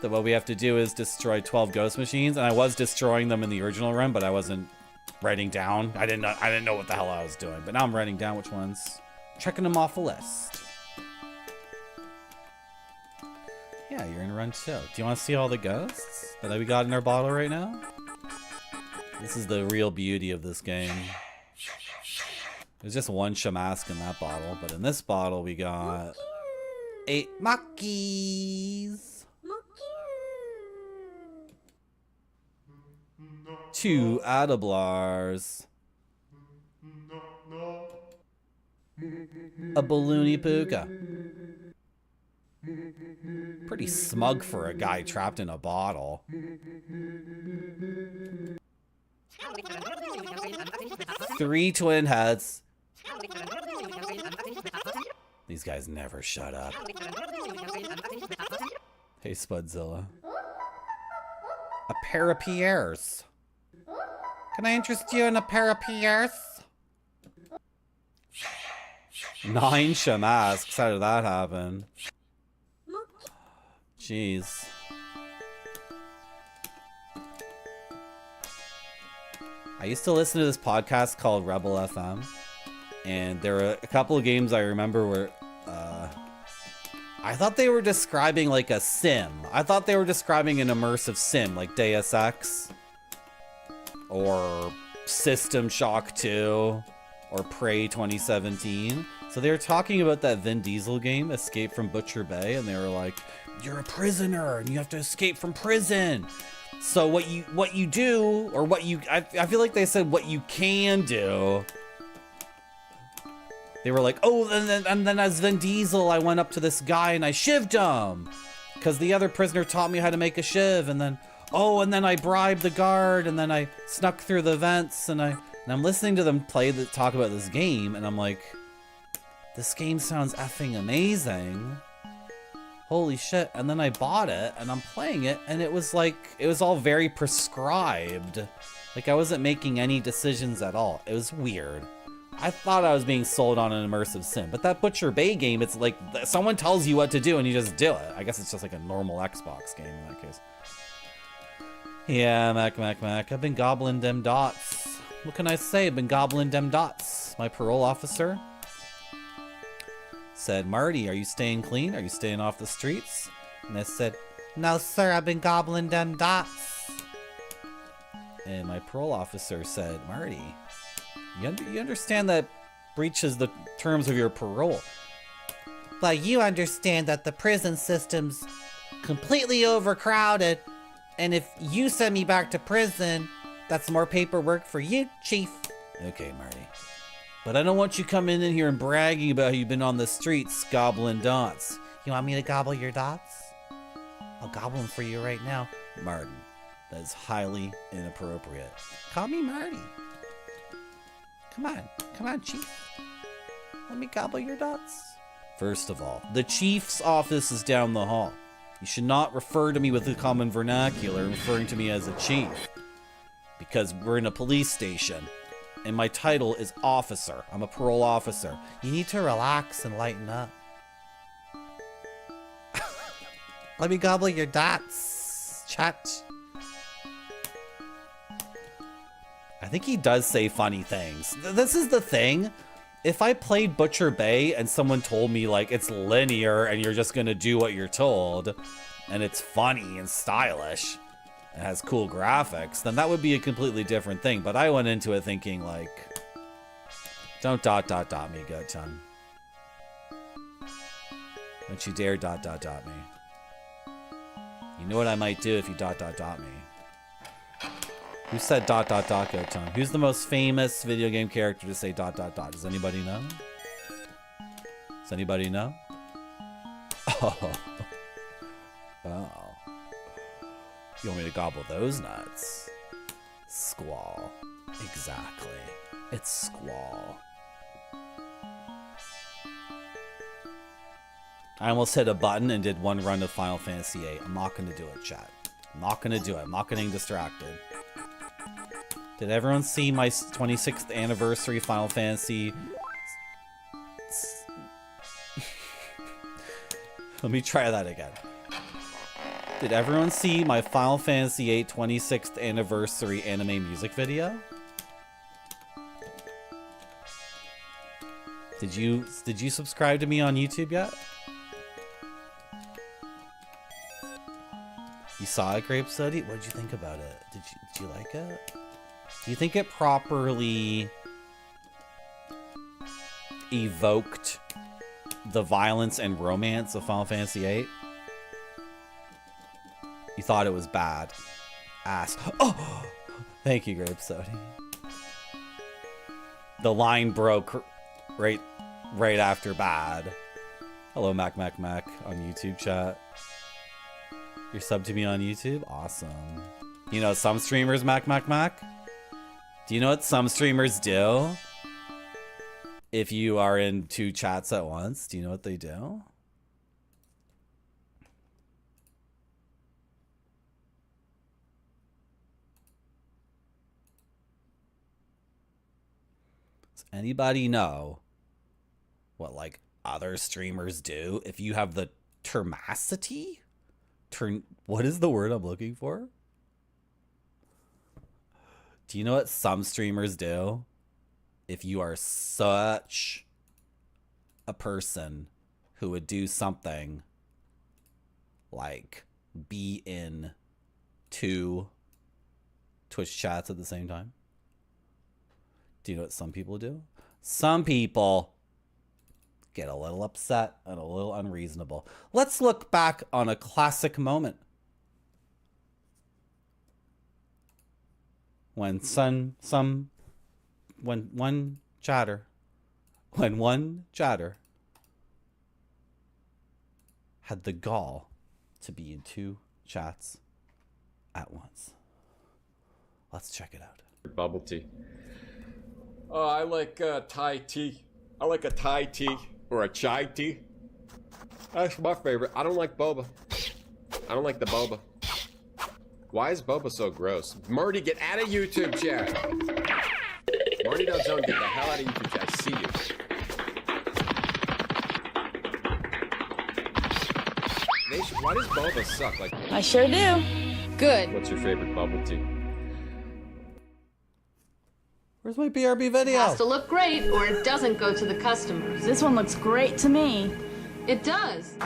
Speaker 1: that what we have to do is destroy 12 ghost machines, and I was destroying them in the original run, but I wasn't writing down. I didn't know what the hell I was doing, but now I'm writing down which ones. Checking them off a list. Yeah, you're in run 2. Do you want to see all the ghosts that we got in our bottle right now? This is the real beauty of this game. There's just one Shamask in that bottle, but in this bottle we got 8 Mackies. 2 Adablars. A Balloony Puka. Pretty smug for a guy trapped in a bottle. 3 Twin Heads. These guys never shut up. Hey, Spudzilla. A pair of Pierres. Can I interest you in a pair of Pierres? 9 Shamasks. How did that happen? Jeez. I used to listen to this podcast called Rebel FM, and there were a couple of games I remember where I thought they were describing like a sim. I thought they were describing an immersive sim like Deus Ex or System Shock 2 or Prey 2017. So they were talking about that Vin Diesel game, Escape from Butcher Bay, and they were like, you're a prisoner and you have to escape from prison. So what you do, or I feel like they said what you can do. They were like, oh, and then as Vin Diesel, I went up to this guy and I shivved him. Because the other prisoner taught me how to make a shiv. And then I bribed the guard, and then I snuck through the vents, and I'm listening to them talk about this game, and I'm like, this game sounds effing amazing. Holy shit. And then I bought it, and I'm playing it, and it was all very prescribed. Like, I wasn't making any decisions at all. It was weird. I thought I was being sold on an immersive sim, but that Butcher Bay game, it's like someone tells you what to do and you just do it. I guess it's just like a normal Xbox game in that case. Yeah, Mac. I've been gobbling them dots. What can I say? I've been gobbling them dots. My parole officer said, Marty, are you staying clean? Are you staying off the streets? And I said, no, sir, I've been gobbling them dots. And my parole officer said, Marty, you understand that breaches the terms of your parole. But you understand that the prison system's completely overcrowded, and if you send me back to prison, that's more paperwork for you, Chief. Okay, Marty. But I don't want you coming in here and bragging about how you've been on the streets gobbling dots. You want me to gobble your dots? I'll gobble them for you right now. Martin, that is highly inappropriate. Call me Marty. Come on, Chief. Let me gobble your dots. First of all, the Chief's office is down the hall. You should not refer to me with the common vernacular, referring to me as a chief. Because we're in a police station, and my title is officer. I'm a parole officer. You need to relax and lighten up. Let me gobble your dots, chat. I think he does say funny things. This is the thing. If I played Butcher Bay and someone told me like it's linear and you're just gonna do what you're told, and it's funny and stylish, and has cool graphics, then that would be a completely different thing. But I went into it thinking like, don't ... me, good chum. Don't you dare ... me. You know what I might do if you ... me. Who said ... go chum? Who's the most famous video game character to say ... Does anybody know? Does anybody know? Oh. You want me to gobble those nuts? Squall. Exactly. It's Squall. I almost hit a button and did one run of Final Fantasy VIII. I'm not going to do it, chat. I'm not going to do it. I'm not getting distracted. Did everyone see my 26th anniversary Final Fantasy? Let me try that again. Did everyone see my Final Fantasy VIII 26th anniversary anime music video? Did you subscribe to me on YouTube yet? You saw it, Grape Study? What did you think about it? Did you like it? Do you think it properly evoked the violence and romance of Final Fantasy VIII? You thought it was bad. Ass. Oh! Thank you, Grape Study. The line broke right after bad. Hello, Mac on YouTube chat. You're subbed to me on YouTube? Awesome. You know some streamers, Mac? Do you know what some streamers do? If you are in two chats at once, do you know what they do? Does anybody know what like other streamers do if you have the termacity What is the word I'm looking for? Do you know what some streamers do? If you are such a person who would do something like be in 2 Twitch chats at the same time. Do you know what some people do? Some people get a little upset and a little unreasonable. Let's look back on a classic moment. When one chatter had the gall to be in 2 chats at once. Let's check it out.
Speaker 10: Bubble tea. I like Thai tea. I like a Thai tea or a chai tea. That's my favorite. I don't like boba. I don't like the boba. Why is boba so gross? Marty, get out of YouTube chat. Marty Zone, get the hell out of YouTube chat. I see you. Why does boba suck? Like,
Speaker 5: I sure do.
Speaker 4: Good.
Speaker 10: what's your favorite bubble tea?
Speaker 1: Where's my BRB video?
Speaker 4: Has to look great or it doesn't go to the customers.
Speaker 5: This one looks great to me.
Speaker 4: It does.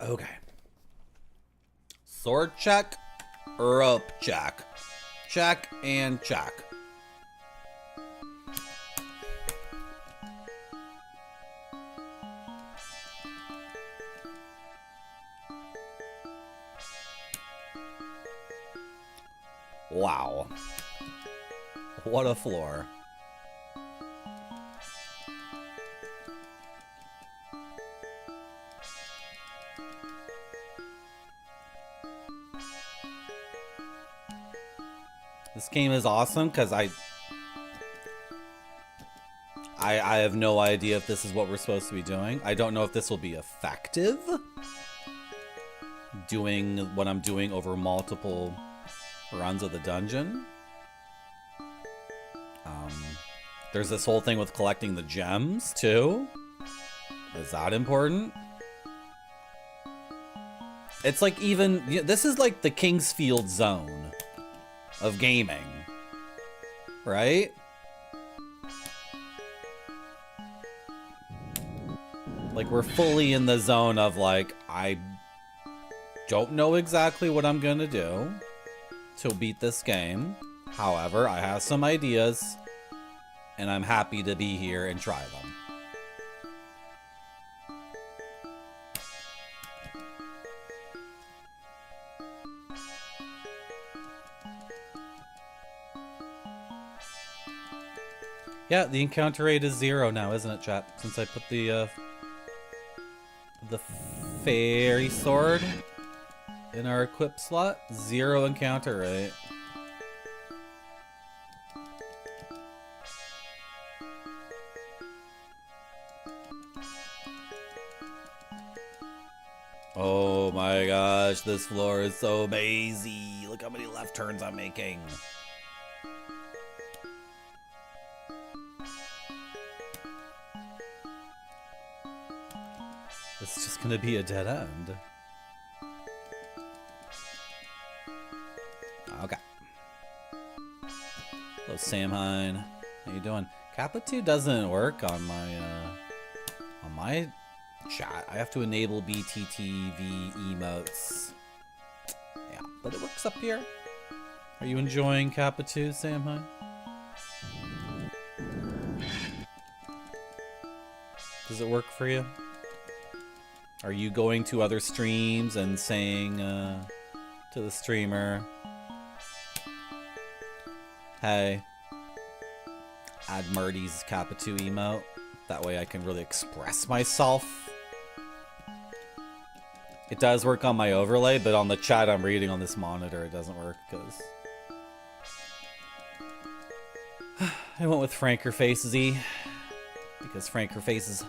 Speaker 1: Okay. Sword check, rope check. Check and check. Wow. What a floor. This game is awesome because I have no idea if this is what we're supposed to be doing. I don't know if this will be effective. Doing what I'm doing over multiple runs of the dungeon. There's this whole thing with collecting the gems too. Is that important? It's like even this is like the Kingsfield zone of gaming, right? Like we're fully in the zone of like I don't know exactly what I'm gonna do to beat this game. However, I have some ideas and I'm happy to be here and try them. Yeah, the encounter rate is 0 now, isn't it, chat? Since I put the fairy sword in our equip slot, 0 encounter rate. Oh my gosh, this floor is so mazy. Look how many left turns I'm making. This is just gonna be a dead end. Okay. Hello, Sam Hine. How you doing? Kappa 2 doesn't work on my chat. I have to enable BTTV emotes. Yeah, but it works up here. Are you enjoying Kappa 2, Sam Hine? Does it work for you? Are you going to other streams and saying to the streamer, hey, add Marty's Kappa 2 emote? That way I can really express myself. It does work on my overlay, but on the chat I'm reading on this monitor it doesn't work because I went with Franker Face Z because Franker Faces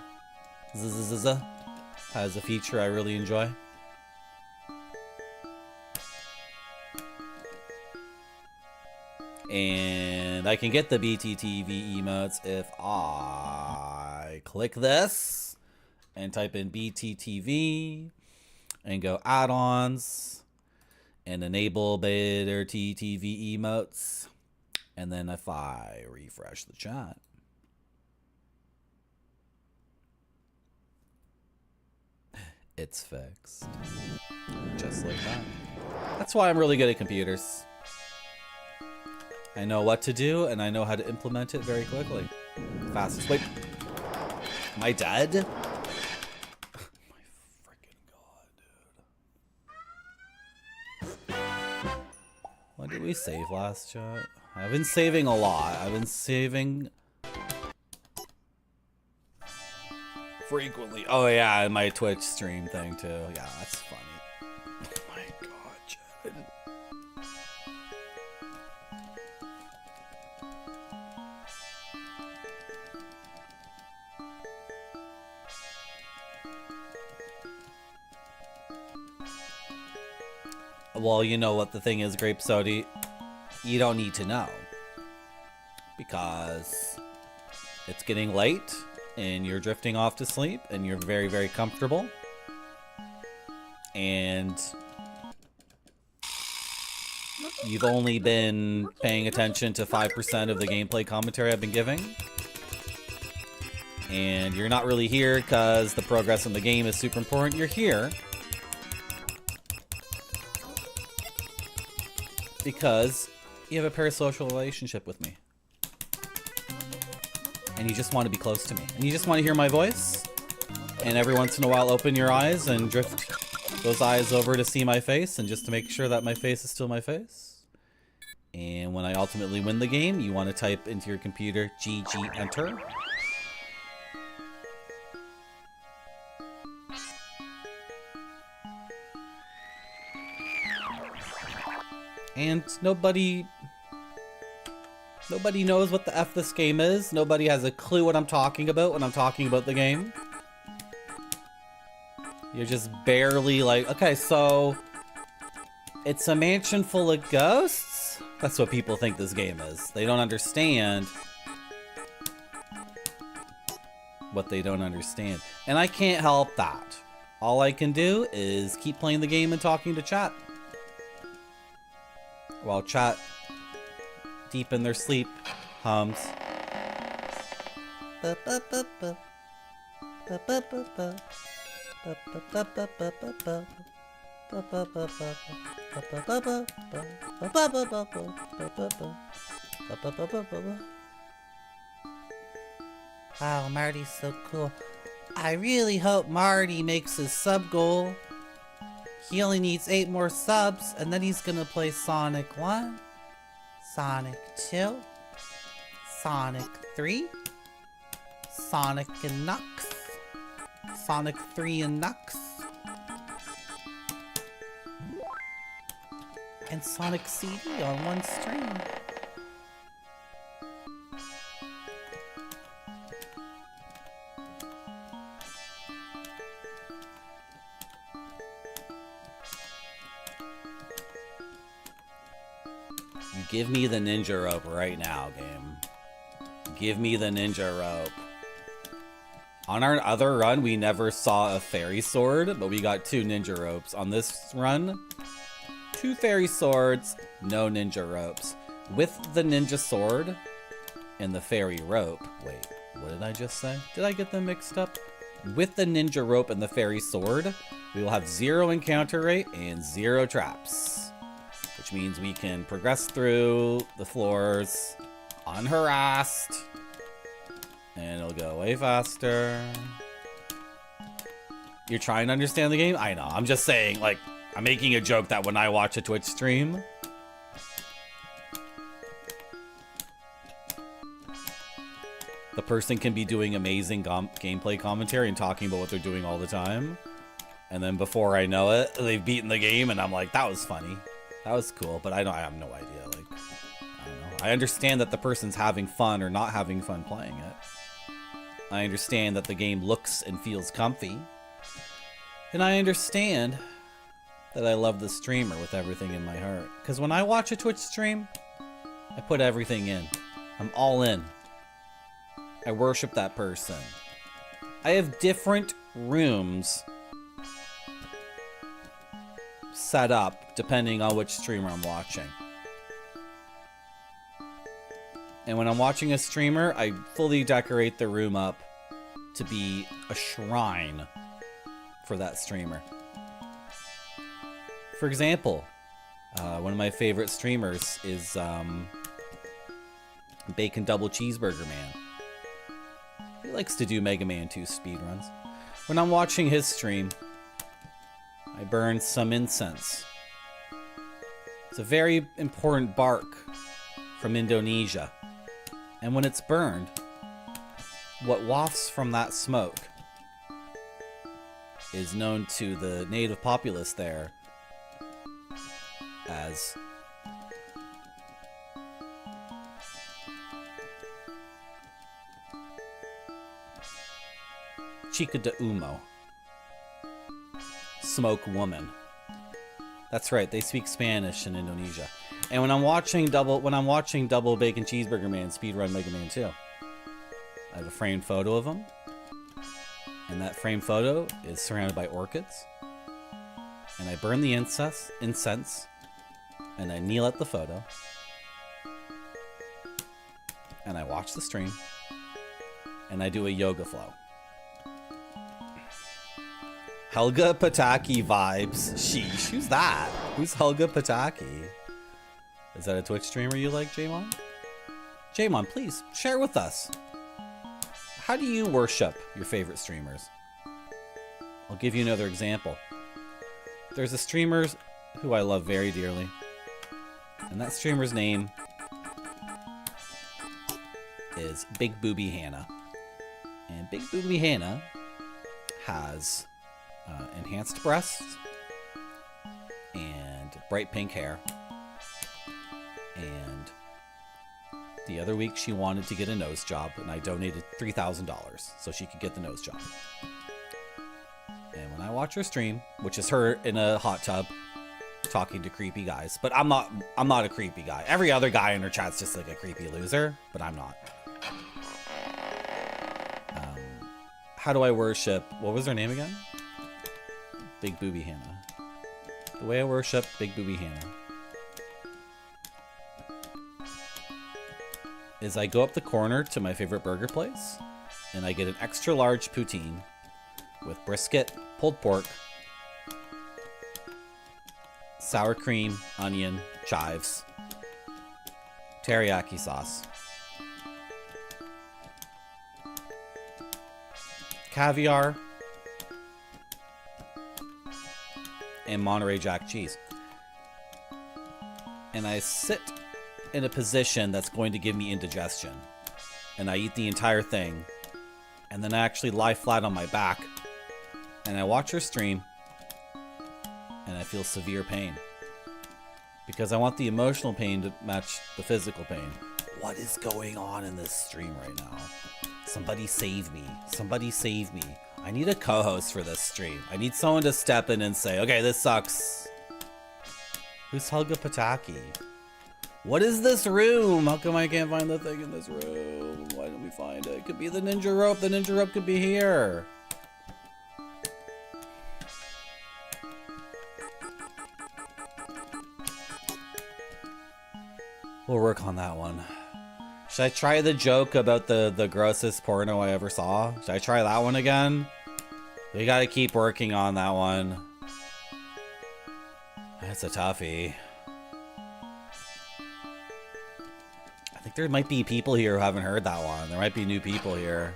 Speaker 1: has a feature I really enjoy. And I can get the BTTV emotes if I click this and type in BTTV and go add-ons and enable better TTV emotes. And then if I refresh the chat, it's fixed. Just like that. That's why I'm really good at computers. I know what to do, and I know how to implement it very quickly. Fastest. Wait. Am I dead? My freaking god, dude. What did we save last chat? I've been saving a lot. I've been saving frequently. Oh yeah, and my Twitch stream thing too. Yeah, that's funny. Oh my god, Chad. Well, you know what the thing is, Grape Sody? You don't need to know. Because it's getting late and you're drifting off to sleep and you're very, very comfortable. And you've only been paying attention to 5% of the gameplay commentary I've been giving. And you're not really here because the progress in the game is super important. You're here Because you have a parasocial relationship with me. And you just want to be close to me. And you just want to hear my voice. And every once in a while open your eyes and drift those eyes over to see my face. And just to make sure that my face is still my face. And when I ultimately win the game, you want to type into your computer GG enter. And nobody knows what the F this game is. Nobody has a clue what I'm talking about when I'm talking about the game. You're just barely like, okay, so it's a mansion full of ghosts? That's what people think this game is. They don't understand what they don't understand. And I can't help that. All I can do is keep playing the game and talking to chat. While chat, deep in their sleep, hums.
Speaker 9: Wow, Marty's so cool. I really hope Marty makes his sub goal. He only needs 8 more subs, and then he's gonna play Sonic 1, Sonic 2, Sonic 3, Sonic and Nux, Sonic 3 and Nux, and Sonic CD on one stream.
Speaker 1: Give me the ninja rope right now, game. Give me the ninja rope. On our other run, we never saw a fairy sword, but we got 2 ninja ropes. On this run, 2 fairy swords, no ninja ropes. With the ninja sword and the fairy rope. Wait, what did I just say? Did I get them mixed up? With the ninja rope and the fairy sword, we will have 0 encounter rate and 0 traps. Which means we can progress through the floors unharassed. And it'll go way faster. You're trying to understand the game? I know. I'm just saying, like, I'm making a joke that when I watch a Twitch stream, the person can be doing amazing gameplay commentary and talking about what they're doing all the time. And then before I know it, they've beaten the game and I'm like, that was funny. That was cool, but I have no idea. Like, I don't know. I understand that the person's having fun or not having fun playing it. I understand that the game looks and feels comfy. And I understand that I love the streamer with everything in my heart. Because when I watch a Twitch stream, I put everything in. I'm all in. I worship that person. I have different rooms set up depending on which streamer I'm watching. And when I'm watching a streamer, I fully decorate the room up to be a shrine for that streamer. For example, one of my favorite streamers is Bacon Double Cheeseburger Man. He likes to do Mega Man 2 speedruns. When I'm watching his stream, I burn some incense. It's a very important bark from Indonesia. And when it's burned, what wafts from that smoke is known to the native populace there as Chica de Humo. Smoke woman. That's right, they speak Spanish in Indonesia. And when I'm watching Double Bacon Cheeseburger Man speedrun Mega Man 2, I have a framed photo of him. And that framed photo is surrounded by orchids. And I burn the incense, and I kneel at the photo. And I watch the stream. And I do a yoga flow. Helga Pataki vibes. Sheesh, who's that? Who's Helga Pataki? Is that a Twitch streamer you like, Jamon? Jamon, please share with us. How do you worship your favorite streamers? I'll give you another example. There's a streamer who I love very dearly, and that streamer's name is Big Booby Hannah. And Big Booby Hannah has enhanced breasts and bright pink hair. And the other week she wanted to get a nose job, and I donated $3,000 so she could get the nose job. And when I watch her stream, which is her in a hot tub talking to creepy guys, but I'm not a creepy guy. Every other guy in her chat's just like a creepy loser, but I'm not. How do I worship? What was her name again? Big Booby Hannah. The way I worship Big Booby Hannah is I go up the corner to my favorite burger place, and I get an extra large poutine with brisket, pulled pork, sour cream, onion, chives, teriyaki sauce, caviar, and Monterey Jack cheese. And I sit in a position that's going to give me indigestion. And I eat the entire thing. And then I actually lie flat on my back. And I watch her stream. And I feel severe pain. Because I want the emotional pain to match the physical pain. What is going on in this stream right now? Somebody save me. Somebody save me. I need a co-host for this stream. I need someone to step in and say, okay, this sucks. Who's Helga Pataki? What is this room? How come I can't find the thing in this room? Why don't we find it? It could be the ninja rope. The ninja rope could be here. We'll work on that one. Should I try the joke about the grossest porno I ever saw? Should I try that one again? We gotta keep working on that one. That's a toughie. I think there might be people here who haven't heard that one. There might be new people here.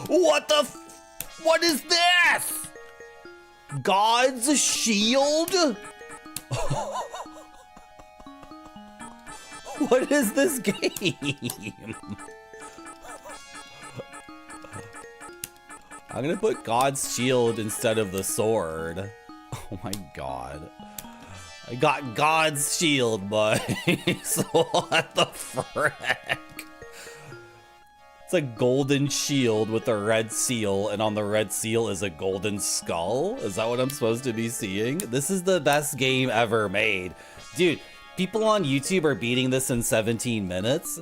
Speaker 1: What the what is this? God's shield? What is this game? I'm gonna put God's shield instead of the sword. Oh my god. I got God's shield, boys. What the frick? It's a golden shield with a red seal, and on the red seal is a golden skull? Is that what I'm supposed to be seeing? This is the best game ever made. Dude, people on YouTube are beating this in 17 minutes,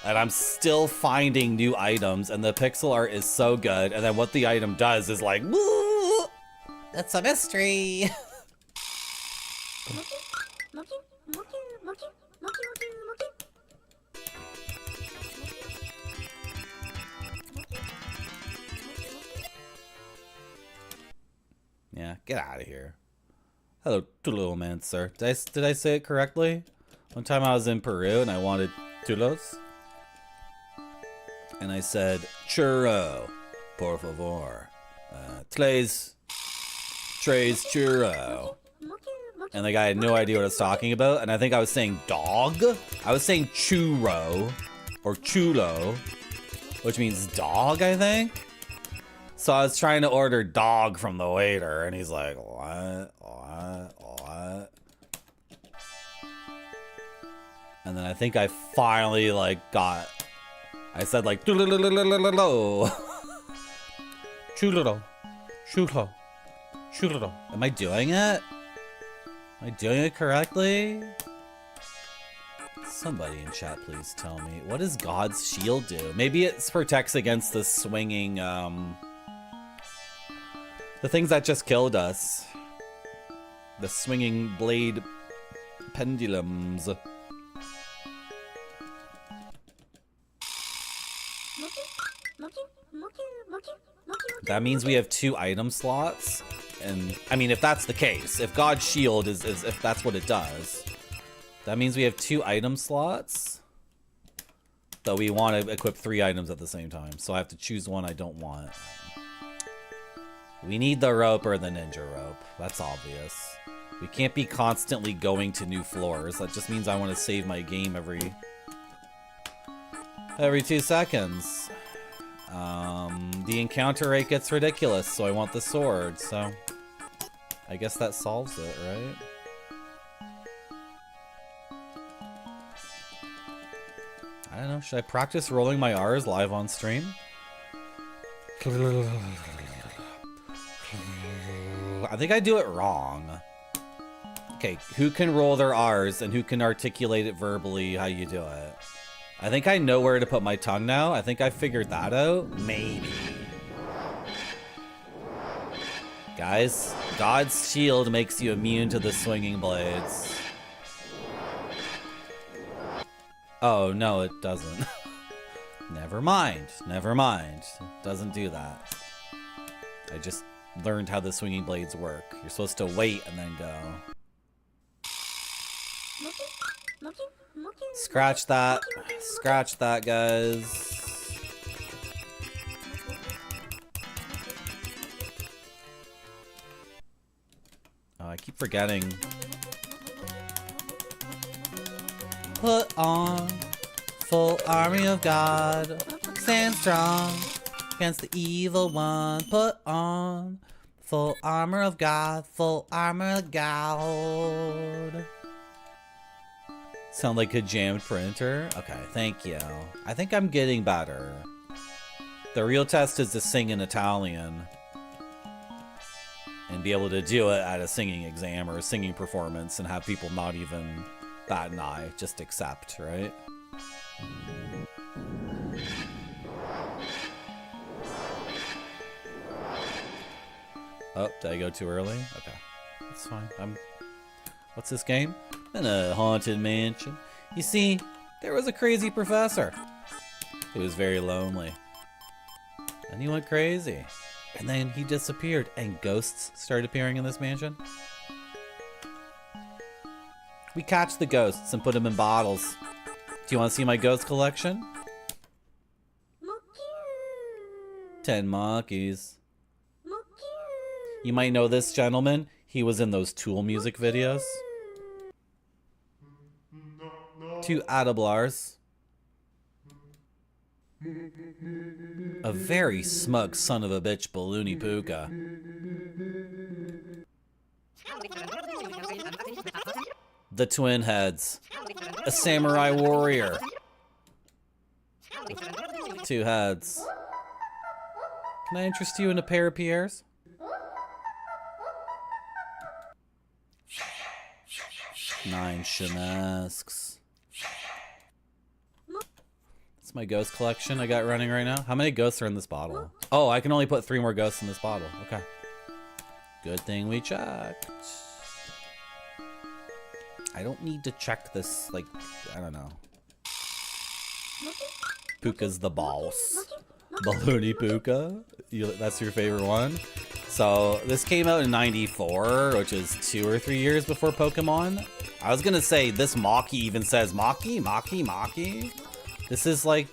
Speaker 1: and I'm still finding new items, and the pixel art is so good, and then what the item does is like, woo! That's a mystery! Yeah, get out of here. Hello, Tulo man, sir. Did I say it correctly? One time I was in Peru and I wanted Tulos. And I said, churro, por favor. Tres churro. And the guy had no idea what I was talking about. And I think I was saying dog. I was saying churro or chulo, which means dog, I think. So I was trying to order dog from the waiter, and he's like, what? And then I think I finally, like, I said, like, chulo. Am I doing it? Am I doing it correctly? Somebody in chat, please tell me. What does God's shield do? Maybe it protects against the swinging, the things that just killed us. The swinging blade pendulums. That means we have 2 item slots. And, I mean, if that's the case, if God's Shield is if that's what it does, that means we have 2 item slots. Though we want to equip 3 items at the same time. So I have to choose one I don't want. We need the rope or the ninja rope. That's obvious. We can't be constantly going to new floors. That just means I want to save my game every 2 seconds. The encounter rate gets ridiculous, so I want the sword. So I guess that solves it, right? I don't know. Should I practice rolling my R's live on stream? I think I do it wrong. Okay, who can roll their R's and who can articulate it verbally how you do it? I think I know where to put my tongue now. I think I figured that out. Maybe. Guys, God's Shield makes you immune to the swinging blades. Oh, no, it doesn't. Never mind. Never mind. It doesn't do that. I just learned how the swinging blades work. You're supposed to wait and then go. Scratch that. Scratch that, guys. Oh, I keep forgetting. Put on full army of God. Stand strong against the evil one. Put on full armor of God. Full armor of God. Sound like a jammed printer? Okay, thank you. I think I'm getting better. The real test is to sing in Italian. And be able to do it at a singing exam or a singing performance and have people not even bat an eye. Just accept, right? Oh, did I go too early? Okay, that's fine. What's this game? In a haunted mansion. You see, there was a crazy professor. He was very lonely. And he went crazy. And then he disappeared, and ghosts started appearing in this mansion. We catch the ghosts and put them in bottles. Do you want to see my ghost collection? 10 monkeys. You might know this gentleman. He was in those Tool music videos. 2 Adablars. A very smug son of a bitch, Balloony Puka. The Twin Heads. A samurai warrior. 2 heads. Can I interest you in a pair of Pierres? Nine Shinesks. That's my ghost collection I got running right now. How many ghosts are in this bottle? Oh, I can only put 3 more ghosts in this bottle. Okay. Good thing we checked. I don't need to check this, like, I don't know. Puka's the boss. Balloony Puka. That's your favorite one? So, this came out in 94, which is 2 or 3 years before Pokemon. I was gonna say, this Maki even says Maki, Maki, Maki. This is like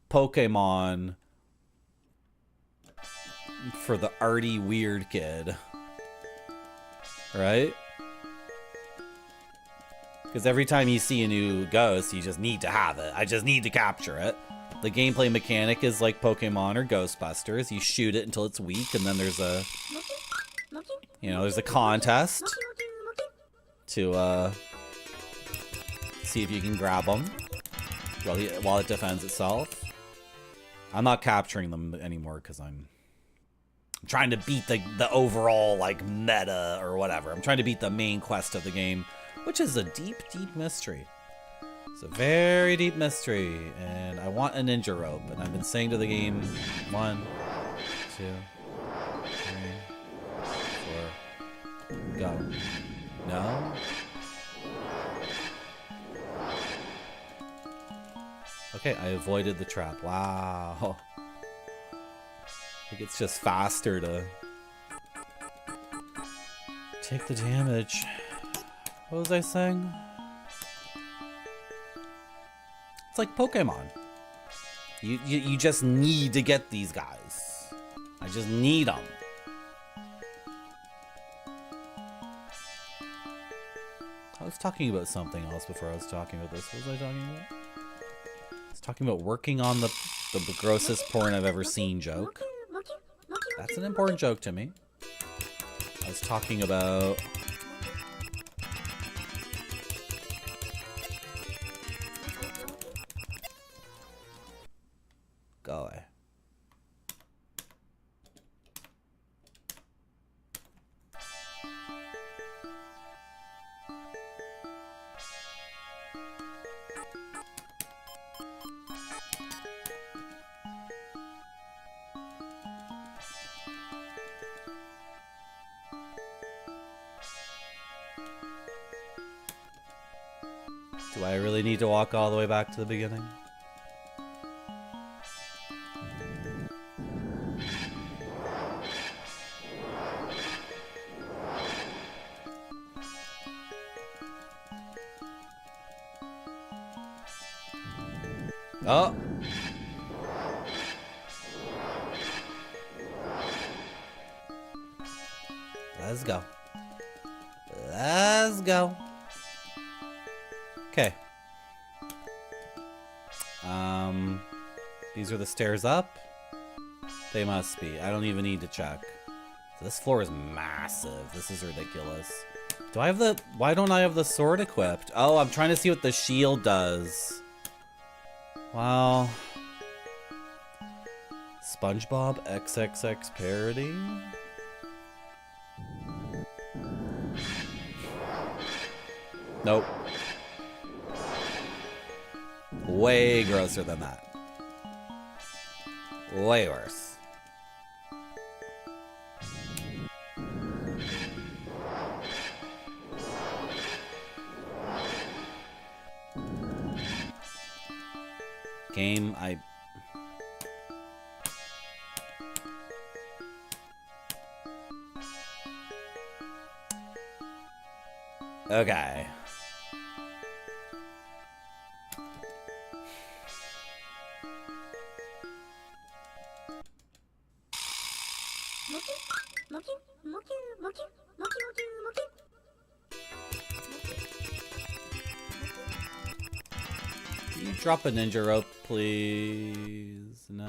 Speaker 1: Pokemon for the arty weird kid. Right? Because every time you see a new ghost, you just need to have it. I just need to capture it. The gameplay mechanic is like Pokemon or Ghostbusters. You shoot it until it's weak, and then there's a, there's a contest to see if you can grab them while it defends itself. I'm not capturing them anymore because I'm trying to beat the overall like meta or whatever. I'm trying to beat the main quest of the game, which is a deep, deep mystery. It's a very deep mystery, and I want a ninja rope, and I've been saying to the game, 1, 2, 3, 4, go. No? Okay, I avoided the trap. Wow. I think it's just faster to take the damage. What was I saying? It's like Pokemon. You just need to get these guys. I just need them. I was talking about something else before I was talking about this. What was I talking about? I was talking about working on the grossest porn I've ever seen joke. That's an important joke to me. I was talking about... Go away. Do I really need to walk all the way back to the beginning? Oh! Let's go. Let's go. Okay. These are the stairs up? They must be. I don't even need to check. So this floor is massive. This is ridiculous. Do I have the... Why don't I have the sword equipped? Oh, I'm trying to see what the shield does. Wow. SpongeBob XXX parody? Nope. Way grosser than that. Way worse. Game, Okay. Can you drop a ninja rope, please? No.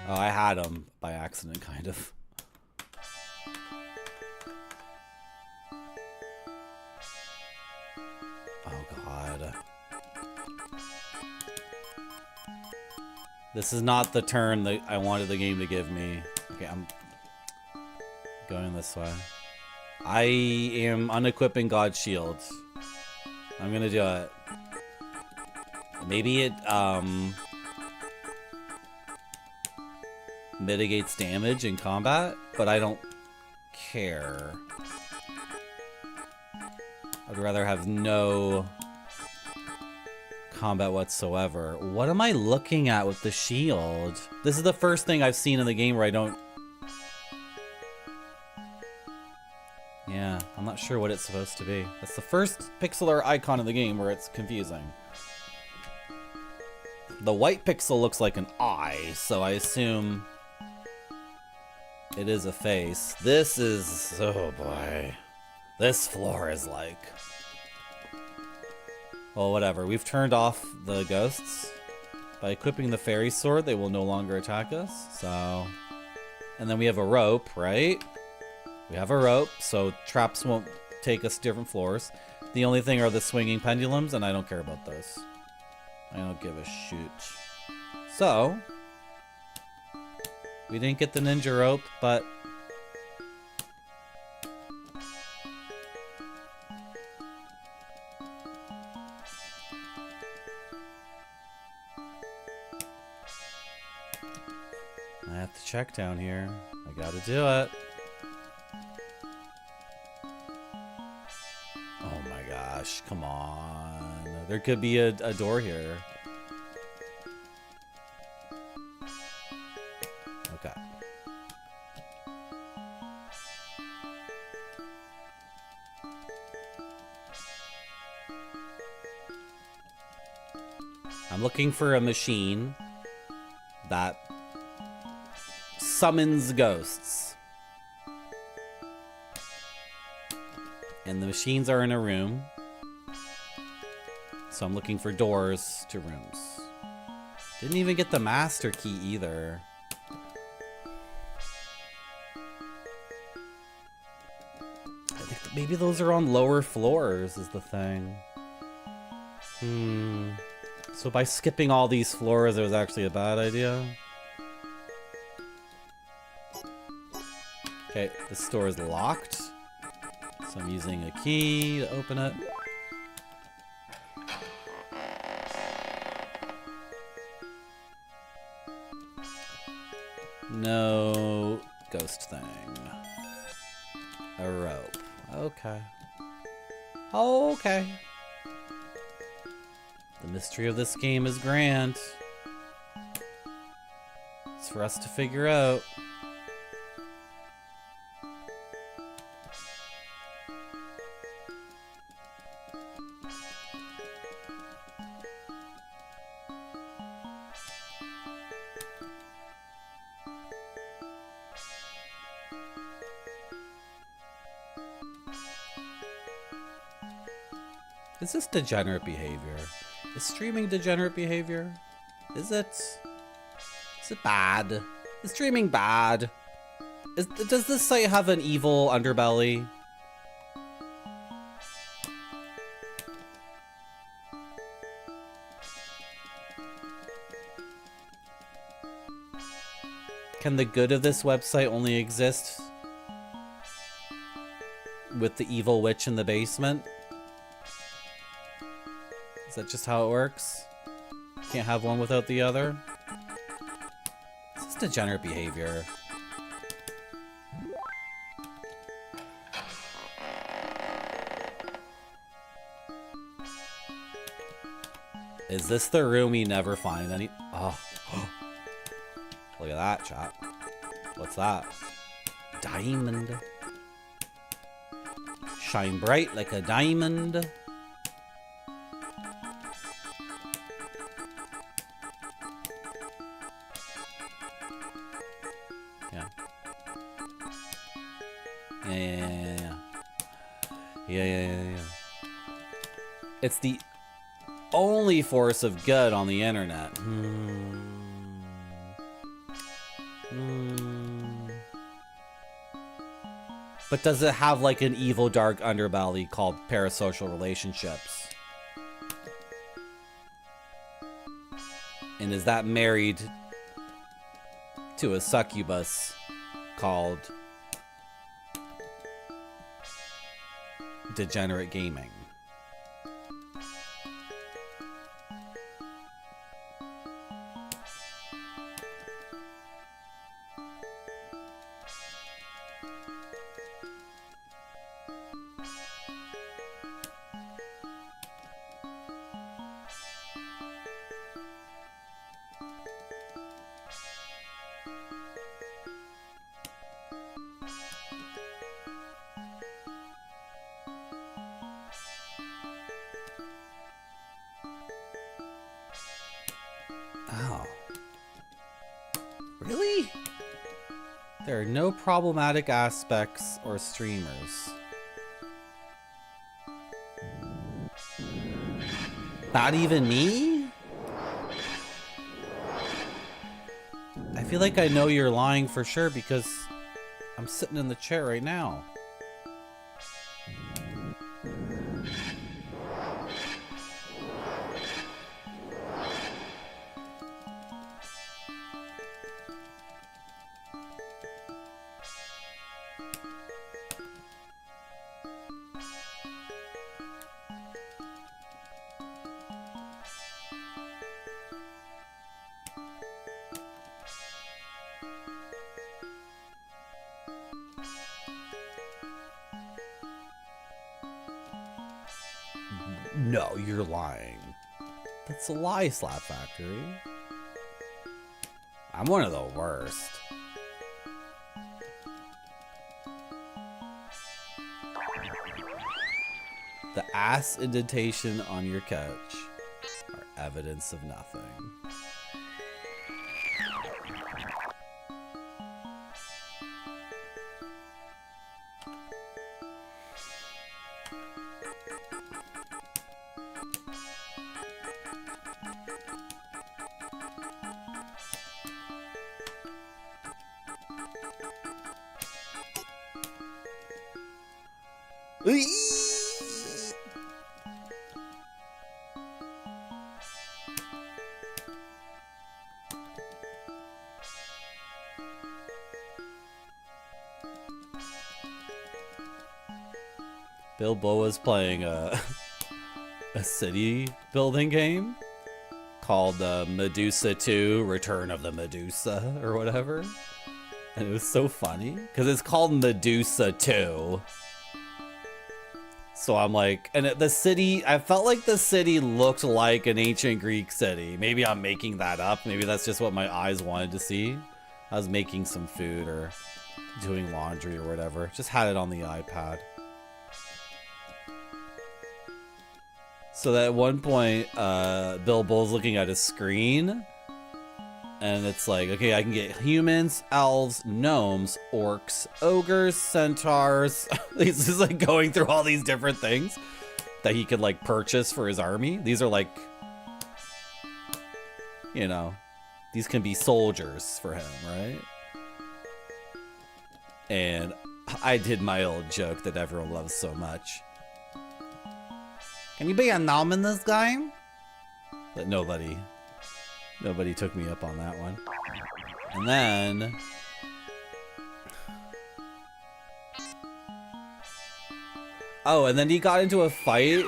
Speaker 1: Oh, I had him by accident, kind of. Oh, God. This is not the turn that I wanted the game to give me. Okay, I'm going this way. I am unequipping God's shield. I'm gonna do it. Maybe it mitigates damage in combat, but I don't care. I'd rather have no combat whatsoever. What am I looking at with the shield? This is the first thing I've seen in the game where I don't... Yeah, I'm not sure what it's supposed to be. That's the first pixel art icon of the game where it's confusing. The white pixel looks like an eye, so I assume it is a face. This is... oh boy. This floor is like... Well, whatever. We've turned off the ghosts. By equipping the fairy sword, they will no longer attack us, so... And then we have a rope, right? We have a rope, so traps won't take us to different floors. The only thing are the swinging pendulums, and I don't care about those. I don't give a shoot. So... we didn't get the ninja rope, but... I have to check down here. I gotta do it. Oh my gosh, come on. There could be a door here. I'm looking for a machine that summons ghosts. And the machines are in a room. So I'm looking for doors to rooms. Didn't even get the master key either. I think that maybe those are on lower floors is the thing. So by skipping all these floors, it was actually a bad idea. Okay, this door is locked. So I'm using a key to open it. No ghost thing. A rope. Okay. Okay. The mystery of this game is grand. It's for us to figure out. Is this degenerate behavior? Is streaming degenerate behavior? Is it? Is it bad? Is streaming bad? Does this site have an evil underbelly? Can the good of this website only exist with the evil witch in the basement? Is that just how it works? Can't have one without the other? Is this degenerate behavior? Is this the room we never find any? Oh. Look at that, chat. What's that? Diamond. Shine bright like a diamond. Yeah. It's the only force of good on the internet. But does it have like an evil dark underbelly called parasocial relationships? And is that married to a succubus called degenerate gaming? Oh. Really? There are no problematic aspects or streamers. Not even me? I feel like I know you're lying for sure because I'm sitting in the chair right now. No, you're lying. That's a lie, Slap Factory. I'm one of the worst. The ass indentation on your couch. are evidence of nothing. Bilbo was playing a city building game called Medusa 2 Return of the Medusa or whatever. And it was so funny because it's called Medusa 2. So I'm like, and the city, I felt like the city looked like an ancient Greek city. Maybe I'm making that up. Maybe that's just what my eyes wanted to see. I was making some food or doing laundry or whatever. Just had it on the iPad. So that at one point, Bilbo's looking at his screen. And it's like, okay, I can get humans, elves, gnomes, orcs, ogres, centaurs. He's just like going through all these different things that he could like purchase for his army. These are like, you know, these can be soldiers for him, right? And I did my old joke that everyone loves so much. Can you be a gnome in this game? But nobody took me up on that one. And then and then he got into a fight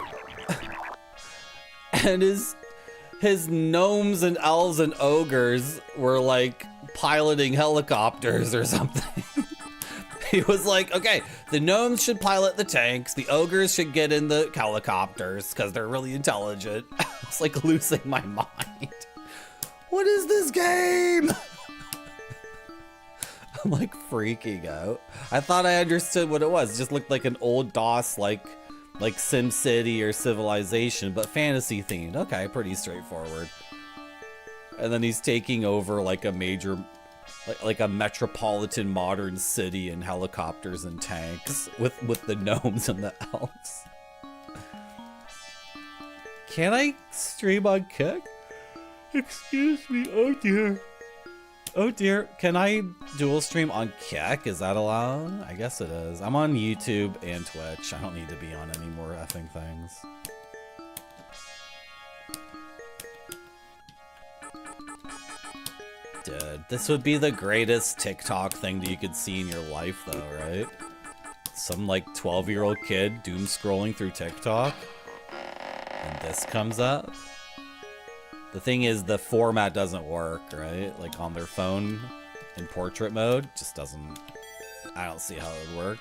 Speaker 1: and his gnomes and elves and ogres were like piloting helicopters or something. He was like, okay, the gnomes should pilot the tanks, the ogres should get in the helicopters because they're really intelligent. I was like losing my mind. What is this game? I'm like freaking out. I thought I understood what it was. It just looked like an old DOS like SimCity or Civilization, but fantasy themed. Okay, pretty straightforward. And then he's taking over like a major, like a metropolitan modern city in helicopters and tanks with the gnomes and the elves. Can I stream on Kick? Excuse me, oh dear. Oh dear, can I dual stream on Kick? Is that allowed? I guess it is. I'm on YouTube and Twitch. I don't need to be on any more effing things. Dude, this would be the greatest TikTok thing that you could see in your life though, right? Some like 12-year-old kid doom scrolling through TikTok and this comes up. The thing is, the format doesn't work, right? Like on their phone in portrait mode, just doesn't. I don't see how it would work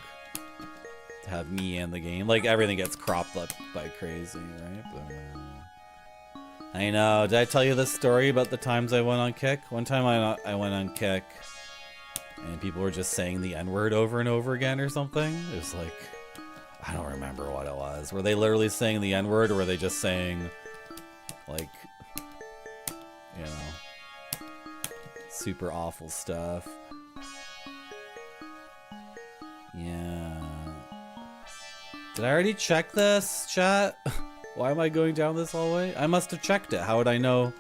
Speaker 1: to have me and the game. Like everything gets cropped up by crazy, right? But, I know. Did I tell you this story about the times I went on Kick? One time I went on Kick, and people were just saying the N-word over and over again or something. It was like, I don't remember what it was. Were they literally saying the N-word, or were they just saying, like, you know, super awful stuff? Yeah. Did I already check this, chat? Why am I going down this hallway? I must have checked it. How would I know?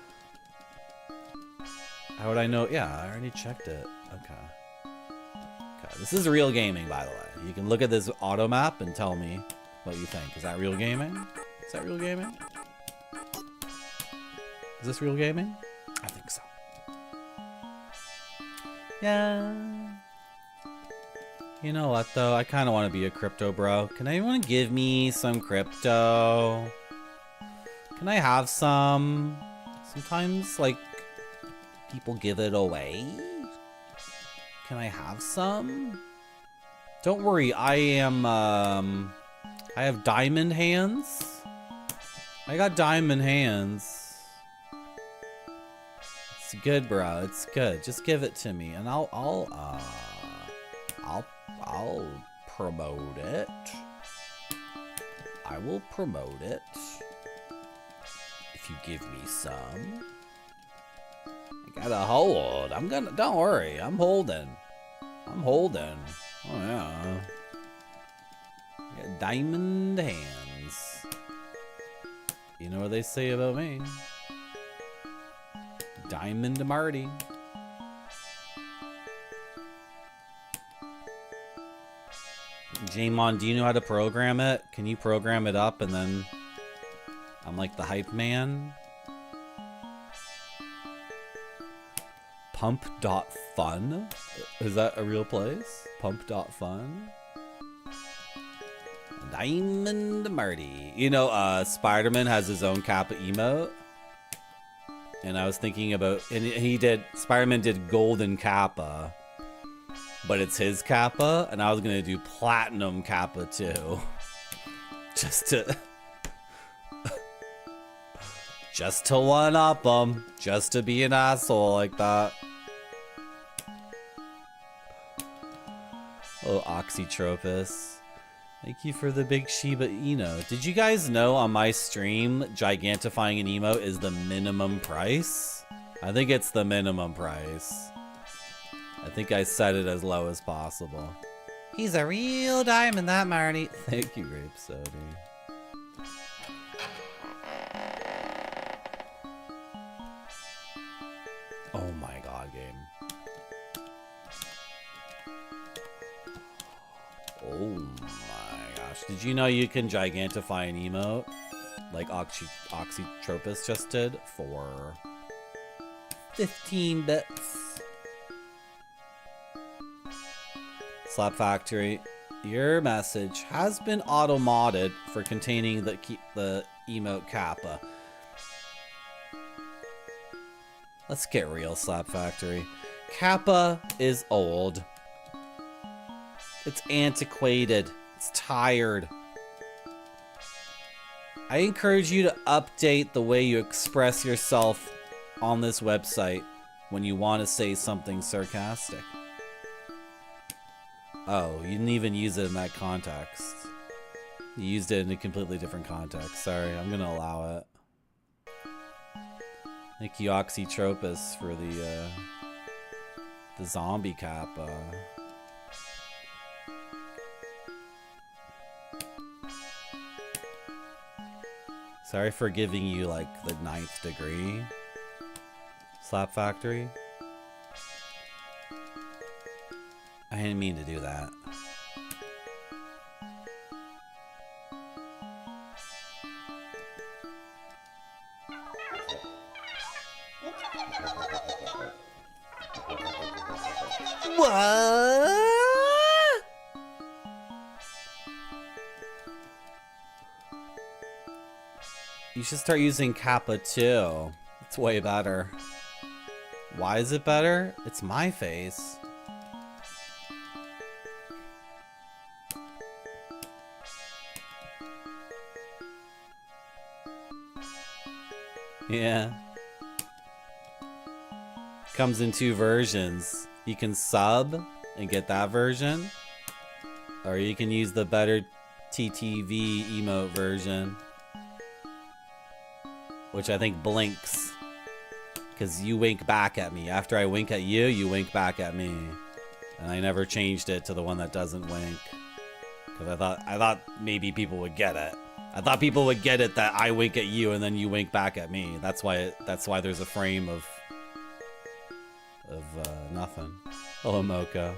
Speaker 1: How would I know? Yeah, I already checked it. Okay. Okay, this is real gaming, by the way. You can look at this auto map and tell me what you think. Is that real gaming? Is that real gaming? Is this real gaming? I think so. Yeah. You know what, though? I kind of want to be a crypto bro. Can anyone give me some crypto? Can I have some? Sometimes, like, people give it away. Can I have some? Don't worry, I have diamond hands. I got diamond hands. It's good, bro. It's good. Just give it to me, and I'll promote it. I will promote it. If if you give me some. I gotta hold. Don't worry. I'm holding. Oh, yeah. I got diamond hands. You know what they say about me. Diamond Marty. Jamon, do you know how to program it? Can you program it up and then I'm like the hype man? Pump.fun? Is that a real place? Pump.fun? Diamond Marty. You know, Spider-Man has his own Kappa emote. And I was thinking about, and Spider-Man did Golden Kappa. But it's his Kappa, and I was gonna do Platinum Kappa too. Just to one-up him. Just to be an asshole like that. Oh, Oxytropus. Thank you for the big Shiba Inu. Did you guys know on my stream, gigantifying an emote is the minimum price? I think it's the minimum price. I think I set it as low as possible.
Speaker 9: He's a real diamond, that Marty.
Speaker 1: Thank you, Grape Soda. Oh my god, game. Oh my gosh. Did you know you can gigantify an emote? Like Oxytropus just did? For 15 bits. Slap Factory, your message has been auto-modded for containing the emote Kappa. Let's get real, Slap Factory. Kappa is old. It's antiquated. It's tired. I encourage you to update the way you express yourself on this website when you want to say something sarcastic. Oh, you didn't even use it in that context. You used it in a completely different context. Sorry, I'm gonna allow it. Thank you, Oxytropus, for the zombie Kappa. Sorry for giving you like the 9th degree. Slap Factory. I didn't mean to do that.
Speaker 9: What?
Speaker 1: You should start using Kappa too. It's way better. Why is it better? It's my face. Yeah. Comes in 2 versions. You can sub and get that version, or you can use the better TTV emote version, which I think blinks, because you wink back at me. After I wink at you, you wink back at me. And I never changed it to the one that doesn't wink, because I thought maybe people would get it. I thought people would get it that I wink at you and then you wink back at me. That's why there's a frame of nothing. Hello, Moko.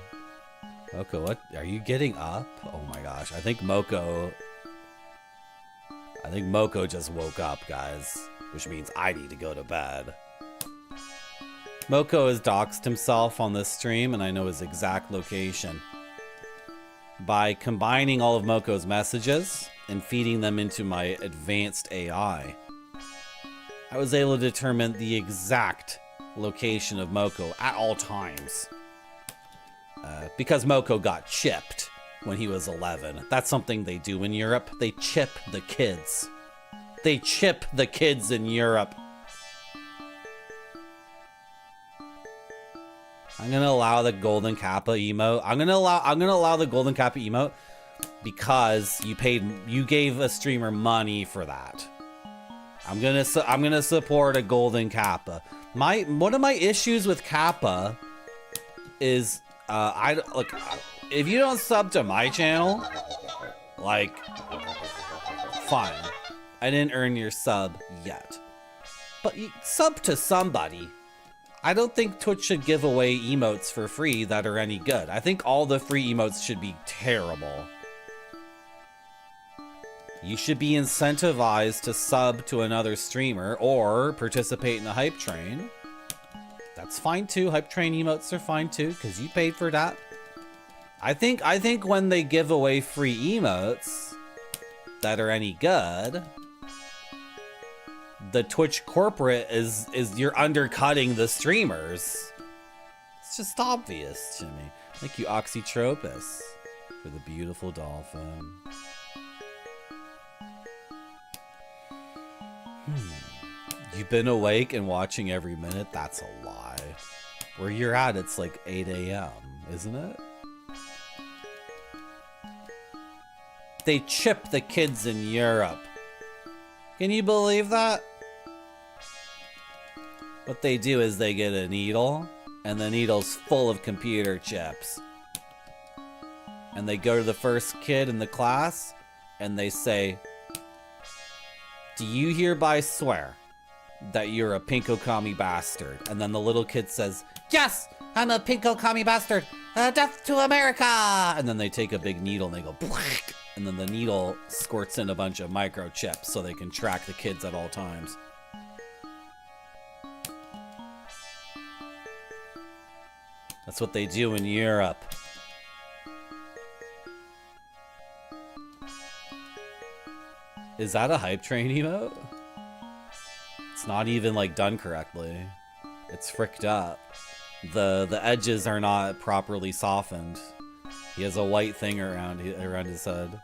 Speaker 1: Moko, what? Are you getting up? Oh my gosh. I think Moko just woke up, guys. Which means I need to go to bed. Moko has doxed himself on this stream, and I know his exact location. By combining all of Moko's messages and feeding them into my advanced AI, I was able to determine the exact location of Moko at all times. Because Moko got chipped when he was 11. That's something they do in Europe. They chip the kids. They chip the kids in Europe. I'm gonna allow the Golden Kappa emote. I'm gonna allow the Golden Kappa emote because you gave a streamer money for that. I'm gonna support a golden kappa. One of my issues with kappa is look, if you don't sub to my channel, like, fine. I didn't earn your sub yet. But you sub to somebody. I don't think Twitch should give away emotes for free that are any good. I think all the free emotes should be terrible. You should be incentivized to sub to another streamer or participate in the hype train. That's fine too. Hype train emotes are fine too, because you paid for that. I think when they give away free emotes that are any good, the Twitch corporate is you're undercutting the streamers. It's just obvious to me. Thank you, Oxytropus, for the beautiful dolphin. You've been awake and watching every minute? That's a lie. Where you're at, it's like 8 a.m., isn't it? They chip the kids in Europe. Can you believe that? What they do is they get a needle, and the needle's full of computer chips. And they go to the first kid in the class, and they say, "Do you hereby swear that you're a pinko commie bastard?" And then the little kid says, "Yes, I'm a pinko commie bastard. Death to America!" And then they take a big needle and they go, "Black." And then the needle squirts in a bunch of microchips so they can track the kids at all times. That's what they do in Europe. Is that a hype train emote? It's not even like done correctly. It's fricked up. The edges are not properly softened. He has a white thing around his head.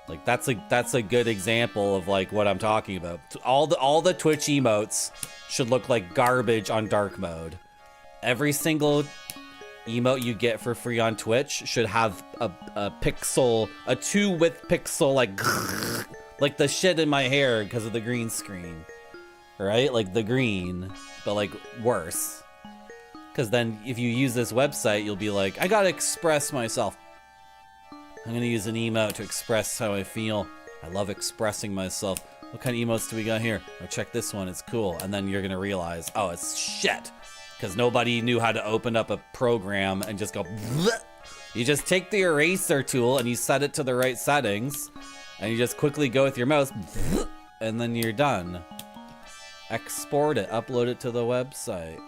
Speaker 1: Like that's a good example of like what I'm talking about. All the Twitch emotes should look like garbage on dark mode. Every single emote you get for free on Twitch should have a pixel, a 2-width pixel, like the shit in my hair because of the green screen, right? Like the green, but like worse. Because then if you use this website, you'll be like, I gotta express myself. I'm gonna use an emote to express how I feel. I love expressing myself. What kind of emotes do we got here? Oh, check this one, it's cool. And then you're gonna realize, oh, it's shit. Because nobody knew how to open up a program and just go, bleh. You just take the eraser tool and you set it to the right settings. And you just quickly go with your mouse, bleh, and then you're done. Export it, upload it to the website.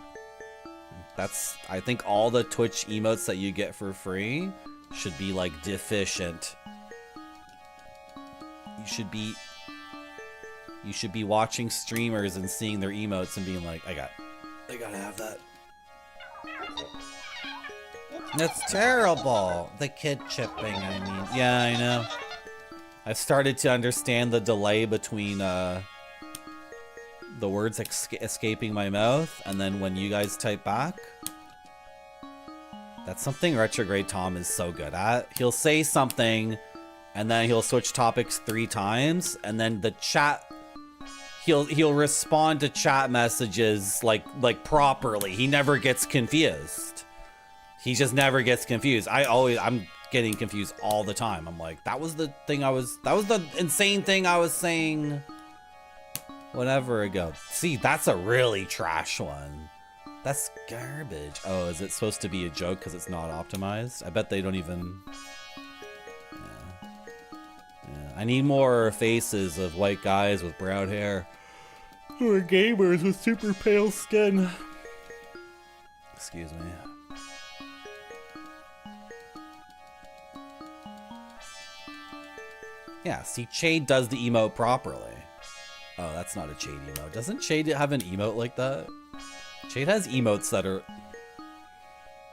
Speaker 1: I think all the Twitch emotes that you get for free should be like deficient. You should be watching streamers and seeing their emotes and being like, I gotta have that. That's terrible. The kid chipping, I mean. Yeah, I know. I've started to understand the delay between the words escaping my mouth and then when you guys type back. That's something Retrograde Tom is so good at. He'll say something and then he'll switch topics 3 times and then the chat, he'll respond to chat messages like properly. He never gets confused. He just never gets confused. I'm getting confused all the time. I'm like, that was the insane thing I was saying whatever ago. See, that's a really trash one. That's garbage. Oh, is it supposed to be a joke because it's not optimized? I bet they don't even... Yeah. I need more faces of white guys with brown hair who are gamers with super pale skin. Excuse me. Yeah, see, Chade does the emote properly. Oh, that's not a Chade emote. Doesn't Chade have an emote like that? Chade has emotes that are...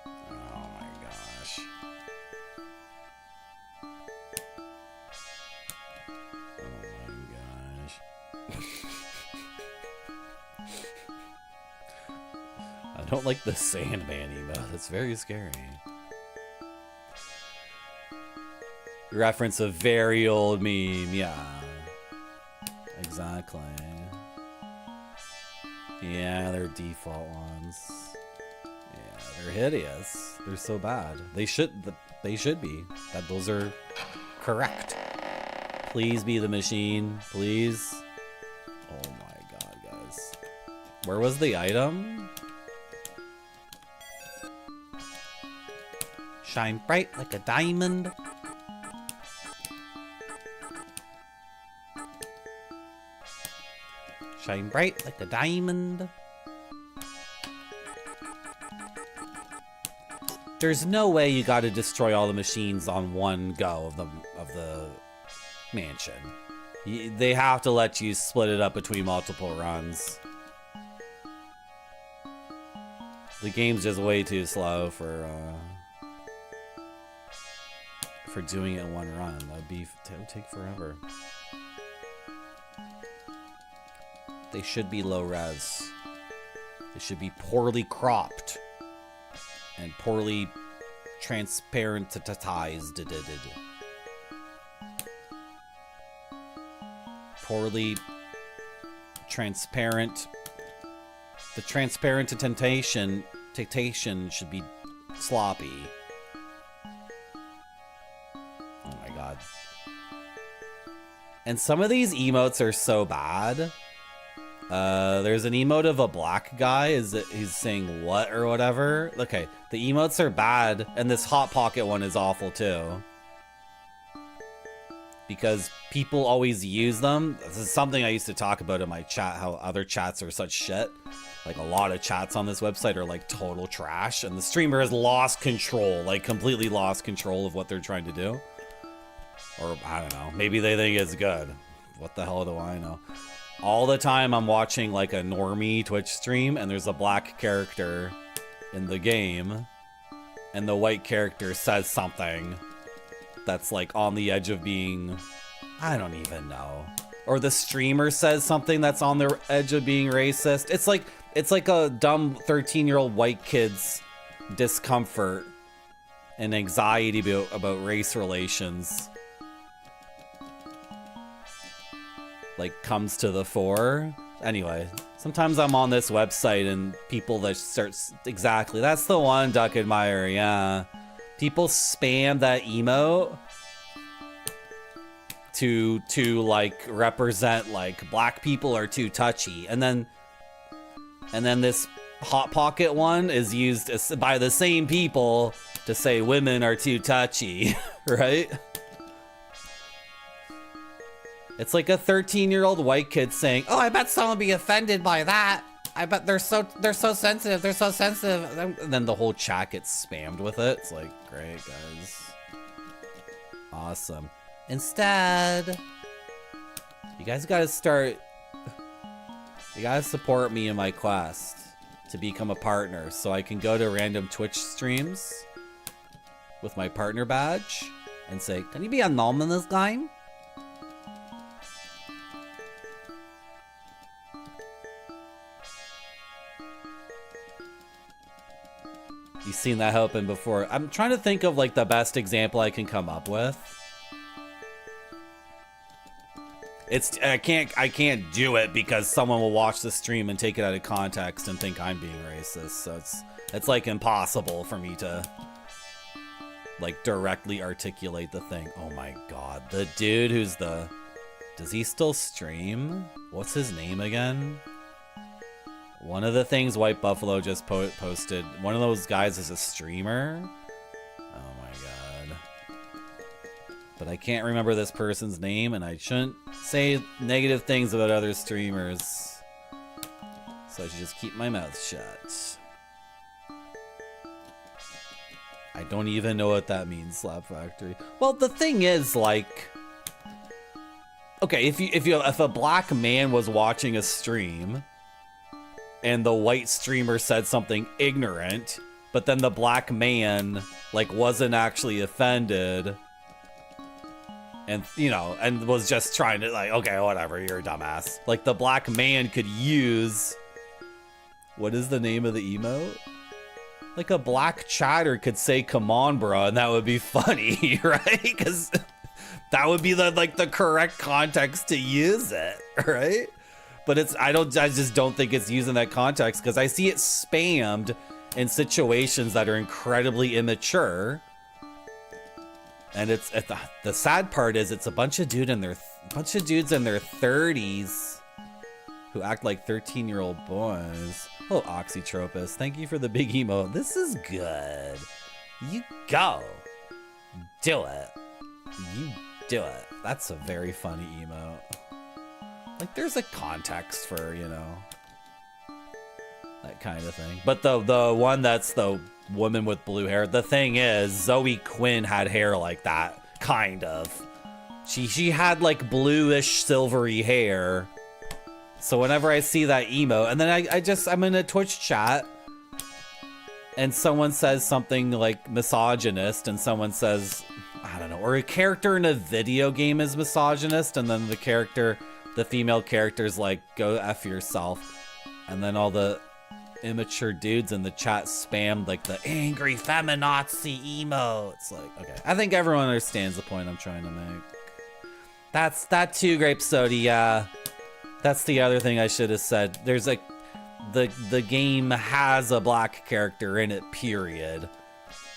Speaker 1: Oh my gosh. Oh my gosh. I don't like the Sandman emote. That's very scary. Reference a very old meme, yeah. Exactly. Yeah, they're default ones. Yeah, they're hideous. They're so bad. They should be. Those are correct. Please be the machine, please. Oh my god, guys. Where was the item? Shine bright like a diamond. Shine bright like a diamond. There's no way you gotta destroy all the machines on one go of the mansion. They have to let you split it up between multiple runs. The game's just way too slow for doing it in one run. That would take forever. They should be low res. They should be poorly cropped and poorly transparentized. Poorly transparent. The transparent dictation should be sloppy. Oh my god. And some of these emotes are so bad. There's an emote of a black guy. He's saying what or whatever. Okay, the emotes are bad, and this Hot Pocket one is awful too. Because people always use them. This is something I used to talk about in my chat, how other chats are such shit. Like, a lot of chats on this website are like total trash, and the streamer has lost control, like completely lost control of what they're trying to do. Or, I don't know, maybe they think it's good. What the hell do I know? All the time I'm watching like a normie Twitch stream, and there's a black character in the game, and the white character says something that's like on the edge of being, I don't even know. Or the streamer says something that's on the edge of being racist. It's like a dumb 13-year-old white kid's discomfort and anxiety about race relations, like, comes to the fore. Anyway, sometimes I'm on this website and people that starts, exactly, that's the one, Duck Admire, yeah. People spam that emote to like represent like black people are too touchy, and then this Hot Pocket one is used by the same people to say women are too touchy, right? It's like a 13-year-old white kid saying, "Oh, I bet someone will be offended by that. I bet they're so sensitive. They're so sensitive." And then the whole chat gets spammed with it. It's like, great, guys. Awesome. Instead, you guys gotta support me in my quest to become a partner, so I can go to random Twitch streams with my partner badge and say, "Can you be a nom in this game?" You've seen that happen before. I'm trying to think of like the best example I can come up with. I can't do it because someone will watch the stream and take it out of context and think I'm being racist. So it's like impossible for me to like directly articulate the thing. Oh my god, the dude who's does he still stream? What's his name again? One of the things White Buffalo just posted, one of those guys is a streamer. Oh my god. But I can't remember this person's name, and I shouldn't say negative things about other streamers. So I should just keep my mouth shut. I don't even know what that means, Slap Factory. Well, the thing is, like, okay, if a black man was watching a stream and the white streamer said something ignorant, but then the black man like wasn't actually offended, and and was just trying to like, okay, whatever, you're a dumbass. Like, the black man could use, what is the name of the emote? Like, a black chatter could say, "Come on, bro," and that would be funny, right? Because that would be the correct context to use it, right? But I just don't think it's used in that context because I see it spammed in situations that are incredibly immature. And it's the sad part is it's a bunch of dudes in their 30s who act like 13-year-old boys. Oh, Oxytropus, thank you for the big emo. This is good. You go. Do it. You do it. That's a very funny emote. Like, there's a context for, you know, that kind of thing. But the one that's the woman with blue hair, the thing is, Zoe Quinn had hair like that, kind of. She had like bluish silvery hair. So whenever I see that emote, and then I'm in a Twitch chat and someone says something like misogynist and someone says, I don't know, or a character in a video game is misogynist and then the female character's like, go F yourself. And then all the immature dudes in the chat spammed like the angry feminazi emote. It's like, okay, I think everyone understands the point I'm trying to make. That's that too, Grape Soda. Yeah, that's the other thing I should have said. There's like the game has a black character in it, period.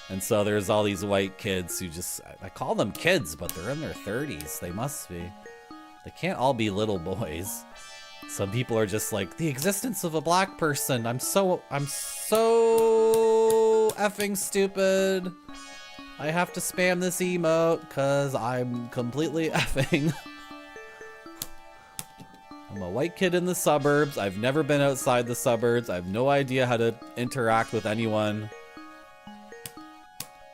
Speaker 1: And so there's all these white kids who just, I call them kids, but they're in their 30s. They must be. They can't all be little boys. Some people are just like, the existence of a black person. I'm so effing stupid. I have to spam this emote because I'm completely effing. I'm a white kid in the suburbs. I've never been outside the suburbs. I have no idea how to interact with anyone.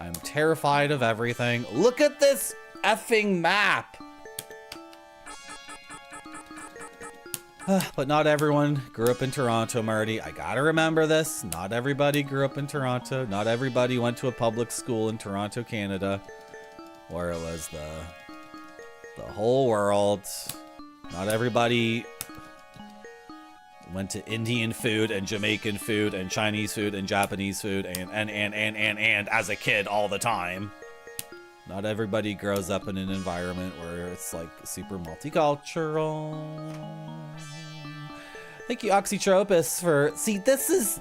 Speaker 1: I'm terrified of everything. Look at this effing map. But not everyone grew up in Toronto, Marty. I gotta remember this. Not everybody grew up in Toronto. Not everybody went to a public school in Toronto, Canada, where it was the whole world. Not everybody went to Indian food and Jamaican food and Chinese food and Japanese food and as a kid all the time. Not everybody grows up in an environment where it's like super multicultural. Thank you, Oxytropus, for... See, this is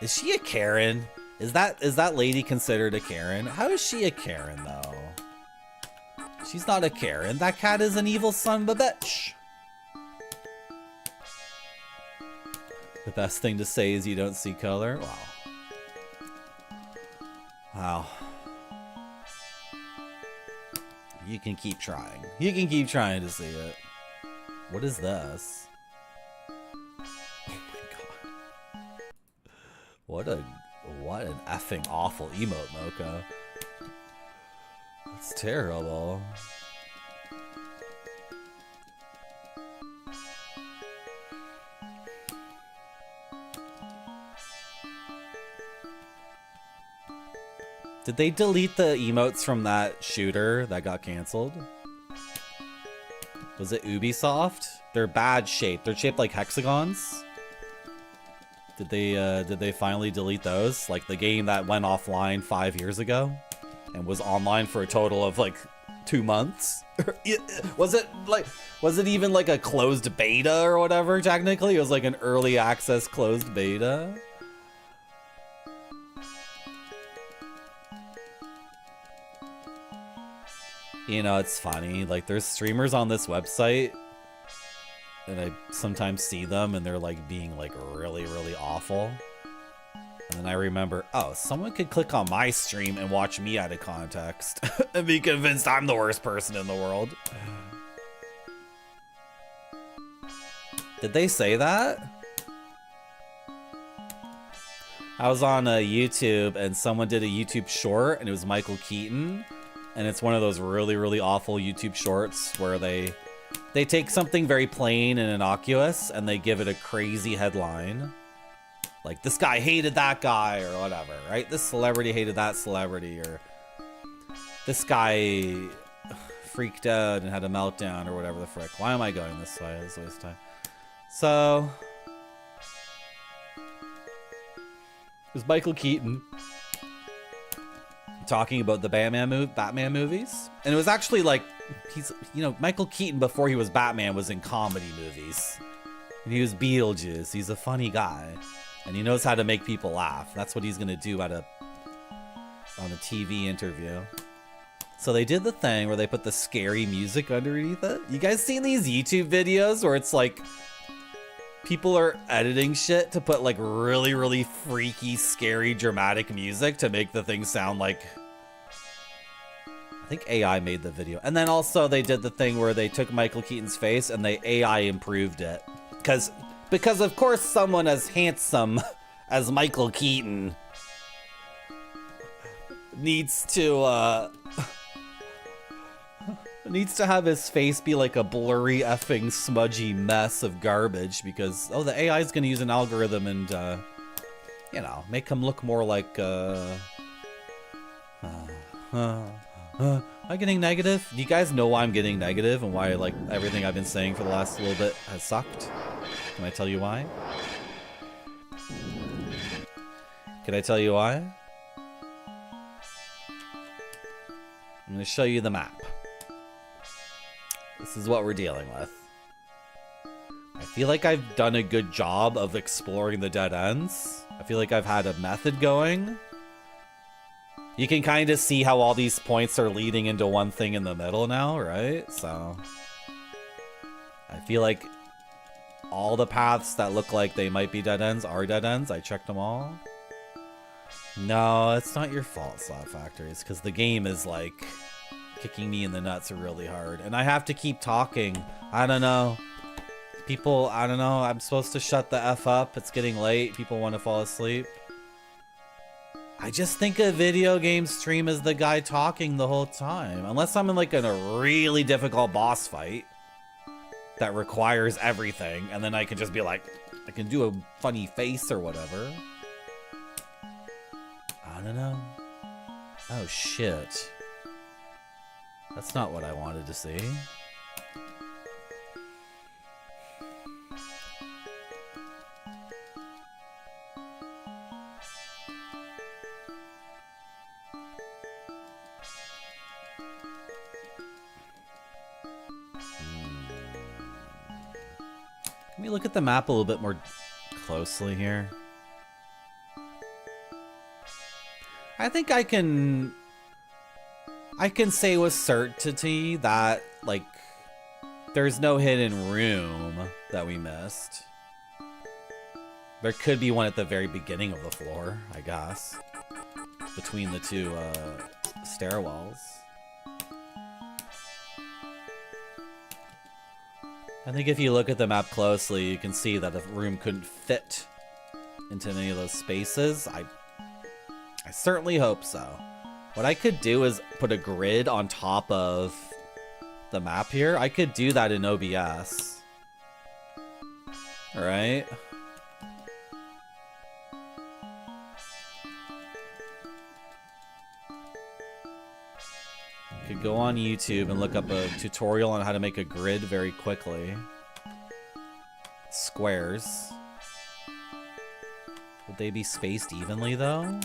Speaker 1: she a Karen? Is that lady considered a Karen? How is she a Karen, though? She's not a Karen. That cat is an evil son of a bitch. The best thing to say is you don't see color? Wow. Wow. You can keep trying. You can keep trying to see it. What is this? Oh my god. What an effing awful emote, Mocha. It's terrible. Did they delete the emotes from that shooter that got canceled? Was it Ubisoft? They're bad shaped. They're shaped like hexagons. Did they finally delete those? Like the game that went offline 5 years ago and was online for a total of like 2 months? Was it even like a closed beta or whatever? Technically, it was like an early access closed beta. You know, it's funny, like there's streamers on this website and I sometimes see them and they're like being like really, really awful. And then I remember, oh, someone could click on my stream and watch me out of context and be convinced I'm the worst person in the world. Did they say that? I was on YouTube and someone did a YouTube short and it was Michael Keaton. And it's one of those really, really awful YouTube shorts where they take something very plain and innocuous and they give it a crazy headline. Like, this guy hated that guy or whatever, right? This celebrity hated that celebrity, or this guy freaked out and had a meltdown or whatever the frick. Why am I going this way? This is a waste of time. So, it was Michael Keaton talking about the Batman movies, and it was actually like, he's, you know, Michael Keaton before he was Batman was in comedy movies, And he was Beetlejuice. He's a funny guy. And he knows how to make people laugh. That's what he's going to do on a TV interview. So they did the thing where they put the scary music underneath it. You guys seen these YouTube videos where it's like people are editing shit to put like really, really freaky, scary, dramatic music to make the thing sound like... I think AI made the video. And then also they did the thing where they took Michael Keaton's face and they AI improved it. Because of course someone as handsome as Michael Keaton needs to have his face be like a blurry effing smudgy mess of garbage because the AI is going to use an algorithm and you know, make him look more like am I getting negative? Do you guys know why I'm getting negative and why like everything I've been saying for the last little bit has sucked? Can I tell you why? Can I tell you why? I'm going to show you the map. This is what we're dealing with. I feel like I've done a good job of exploring the dead ends. I feel like I've had a method going. You can kind of see how all these points are leading into one thing in the middle now, right? So I feel like all the paths that look like they might be dead ends are dead ends. I checked them all. No, it's not your fault, Slot Factory. It's because the game is like kicking me in the nuts really hard. And I have to keep talking. I don't know. People, I don't know. I'm supposed to shut the F up. It's getting late. People want to fall asleep. I just think a video game stream is the guy talking the whole time. Unless I'm in like in a really difficult boss fight that requires everything. And then I can just be like, I can do a funny face or whatever. I don't know. Oh shit. That's not what I wanted to see. Can we look at the map a little bit more closely here? I think I can say with certainty that, like, there's no hidden room that we missed. There could be one at the very beginning of the floor, I guess. Between the two stairwells. I think if you look at the map closely, you can see that the room couldn't fit into any of those spaces. I certainly hope so. What I could do is put a grid on top of the map here. I could do that in OBS. Alright. Could go on YouTube and look up a tutorial on how to make a grid very quickly. Squares. Would they be spaced evenly though?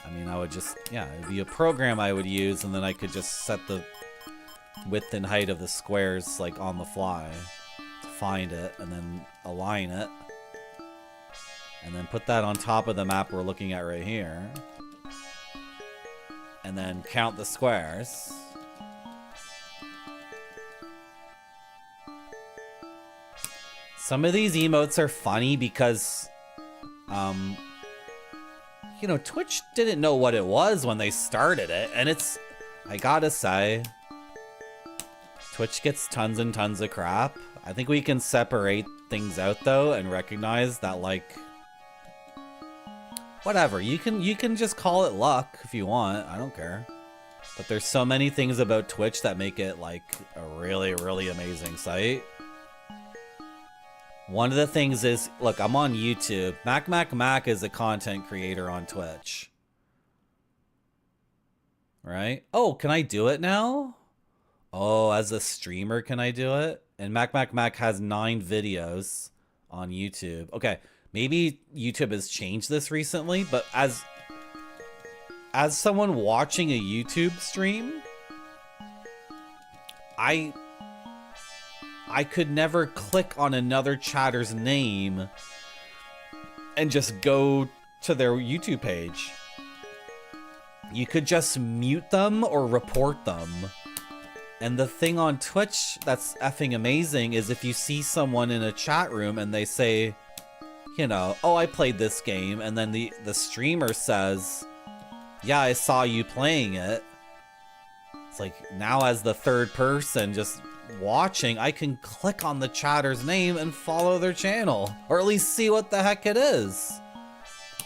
Speaker 1: I mean, I would just, yeah, it'd be a program I would use, and then I could just set the width and height of the squares, like, on the fly. To find it, and then align it. And then put that on top of the map we're looking at right here. And then count the squares. Some of these emotes are funny because, you know, Twitch didn't know what it was when they started it, and it's, I gotta say, Twitch gets tons and tons of crap. I think we can separate things out though and recognize that, like, whatever, you can just call it luck if you want, I don't care. But there's so many things about Twitch that make it like a really, really amazing site. One of the things is, look, I'm on YouTube. Mac is a content creator on Twitch. Right? Oh, can I do it now? Oh, as a streamer, can I do it? And Mac has 9 videos on YouTube. Okay, maybe YouTube has changed this recently, but as someone watching a YouTube stream, I could never click on another chatter's name and just go to their YouTube page. You could just mute them or report them. And the thing on Twitch that's effing amazing is if you see someone in a chat room and they say, you know, oh, I played this game, and then the streamer says, yeah, I saw you playing it. It's like, now as the third person just watching, I can click on the chatter's name and follow their channel, or at least see what the heck it is.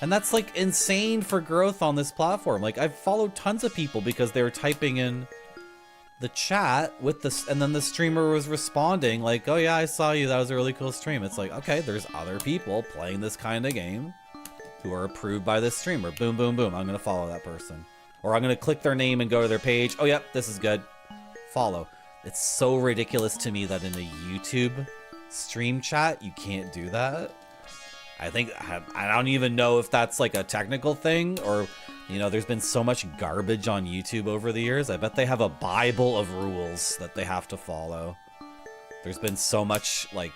Speaker 1: And that's like insane for growth on this platform. Like, I've followed tons of people because they were typing in the chat with this, and then the streamer was responding like, oh yeah, I saw you, that was a really cool stream. It's like, okay, there's other people playing this kind of game who are approved by this streamer. Boom, boom, boom. I'm gonna follow that person. Or I'm gonna click their name and go to their page. Oh yep, this is good. Follow. It's so ridiculous to me that in a YouTube stream chat, you can't do that. I don't even know if that's like a technical thing, or, you know, there's been so much garbage on YouTube over the years. I bet they have a Bible of rules that they have to follow. There's been so much like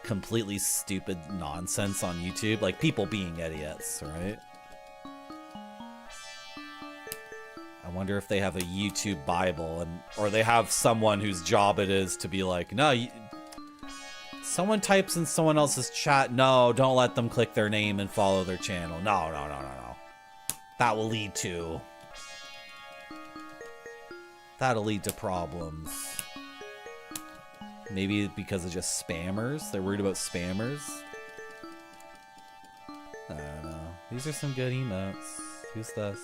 Speaker 1: completely stupid nonsense on YouTube, like people being idiots, right? I wonder if they have a YouTube Bible, or they have someone whose job it is to be like, no, someone types in someone else's chat, no, don't let them click their name and follow their channel. No. That'll lead to problems. Maybe because of just spammers. They're worried about spammers. I don't know. These are some good emotes. Who's this?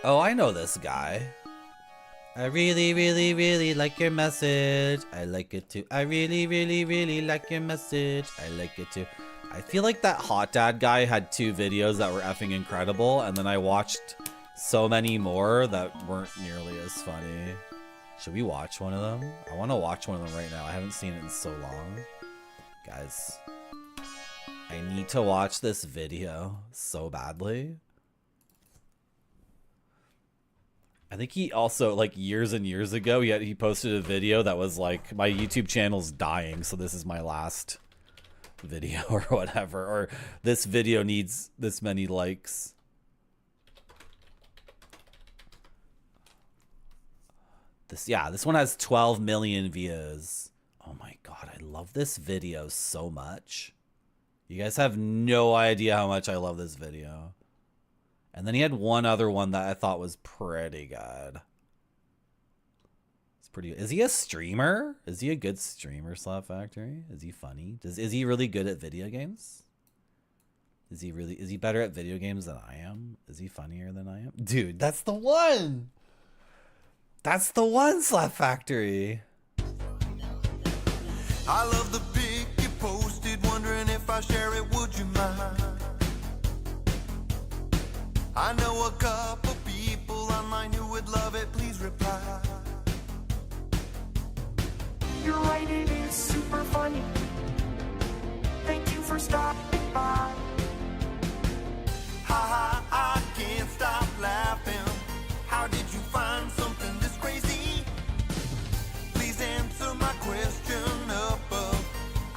Speaker 1: Oh, I know this guy. I really, really, really like your message. I like it too. I really, really, really like your message. I like it too. I feel like that Hot Dad guy had 2 videos that were effing incredible, and then I watched so many more that weren't nearly as funny. Should we watch one of them? I want to watch one of them right now. I haven't seen it in so long. Guys, I need to watch this video so badly. I think he also, like, years and years ago, he posted a video that was like, my YouTube channel's dying, so this is my last video or whatever, or this video needs this many likes. This one has 12 million views. Oh my god, I love this video so much. You guys have no idea how much I love this video. And then he had one other one that I thought was pretty good. It's pretty. Is he a streamer? Is he a good streamer, Slap Factory? Is he funny? Is he really good at video games? Is he better at video games than I am? Is he funnier than I am? Dude, that's the one. That's the one, Slap Factory.
Speaker 11: I love the pic you posted, wondering if I share it, would you mind? I know a couple people online who would love it, please reply.
Speaker 12: You're right, it is super funny. Thank you for stopping by.
Speaker 11: Ha ha, I can't stop laughing. How did you find something this crazy? Please answer my question above.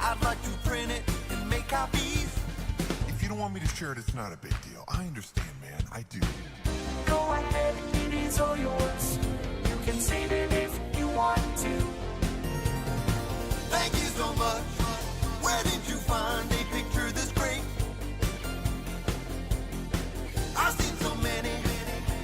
Speaker 11: I'd like to print it and make copies.
Speaker 13: If you don't want me to share it, it's not a big deal. I understand, man. I do.
Speaker 12: Go ahead, it is all yours. You can save it if you want to.
Speaker 11: Thank you so much. Where did you find a picture this great? I've seen so many.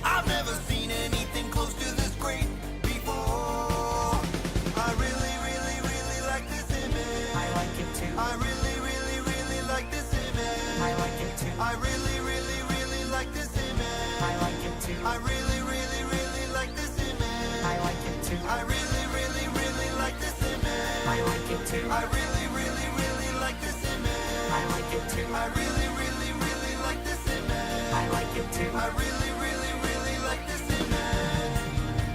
Speaker 11: I've never seen anything close to this great before. I really, really, really like this image.
Speaker 12: I like it too.
Speaker 11: I really, really, really like this image.
Speaker 12: I like it too.
Speaker 11: I really, really, really like this image.
Speaker 12: I like it too.
Speaker 11: I really, really, really like this image.
Speaker 12: I like it too.
Speaker 11: I really, really, really like this image.
Speaker 12: I like it too.
Speaker 11: I really, really, really like this image.
Speaker 12: I like it too.
Speaker 11: I really, really, really like this image.
Speaker 12: I like it too.
Speaker 11: I really, really, really like this image.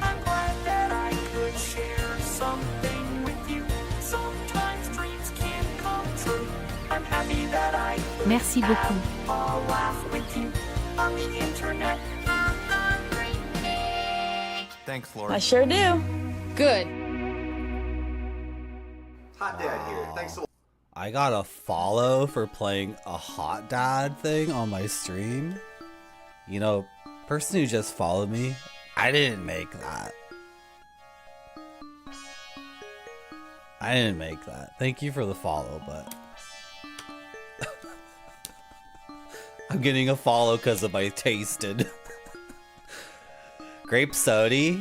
Speaker 12: I'm glad that I could share something with you. Sometimes dreams can come true. I'm happy that I could
Speaker 6: Merci beaucoup.
Speaker 12: have a laugh with you on the internet.
Speaker 11: Thanks, Laura.
Speaker 5: I sure do.
Speaker 4: Good.
Speaker 2: Hot Dad here. Thanks a lot.
Speaker 1: I got a follow for playing a hot dad thing on my stream. You know, person who just followed me, I didn't make that. I didn't make that. Thank you for the follow, but I'm getting a follow because of my tasted grape soda.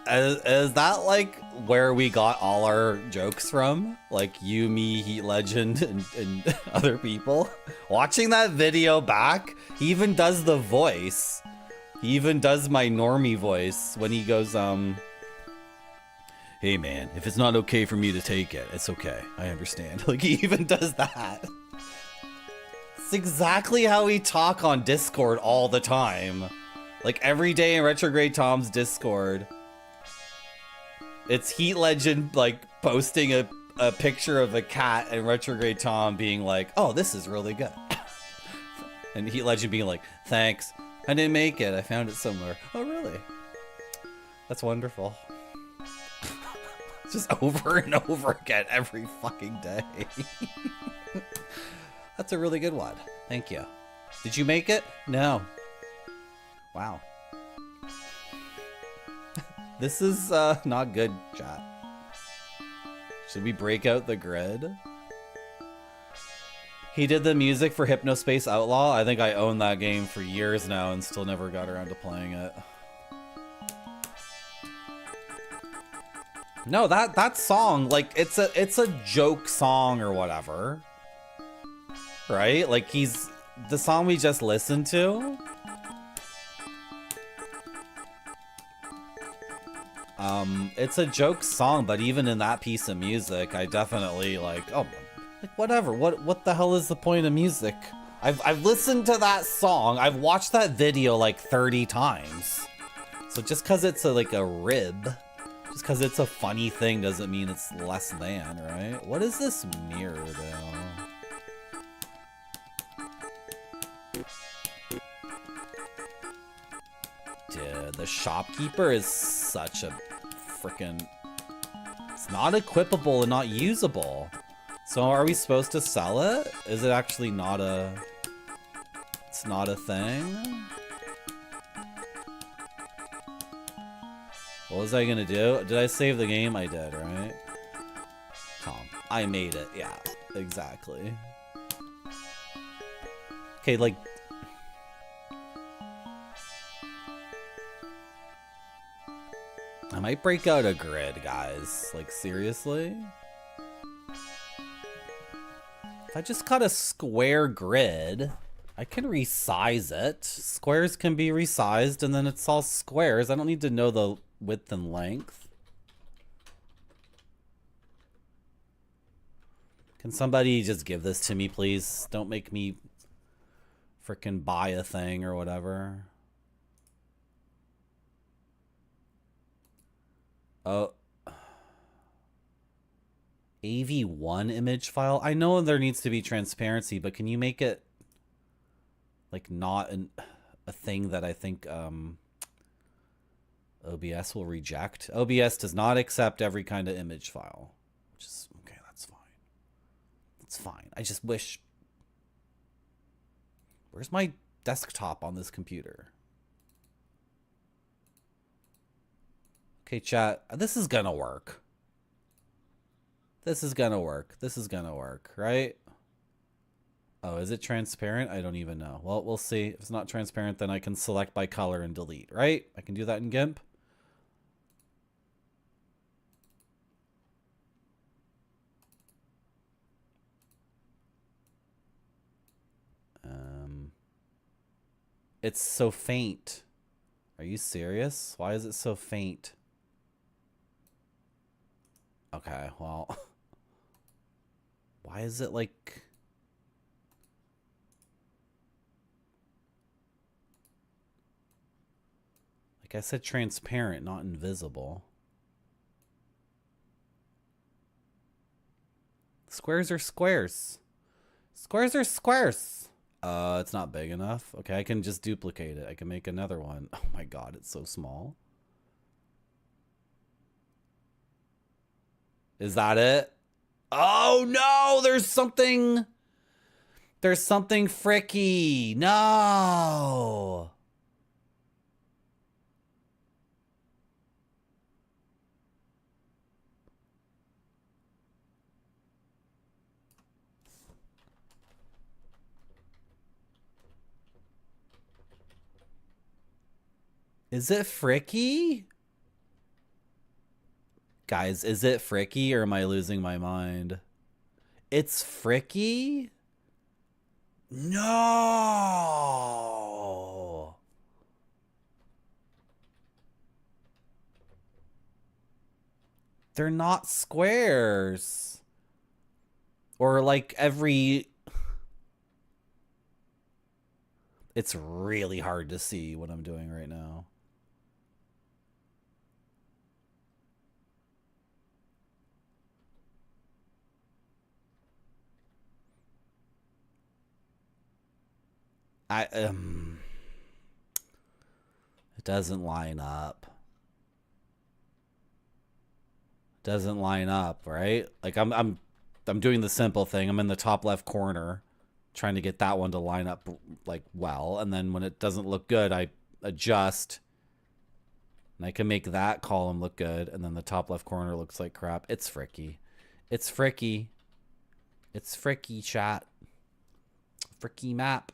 Speaker 1: Is that like where we got all our jokes from? Like you, me, Heat Legend, and other people? Watching that video back, he even does the voice. He even does my normie voice when he goes, hey man, if it's not okay for me to take it, it's okay. I understand. Like he even does that. It's exactly how we talk on Discord all the time. Like every day in Retrograde Tom's Discord. It's Heat Legend like posting a picture of a cat and Retrograde Tom being like, oh, this is really good. And Heat Legend being like, thanks. I didn't make it. I found it somewhere. Oh, really? That's wonderful. Just over and over again every fucking day. That's a really good one. Thank you. Did you make it? No. Wow. This is not good, chat. Should we break out the grid? He did the music for Hypnospace Outlaw. I think I own that game for years now and still never got around to playing it. No, that song, like it's a joke song or whatever. Right? Like he's the song we just listened to. It's a joke song, but even in that piece of music, I definitely like, oh, like whatever. What the hell is the point of music? I've listened to that song. I've watched that video like 30 times. So just because it's like a rib, just because it's a funny thing doesn't mean it's less than, right? What is this mirror though? Dude, the shopkeeper is such a freaking... It's not equipable and not usable. So are we supposed to sell it? Is it actually not a... It's not a thing? What was I gonna do? Did I save the game? I did, right? Tom, I made it. Yeah, exactly. Okay, like... I might break out a grid, guys. Like, seriously? If I just cut a square grid, I can resize it. Squares can be resized, and then it's all squares. I don't need to know the width and length. Can somebody just give this to me, please? Don't make me frickin' buy a thing or whatever. Oh. AV1 image file? I know there needs to be transparency, but can you make it like not a thing that I think OBS will reject? OBS does not accept every kind of image file. Which is okay, that's fine. It's fine. I just wish... Where's my desktop on this computer? Okay, chat. This is gonna work. This is gonna work. This is gonna work, right? Oh, is it transparent? I don't even know. Well, we'll see. If it's not transparent, then I can select by color and delete, right? I can do that in GIMP. It's so faint. Are you serious? Why is it so faint? Okay, well... Why is it like... Like I said, transparent, not invisible. Squares are squares. Squares are squares. It's not big enough. Okay, I can just duplicate it. I can make another one. Oh my god, it's so small. Is that it? Oh no, there's something fricky. No. Is it fricky? Guys, is it fricky or am I losing my mind? It's fricky? No. They're not squares. Or like every... It's really hard to see what I'm doing right now. It doesn't line up. Doesn't line up, right? Like I'm doing the simple thing. I'm in the top left corner trying to get that one to line up like well, and then when it doesn't look good, I adjust. And I can make that column look good, and then the top left corner looks like crap. It's fricky. It's fricky. It's fricky, chat. Fricky map.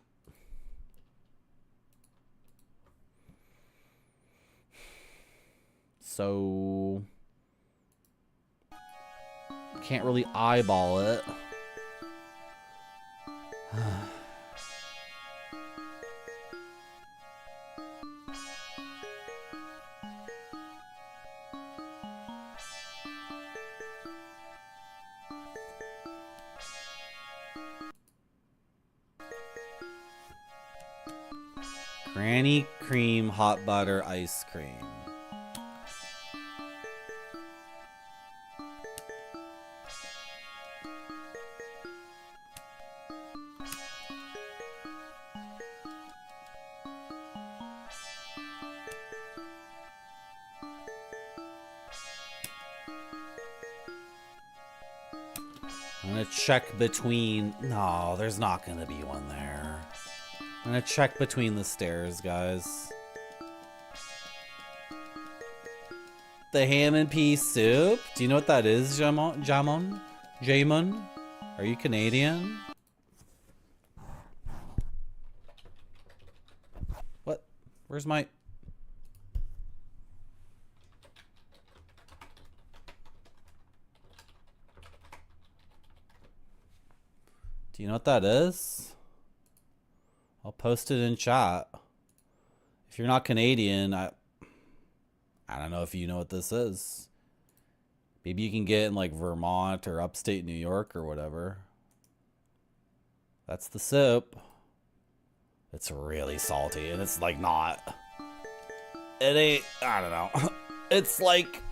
Speaker 1: So can't really eyeball it. Granny cream hot butter ice cream. I'm gonna check between... No, there's not gonna be one there. I'm gonna check between the stairs, guys. The ham and pea soup? Do you know what that is, Jamon? Are you Canadian? What? Where's my... Do you know what that is? I'll post it in chat. If you're not Canadian, I don't know if you know what this is. Maybe you can get it in like Vermont or upstate New York or whatever. That's the soup. It's really salty and it's like not. It ain't, I don't know. It's like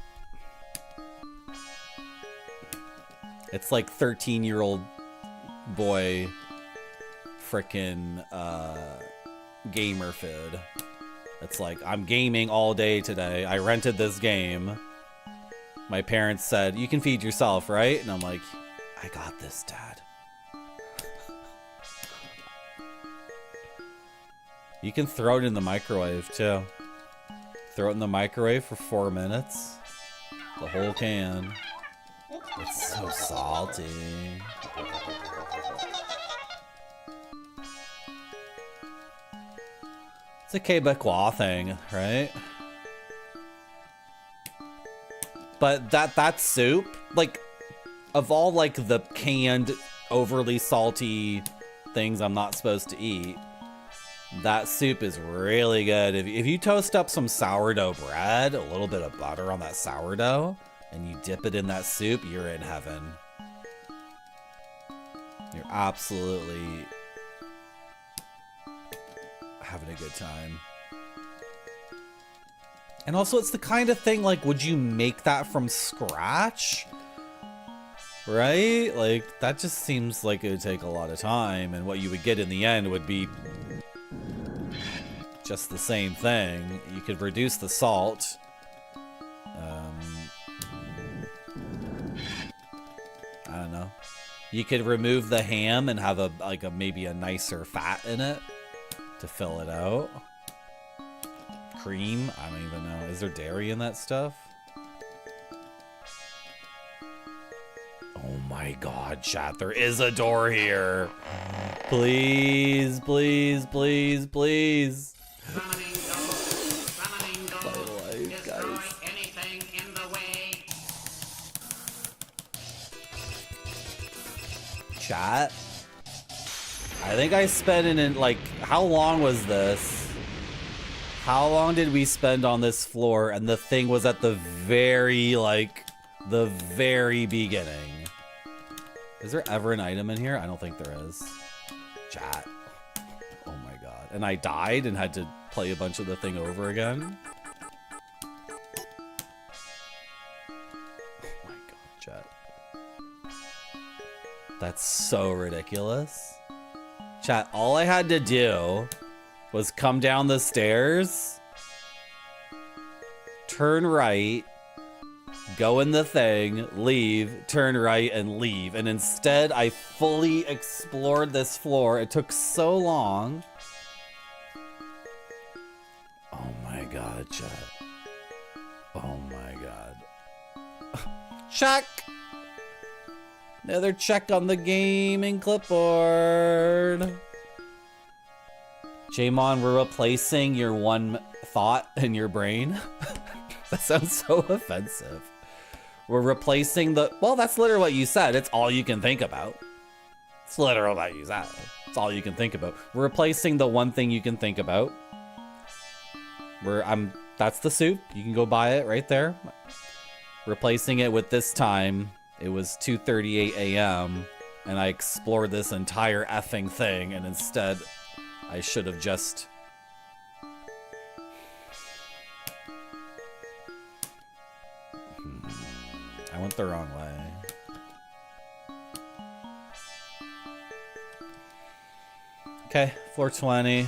Speaker 1: 13-year-old boy frickin' gamer food. It's like, I'm gaming all day today. I rented this game. My parents said, you can feed yourself, right? And I'm like, I got this, Dad. You can throw it in the microwave too. Throw it in the microwave for 4 minutes. The whole can. It's so salty. It's a Quebecois thing, right? But that soup, like, of all like the canned, overly salty things I'm not supposed to eat, that soup is really good. If you toast up some sourdough bread, a little bit of butter on that sourdough, and you dip it in that soup, you're in heaven. You're absolutely having a good time. And also, it's the kind of thing, like, would you make that from scratch? Right? Like, that just seems like it would take a lot of time, and what you would get in the end would be just the same thing. You could reduce the salt. You could remove the ham and have maybe a nicer fat in it to fill it out. Cream? I don't even know. Is there dairy in that stuff? Oh my god, chat, there is a door here. Please, please, please, please. Chat. I think I spent how long was this? How long did we spend on this floor? And the thing was at the very beginning. Is there ever an item in here? I don't think there is. Chat. Oh my god. And I died and had to play a bunch of the thing over again. Oh my god, chat. That's so ridiculous. Chat, all I had to do was come down the stairs, turn right, go in the thing, leave, turn right, and leave. And instead, I fully explored this floor. It took so long. Oh my god, chat. Oh my god. Check! Another check on the gaming clipboard. Jamon, we're replacing your one thought in your brain. That sounds so offensive. We're replacing well, that's literally what you said. It's all you can think about. It's literally what you said. It's all you can think about. We're replacing the one thing you can think about. That's the soup. You can go buy it right there. Replacing it with this time. It was 2:38 a.m. and I explored this entire effing thing, and instead I should have just... I went the wrong way. Okay, 420.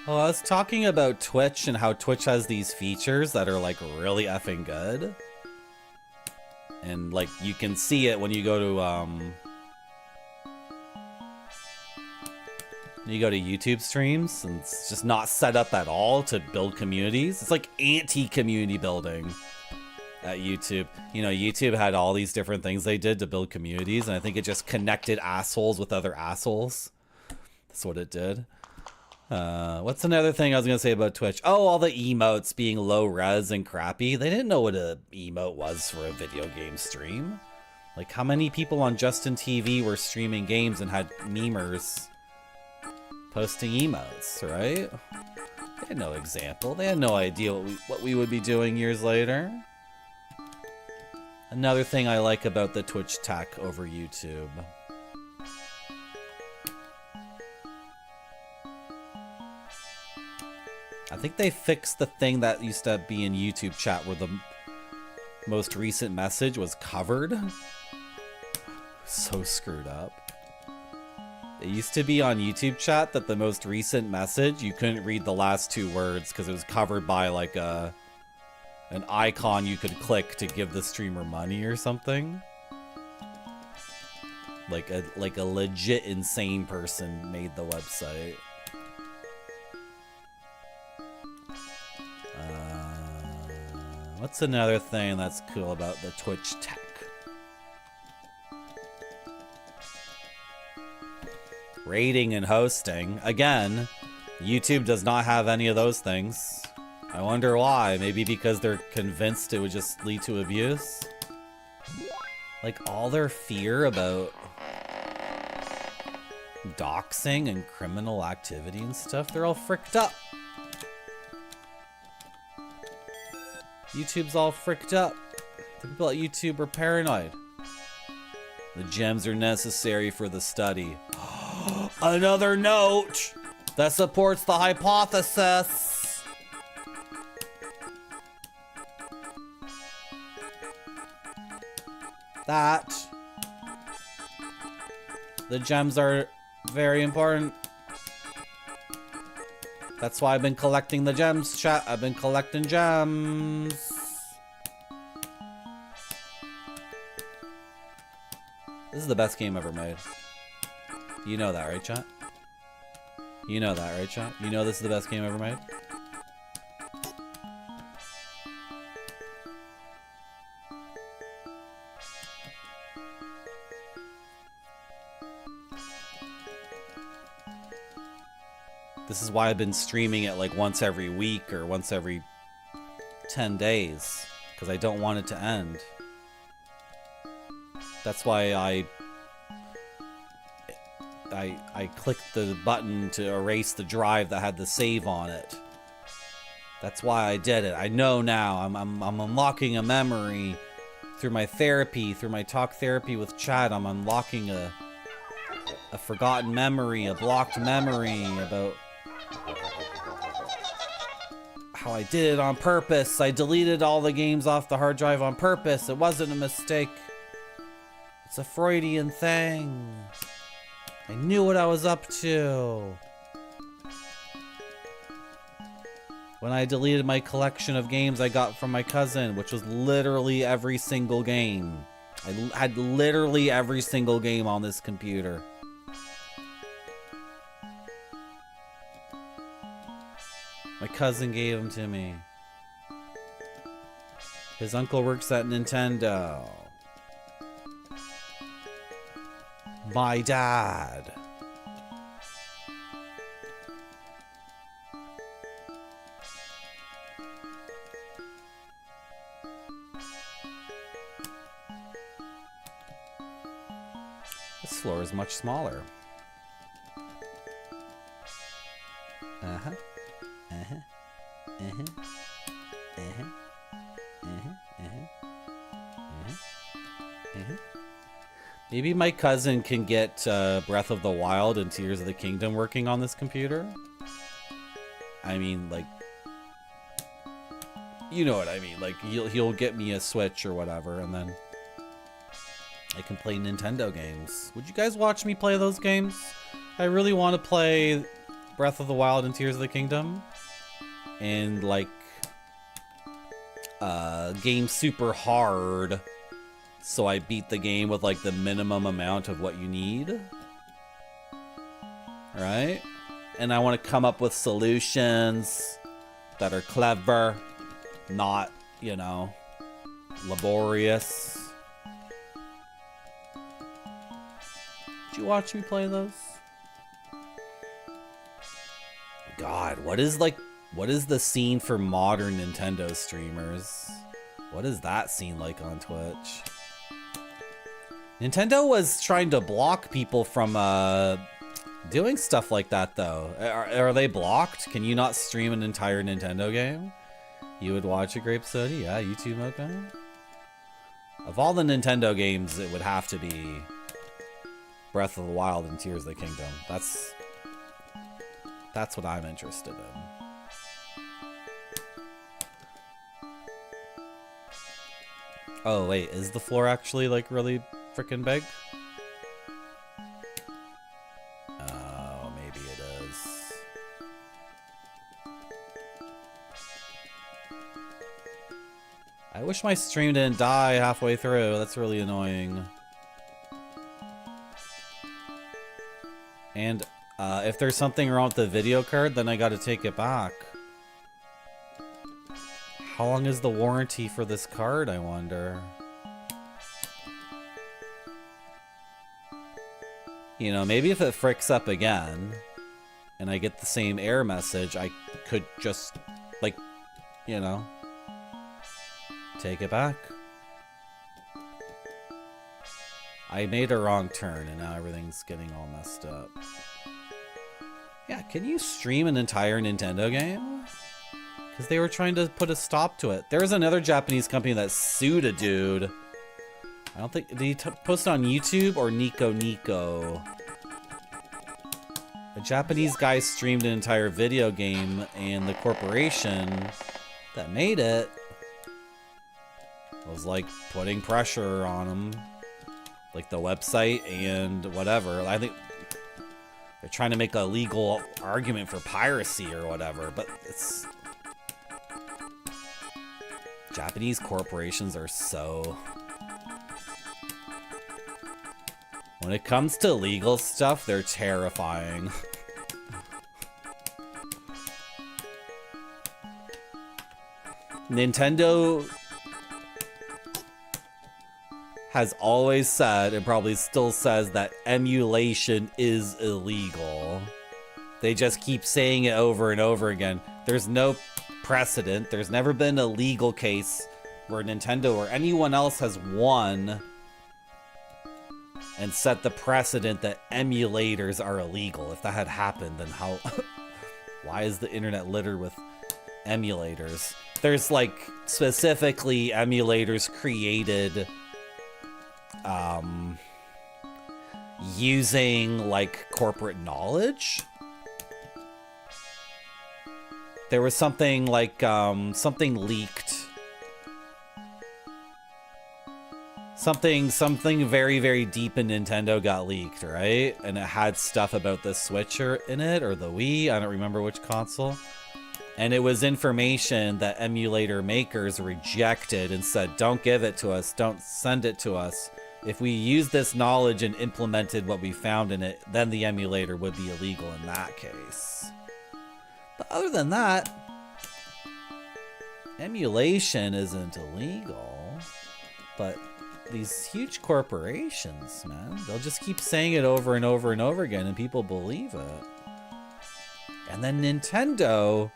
Speaker 1: Well, I was talking about Twitch and how Twitch has these features that are really effing good. And you can see it when you go to YouTube streams, and it's just not set up at all to build communities. It's like anti-community building at YouTube. You know, YouTube had all these different things they did to build communities, and I think it just connected assholes with other assholes. That's what it did. What's another thing I was gonna say about Twitch? Oh, all the emotes being low res and crappy. They didn't know what a emote was for a video game stream. How many people on Justin TV were streaming games and had memers posting emotes, right? They had no example. They had no idea what we would be doing years later. Another thing I like about the Twitch tech over YouTube. I think they fixed the thing that used to be in YouTube chat where the most recent message was covered. So screwed up. It used to be on YouTube chat that the most recent message, you couldn't read the last two words because it was covered by an icon you could click to give the streamer money or something. Like a legit insane person made the website. What's another thing that's cool about the Twitch tech? Rating and hosting. Again, YouTube does not have any of those things. I wonder why. Maybe because they're convinced it would just lead to abuse? All their fear about doxing and criminal activity and stuff, they're all fricked up. YouTube's all fricked up. The people at YouTube are paranoid. The gems are necessary for the study. Another note that supports the hypothesis. That the gems are very important. That's why I've been collecting the gems, chat. I've been collecting gems. This is the best game ever made. You know that, right, chat? You know that, right, chat? You know this is the best game ever made? This is why I've been streaming it like once every week or once every 10 days. Because I don't want it to end. That's why I clicked the button to erase the drive that had the save on it. That's why I did it. I know now. I'm unlocking a memory through my therapy, through my talk therapy with Chad. I'm unlocking a forgotten memory, a blocked memory about how I did it on purpose. I deleted all the games off the hard drive on purpose. It wasn't a mistake. It's a Freudian thing. I knew what I was up to. When I deleted my collection of games I got from my cousin, which was literally every single game. I had literally every single game on this computer. My cousin gave them to me. His uncle works at Nintendo. My dad. This floor is much smaller. Uh-huh. Uh-huh. Uh-huh. Uh-huh. Uh-huh. Uh-huh. Uh-huh. Maybe my cousin can get Breath of the Wild and Tears of the Kingdom working on this computer. I mean, like, you know what I mean. Like, he'll get me a Switch or whatever, and then I can play Nintendo games. Would you guys watch me play those games? I really want to play Breath of the Wild and Tears of the Kingdom. And, like, game super hard. So I beat the game with, like, the minimum amount of what you need. Right? And I want to come up with solutions that are clever, not, you know, laborious. Did you watch me play those? God, what is the scene for modern Nintendo streamers? What is that scene like on Twitch? Nintendo was trying to block people from doing stuff like that, though. Are they blocked? Can you not stream an entire Nintendo game? You would watch a Grape Soda? Yeah, YouTube mukbang? Of all the Nintendo games, it would have to be Breath of the Wild and Tears of the Kingdom. That's what I'm interested in. Oh, wait, is the floor actually, like, really freaking big? Oh, maybe it is. I wish my stream didn't die halfway through. That's really annoying. And if there's something wrong with the video card, then I gotta take it back. How long is the warranty for this card, I wonder? You know, maybe if it fricks up again and I get the same error message, I could just, like, you know, take it back. I made a wrong turn and now everything's getting all messed up. Yeah, can you stream an entire Nintendo game? Because they were trying to put a stop to it. There was another Japanese company that sued a dude. I don't think... Did he post it on YouTube or Nico Nico? A Japanese guy streamed an entire video game, and the corporation that made it was, like, putting pressure on him. Like, the website and whatever. I think... They're trying to make a legal argument for piracy or whatever, but it's... Japanese corporations are so... When it comes to legal stuff, they're terrifying. Nintendo has always said, and probably still says, that emulation is illegal. They just keep saying it over and over again. There's no precedent. There's never been a legal case where Nintendo or anyone else has won and set the precedent that emulators are illegal. If that had happened, then how... Why is the internet littered with emulators? There's, like, specifically emulators created using, like, corporate knowledge. There was something like, something leaked. Something very, very deep in Nintendo got leaked, right? And it had stuff about the Switch in it, or the Wii, I don't remember which console. And it was information that emulator makers rejected and said, don't give it to us, don't send it to us. If we use this knowledge and implemented what we found in it, then the emulator would be illegal in that case. But other than that, emulation isn't illegal. But these huge corporations, man, they'll just keep saying it over and over and over again, and people believe it. And then Nintendo,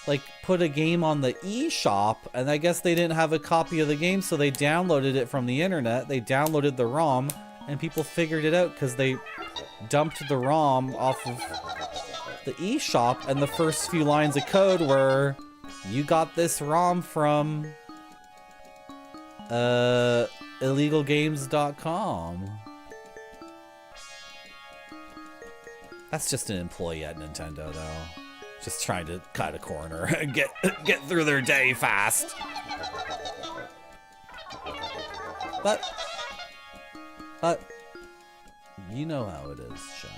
Speaker 1: like, put a game on the eShop, and I guess they didn't have a copy of the game, so they downloaded it from the internet. They downloaded the ROM, and people figured it out because they dumped the ROM off of the eShop, and the first few lines of code were, you got this ROM from illegalgames.com. That's just an employee at Nintendo, though. Just trying to cut a corner and get through their day fast. But you know how it is, Shep.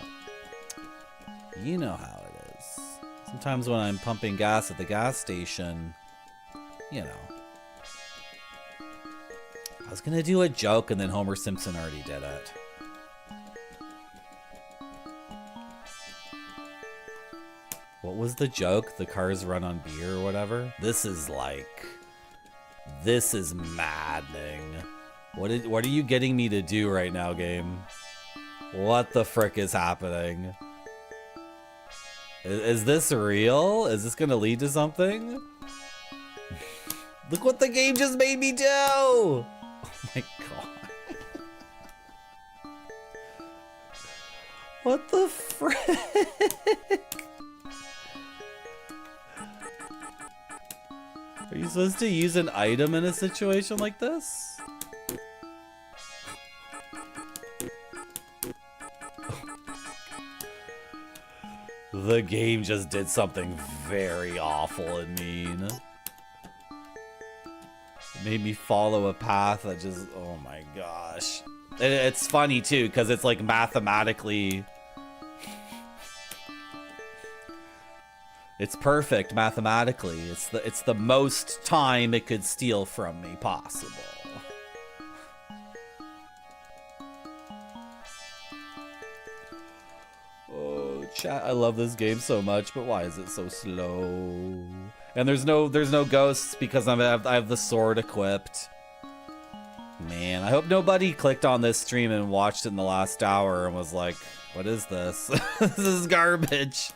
Speaker 1: You know how it is. Sometimes when I'm pumping gas at the gas station, you know. I was gonna do a joke and then Homer Simpson already did it. What was the joke? The cars run on beer or whatever? This is maddening. What are you getting me to do right now, game? What the frick is happening? Is this real? Is this gonna lead to something? Look what the game just made me do! Oh my god. What the frick? Are you supposed to use an item in a situation like this? The game just did something very awful and mean. It made me follow a path that just, oh my gosh. It's funny too, because it's like mathematically... It's perfect mathematically. It's the most time it could steal from me possible. Oh, chat, I love this game so much, but why is it so slow? And there's no ghosts because I have the sword equipped. Man, I hope nobody clicked on this stream and watched it in the last hour and was like, what is this? This is garbage.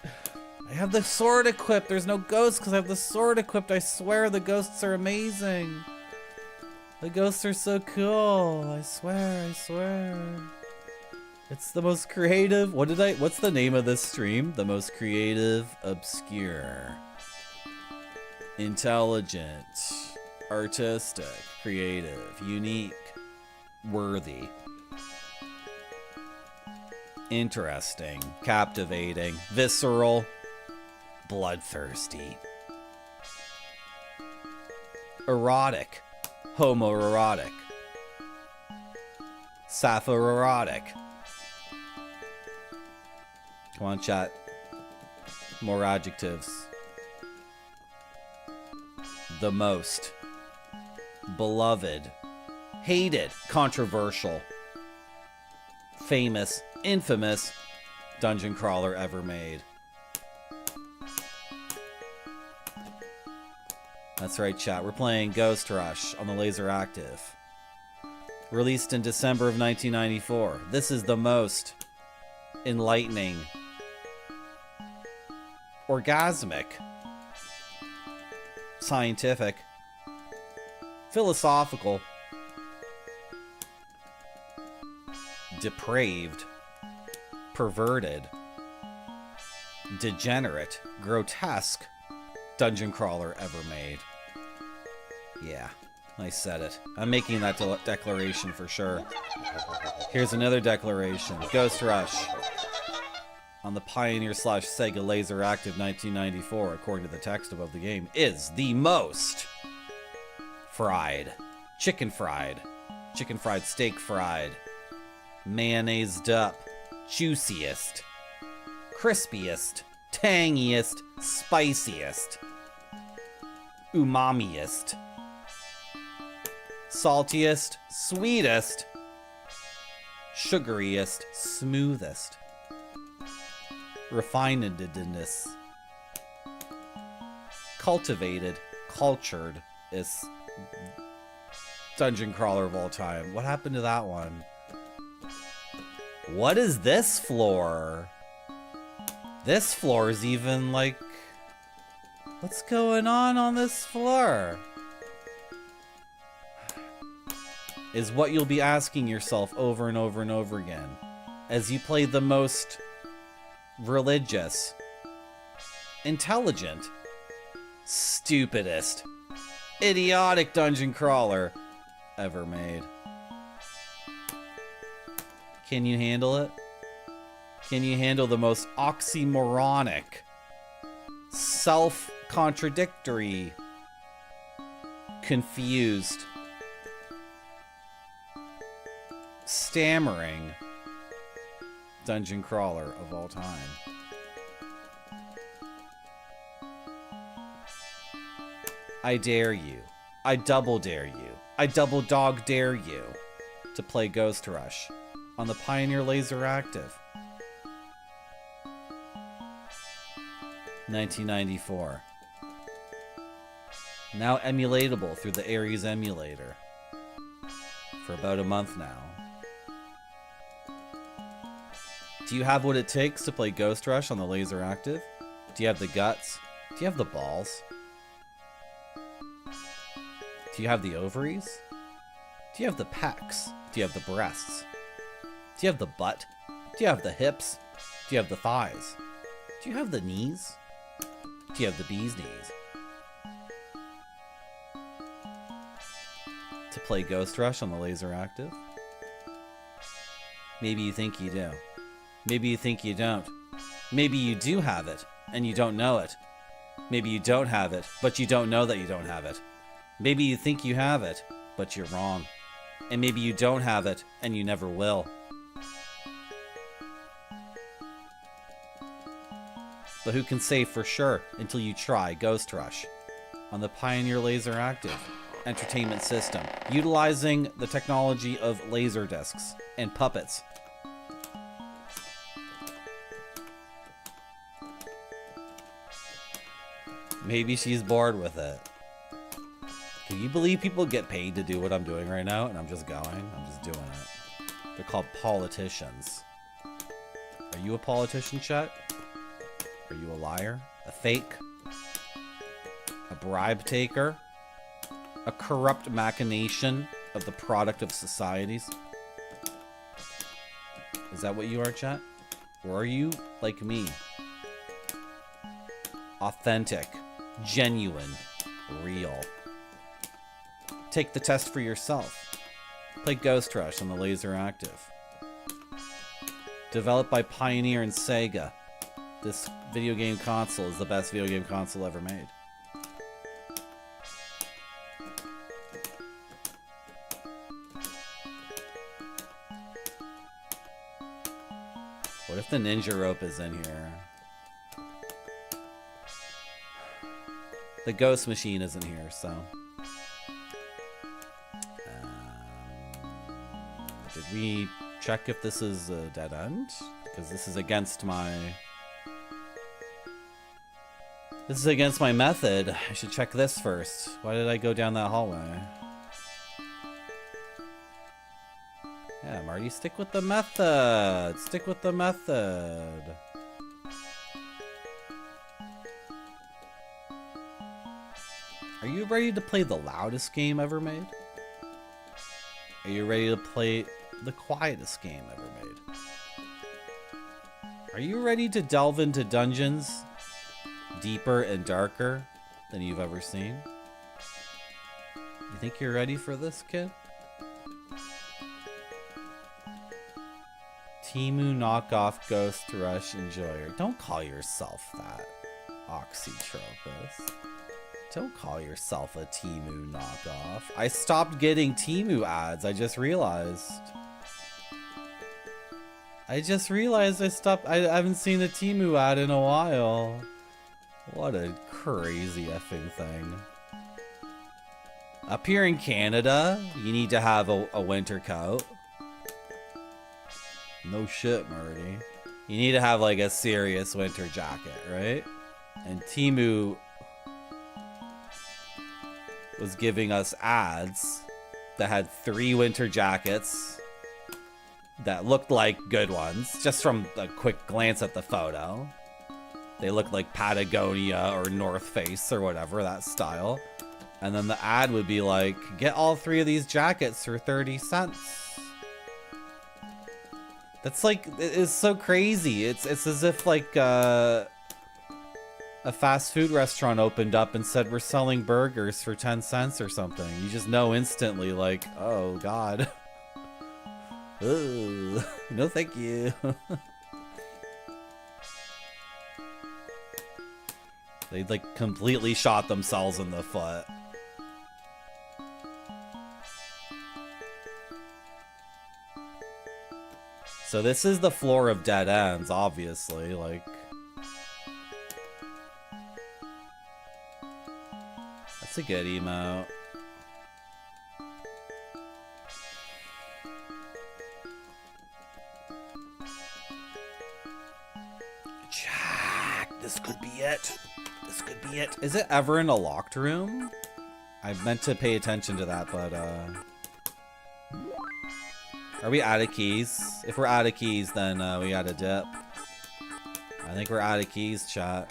Speaker 1: I have the sword equipped. There's no ghosts because I have the sword equipped. I swear the ghosts are amazing. The ghosts are so cool. I swear, I swear. It's the most creative. What's the name of this stream? The most creative, obscure, intelligent, artistic, creative, unique, worthy, interesting, captivating, visceral, bloodthirsty, erotic, homoerotic, sapphoerotic, Come on, chat. More adjectives. The most. Beloved. Hated. Controversial. Famous. Infamous. Dungeon crawler ever made. That's right, chat. We're playing Ghost Rush on the Laseractive. Released in December of 1994. This is the most enlightening, orgasmic, scientific, philosophical, depraved, perverted, degenerate, grotesque dungeon crawler ever made. Yeah, I said it. I'm making that declaration for sure. Here's another declaration. Ghost Rush on the Pioneer/Sega Laseractive 1994, according to the text above the game, is the most fried, chicken fried steak fried, mayonnaised up, juiciest, crispiest, tangiest, spiciest, umamiest, saltiest, sweetest, sugariest, smoothest, refinedness, cultivated, cultured is dungeon crawler of all time. What happened to that one? What is this floor? This floor is even like... What's going on this floor? Is what you'll be asking yourself over and over and over again as you play the most religious, intelligent, stupidest, idiotic dungeon crawler ever made. Can you handle it? Can you handle the most oxymoronic, self-contradictory, confused, stammering dungeon crawler of all time? I dare you. I double dare you. I double dog dare you to play Ghost Rush on the Pioneer Laseractive. 1994. Now emulatable through the Ares emulator. For about a month now. Do you have what it takes to play Ghost Rush on the Laseractive? Do you have the guts? Do you have the balls? Do you have the ovaries? Do you have the pecs? Do you have the breasts? Do you have the butt? Do you have the hips? Do you have the thighs? Do you have the knees? Do you have the bee's knees? To play Ghost Rush on the Laseractive? Maybe you think you do. Maybe you think you don't. Maybe you do have it, and you don't know it. Maybe you don't have it, but you don't know that you don't have it. Maybe you think you have it, but you're wrong. And maybe you don't have it, and you never will. But who can say for sure until you try Ghost Rush on the Pioneer Laseractive entertainment system, utilizing the technology of laser discs and puppets. Maybe she's bored with it. Can you believe people get paid to do what I'm doing right now? And I'm just going. I'm just doing it. They're called politicians. Are you a politician, chat? Are you a liar? A fake? A bribe taker? A corrupt machination of the product of societies? Is that what you are, chat? Or are you like me? Authentic, genuine, real. Take the test for yourself. Play Ghost Rush on the Laseractive. Developed by Pioneer and Sega, this video game console is the best video game console ever made. What if if the ninja rope is in here. The ghost machine isn't here, so. Did we check if this is a dead end? Because this is against my... This is against my method. I should check this first. Why did I go down that hallway? Yeah, Marty, stick with the method. Stick with the method. Are you ready to play the loudest game ever made? Are you ready to play the quietest game ever made? Are you ready to delve into dungeons deeper and darker than you've ever seen? You think you're ready for this, kid? Timu knockoff Ghost Rush enjoyer. Don't call yourself that, Oxytropus. Don't call yourself a Timu knockoff. I stopped getting Timu ads. I just realized I haven't seen a Timu ad in a while. What a crazy effing thing. Up here in Canada, you need to have a winter coat. No shit, Marty. You need to have like a serious winter jacket, right? And Timu was giving us ads that had 3 winter jackets that looked like good ones, just from a quick glance at the photo. They looked like Patagonia or North Face or whatever, that style. And then the ad would be like, get all 3 of these jackets for 30 cents. That's like, it's so crazy. It's as if like a fast food restaurant opened up and said, we're selling burgers for 10 cents or something. You just know instantly like, oh God. Ugh. No thank you. They like completely shot themselves in the foot. So this is the floor of dead ends, obviously, like. That's a good emote. Jack, this could be it. This could be it. Is it ever in a locked room? I meant to pay attention to that, but are we out of keys? If we're out of keys, then we gotta dip. I think we're out of keys, chat.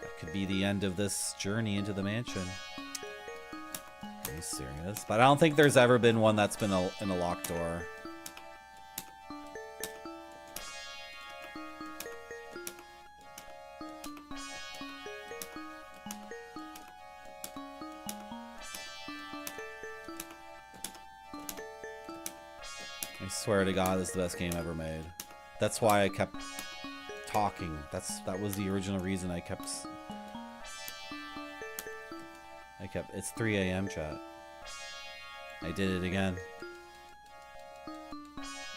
Speaker 1: That could be the end of this journey into the mansion. Are you serious? But I don't think there's ever been one that's been in a locked door. I swear to God, this is the best game ever made. That's why I kept talking. That was the original reason I kept. It's 3 a.m. chat. I did it again.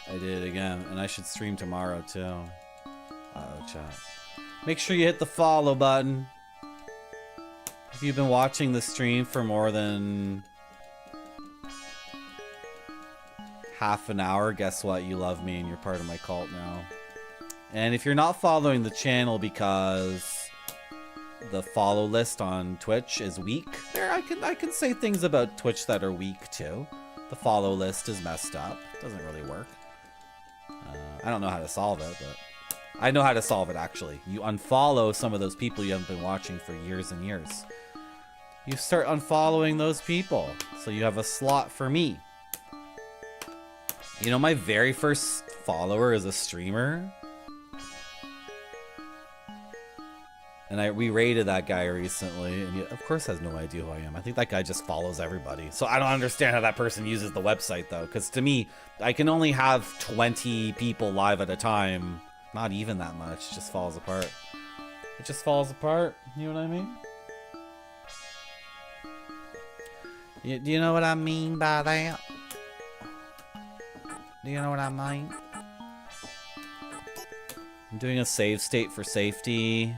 Speaker 1: I did it again, and I should stream tomorrow too. Uh-oh, chat. Make sure you hit the follow button. If you've been watching the stream for more than half an hour, guess what? You love me and you're part of my cult now. And if you're not following the channel because the follow list on Twitch is weak, there I can say things about Twitch that are weak too. The follow list is messed up. Doesn't really work. I don't know how to solve it, but I know how to solve it actually. You unfollow some of those people you haven't been watching for years and years. You start unfollowing those people, so you have a slot for me. You know, my very first follower is a streamer. And we raided that guy recently, and he, of course, has no idea who I am. I think that guy just follows everybody. So I don't understand how that person uses the website, though. Because to me, I can only have 20 people live at a time. Not even that much. It just falls apart. It just falls apart. You know what I mean? Do you know what I mean by that? Do you know what I mean? I'm doing a save state for safety.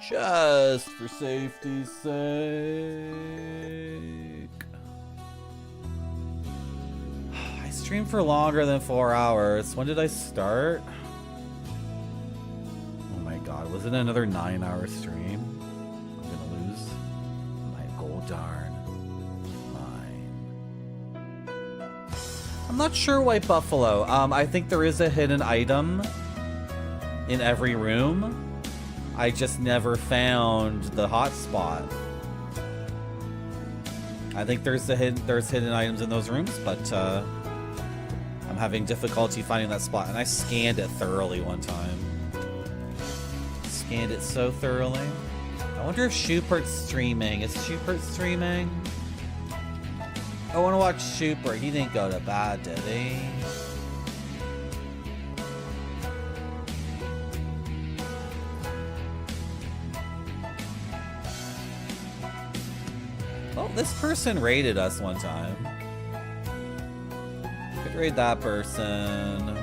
Speaker 1: Just for safety's sake. I streamed for longer than 4 hours. When did I start? Oh my god, was it another 9-hour stream? I'm gonna lose my gold darn mind. I'm not sure, White Buffalo. I think there is a hidden item in every room. I just never found the hotspot. I think there's hidden items in those rooms, but I'm having difficulty finding that spot. And I scanned it thoroughly one time. Scanned it so thoroughly. I wonder if Schupert's streaming. Is Schupert streaming? I want to watch Schupert. He didn't go to bed, did he? Oh, this person raided us one time. Could raid that person.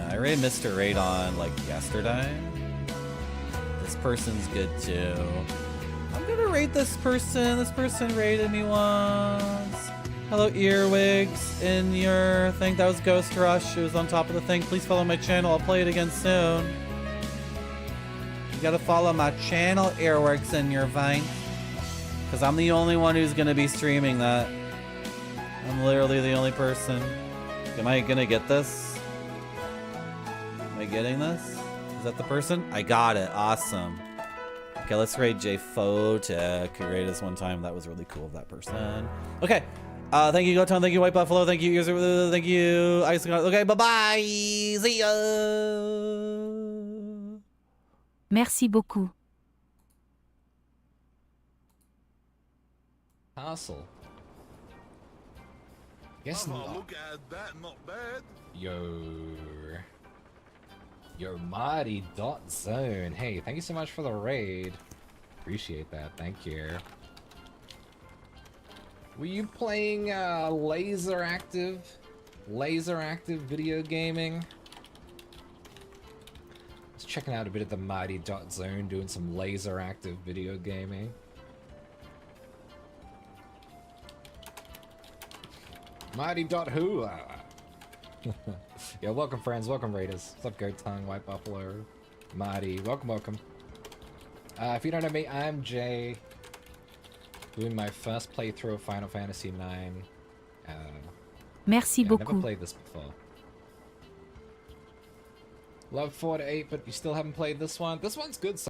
Speaker 1: I raided Mr. Radon like yesterday. This person's good too. I'm gonna raid this person. This person raided me once. Hello, earwigs in your thing. That was Ghost Rush. It was on top of the thing. Please follow my channel. I'll play it again soon. You gotta follow my channel, earwigs in your vein. Because I'm the only one who's gonna be streaming that. I'm literally the only person. Am I gonna get this? Am I getting this? Is that the person? I got it. Awesome. Okay, let's raid J Photic, who raided us one time. That was really cool of that person. Okay. Thank you, Goton. Thank you, White Buffalo. Thank you, thank you, Ice. Okay, bye-bye. See ya.
Speaker 6: Merci beaucoup.
Speaker 14: Castle. Guess not.
Speaker 13: Look at that, not bad.
Speaker 14: Yo, Marty Dot Zone. Hey, thank you so much for the raid. Appreciate that. Thank you. Were you playing Laserac video gaming? Just checking out a bit of the Mighty Dot Zone, doing some Laserac video gaming. Mighty Dot Who? Yeah, welcome friends, welcome raiders. What's up, Goat Tongue, White Buffalo, Marty? Welcome, welcome. If you don't know me, I'm Jay. Doing my first playthrough of Final Fantasy IX.
Speaker 6: Merci
Speaker 14: yeah,
Speaker 6: beaucoup.
Speaker 14: I've never played this before. Love 4 to 8, but you still haven't played this one? This one's good.